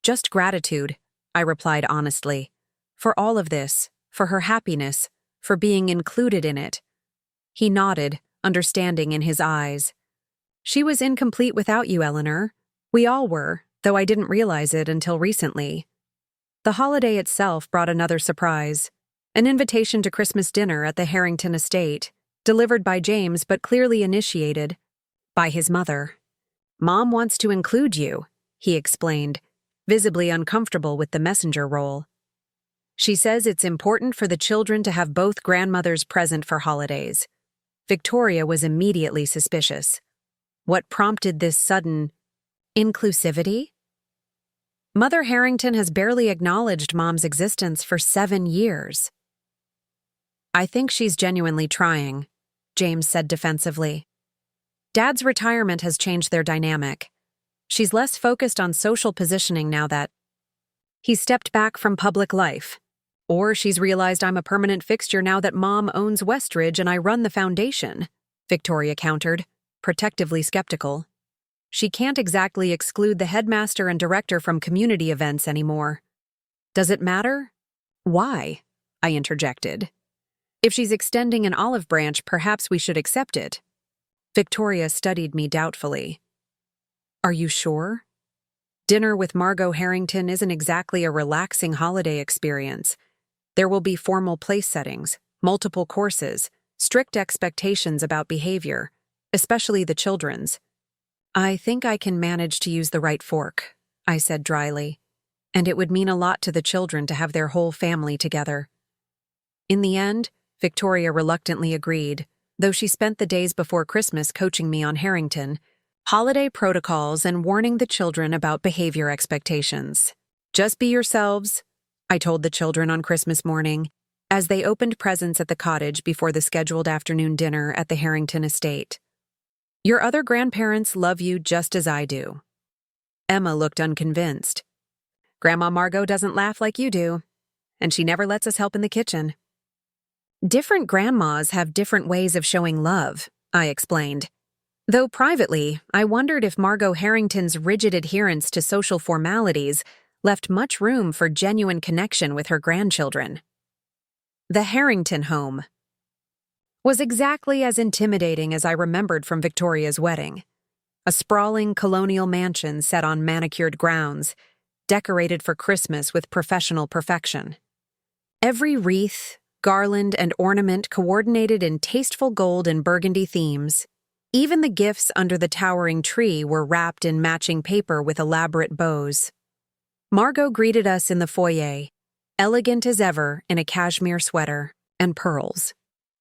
Speaker 1: "Just gratitude," I replied honestly. "For all of this, for her happiness, for being included in it." He nodded, understanding in his eyes. "She was incomplete without you, Eleanor. We all were, though I didn't realize it until recently." The holiday itself brought another surprise, an invitation to Christmas dinner at the Harrington estate, delivered by James but clearly initiated by his mother. "Mom wants to include you," he explained, visibly uncomfortable with the messenger role. "She says it's important for the children to have both grandmothers present for holidays." Victoria was immediately suspicious. What prompted this sudden inclusivity? Mother Harrington has barely acknowledged Mom's existence for 7 years. "I think she's genuinely trying," James said defensively. "Dad's retirement has changed their dynamic. She's less focused on social positioning now that he stepped back from public life. Or she's realized I'm a permanent fixture now that Mom owns Westridge and I run the foundation," Victoria countered, protectively skeptical. "She can't exactly exclude the headmaster and director from community events anymore." "Does it matter?" "Why?" I interjected. "If she's extending an olive branch, perhaps we should accept it." Victoria studied me doubtfully. "Are you sure? Dinner with Margot Harrington isn't exactly a relaxing holiday experience. There will be formal place settings, multiple courses, strict expectations about behavior, especially the children's." "I think I can manage to use the right fork," I said dryly, "and it would mean a lot to the children to have their whole family together." In the end, Victoria reluctantly agreed, though she spent the days before Christmas coaching me on Harrington, holiday protocols and warning the children about behavior expectations. "Just be yourselves," I told the children on Christmas morning, as they opened presents at the cottage before the scheduled afternoon dinner at the Harrington estate. "Your other grandparents love you just as I do." Emma looked unconvinced. "Grandma Margot doesn't laugh like you do, and she never lets us help in the kitchen." "Different grandmas have different ways of showing love," I explained. Though privately, I wondered if Margot Harrington's rigid adherence to social formalities left much room for genuine connection with her grandchildren. The Harrington home. was exactly as intimidating as I remembered from Victoria's wedding. A sprawling colonial mansion set on manicured grounds, decorated for Christmas with professional perfection. Every wreath, garland, and ornament coordinated in tasteful gold and burgundy themes. Even the gifts under the towering tree were wrapped in matching paper with elaborate bows. Margot greeted us in the foyer, elegant as ever in a cashmere sweater and pearls.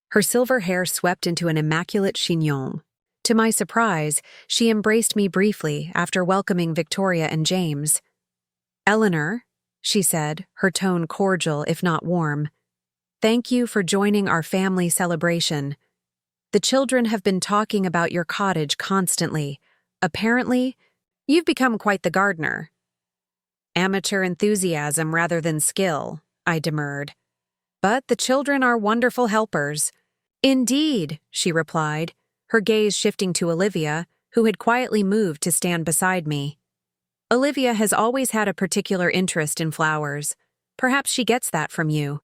Speaker 1: Her silver hair swept into an immaculate chignon. To my surprise, she embraced me briefly after welcoming Victoria and James. "Eleanor," she said, her tone cordial if not warm, "thank you for joining our family celebration. The children have been talking about your cottage constantly. Apparently, you've become quite the gardener." "Amateur enthusiasm rather than skill," I demurred. "But the children are wonderful helpers." "Indeed," she replied, her gaze shifting to Olivia, who had quietly moved to stand beside me. "Olivia has always had a particular interest in flowers. Perhaps she gets that from you."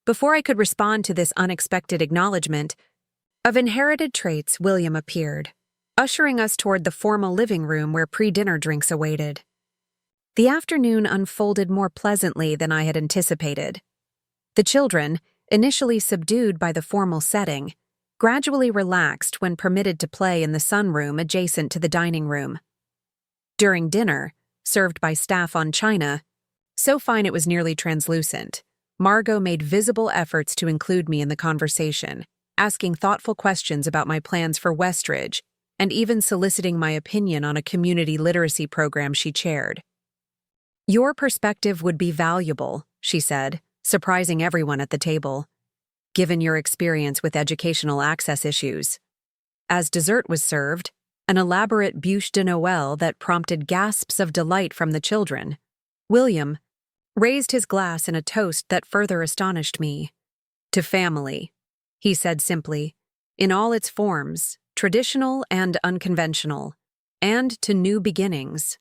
Speaker 1: Before I could respond to this unexpected acknowledgement of inherited traits, William appeared, ushering us toward the formal living room where pre-dinner drinks awaited. The afternoon unfolded more pleasantly than I had anticipated. The children, initially subdued by the formal setting, gradually relaxed when permitted to play in the sunroom adjacent to the dining room. During dinner, served by staff on china, so fine it was nearly translucent, Margot made visible efforts to include me in the conversation, asking thoughtful questions about my plans for Westridge, and even soliciting my opinion on a community literacy program she chaired. "Your perspective would be valuable," she said, surprising everyone at the table, "given your experience with educational access issues." As dessert was served, an elaborate bûche de Noël that prompted gasps of delight from the children, William raised his glass in a toast that further astonished me. "To family," he said simply, "in all its forms, traditional and unconventional, and to new beginnings."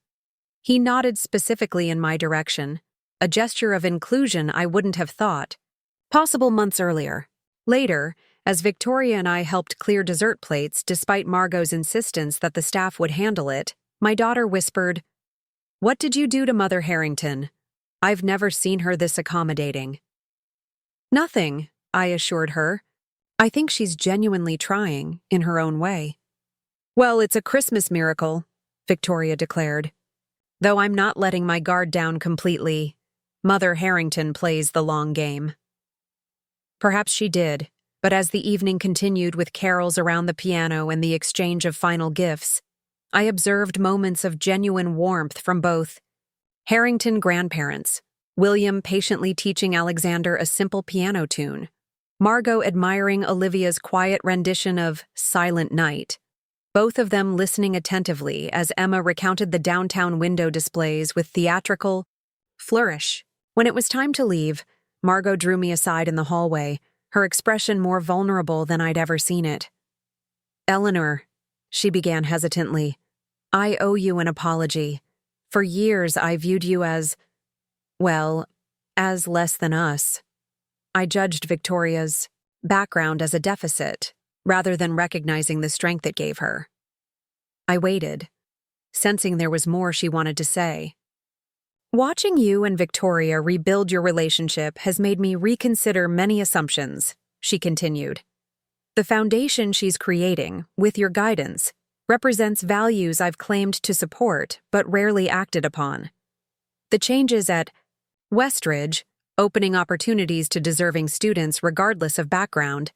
Speaker 1: He nodded specifically in my direction, a gesture of inclusion I wouldn't have thought possible months earlier. Later, as Victoria and I helped clear dessert plates despite Margot's insistence that the staff would handle it, my daughter whispered, "What did you do to Mother Harrington? I've never seen her this accommodating." "Nothing," I assured her. "I think she's genuinely trying, in her own way." "Well, it's a Christmas miracle," Victoria declared. "Though I'm not letting my guard down completely. Mother Harrington plays the long game." Perhaps she did, but as the evening continued with carols around the piano and the exchange of final gifts, I observed moments of genuine warmth from both Harrington grandparents, William patiently teaching Alexander a simple piano tune, Margot admiring Olivia's quiet rendition of Silent Night, both of them listening attentively as Emma recounted the downtown window displays with theatrical flourish. When it was time to leave, Margot drew me aside in the hallway, her expression more vulnerable than I'd ever seen it. "Eleanor," she began hesitantly, "I owe you an apology. For years I viewed you as, well, as less than us. I judged Victoria's background as a deficit, rather than recognizing the strength it gave her." I waited, sensing there was more she wanted to say. "Watching you and Victoria rebuild your relationship has made me reconsider many assumptions," she continued. "The foundation she's creating, with your guidance, represents values I've claimed to support but rarely acted upon. The changes at Westridge, opening opportunities to deserving students regardless of background,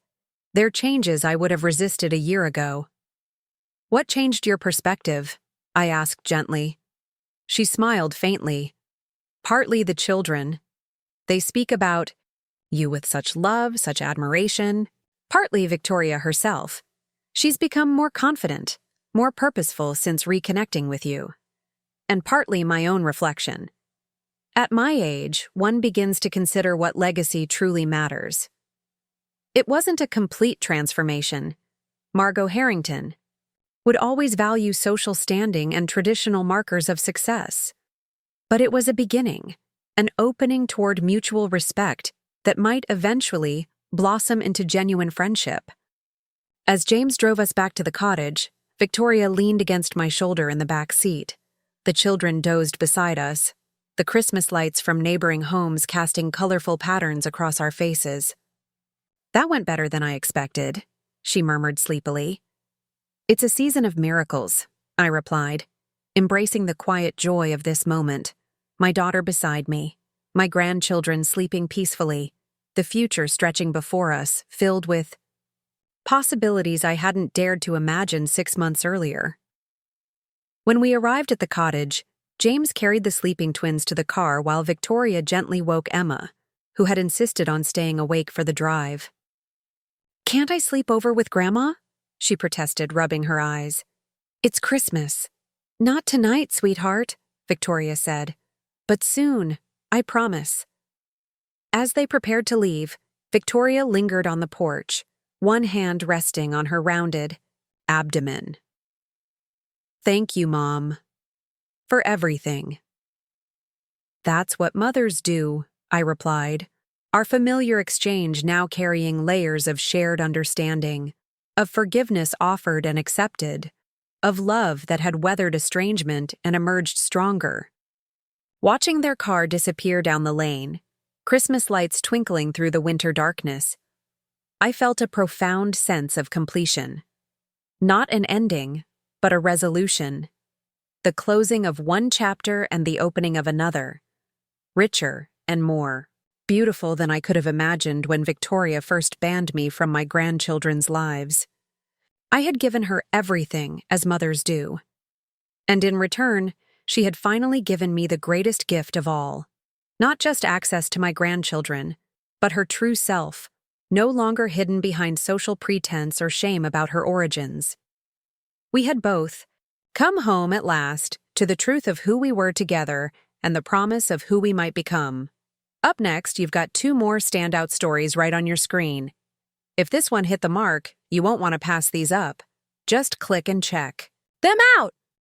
Speaker 1: they're changes I would have resisted a year ago." "What changed your perspective?" I asked gently. She smiled faintly. "Partly the children. They speak about you with such love, such admiration. Partly Victoria herself. She's become more confident, more purposeful since reconnecting with you. And partly my own reflection. At my age, one begins to consider what legacy truly matters. It wasn't a complete transformation. Margot Harrington would always value social standing and traditional markers of success. But it was a beginning, an opening toward mutual respect that might eventually blossom into genuine friendship. As James drove us back to the cottage, Victoria leaned against my shoulder in the back seat. The children dozed beside us, the Christmas lights from neighboring homes casting colorful patterns across our faces. "That went better than I expected," she murmured sleepily. "It's a season of miracles," I replied, embracing the quiet joy of this moment. My daughter beside me, my grandchildren sleeping peacefully, the future stretching before us, filled with possibilities I hadn't dared to imagine 6 months earlier. When we arrived at the cottage, James carried the sleeping twins to the car while Victoria gently woke Emma, who had insisted on staying awake for the drive. "Can't I sleep over with Grandma?" she protested, rubbing her eyes. "It's Christmas." "Not tonight, sweetheart," Victoria said. "But soon, I promise." As they prepared to leave, Victoria lingered on the porch, one hand resting on her rounded abdomen. "Thank you, Mom, for everything." "That's what mothers do," I replied, our familiar exchange now carrying layers of shared understanding, of forgiveness offered and accepted, of love that had weathered estrangement and emerged stronger. Watching their car disappear down the lane, Christmas lights twinkling through the winter darkness, I felt a profound sense of completion. Not an ending, but a resolution. The closing of one chapter and the opening of another. Richer and more beautiful than I could have imagined when Victoria first banned me from my grandchildren's lives. I had given her everything, as mothers do. And in return, she had finally given me the greatest gift of all. Not just access to my grandchildren, but her true self, no longer hidden behind social pretense or shame about her origins. We had both come home at last to the truth of who we were together and the promise of who we might become. Up next, you've got 2 more standout stories right on your screen. If this one hit the mark, you won't want to pass these up. Just click and check them out.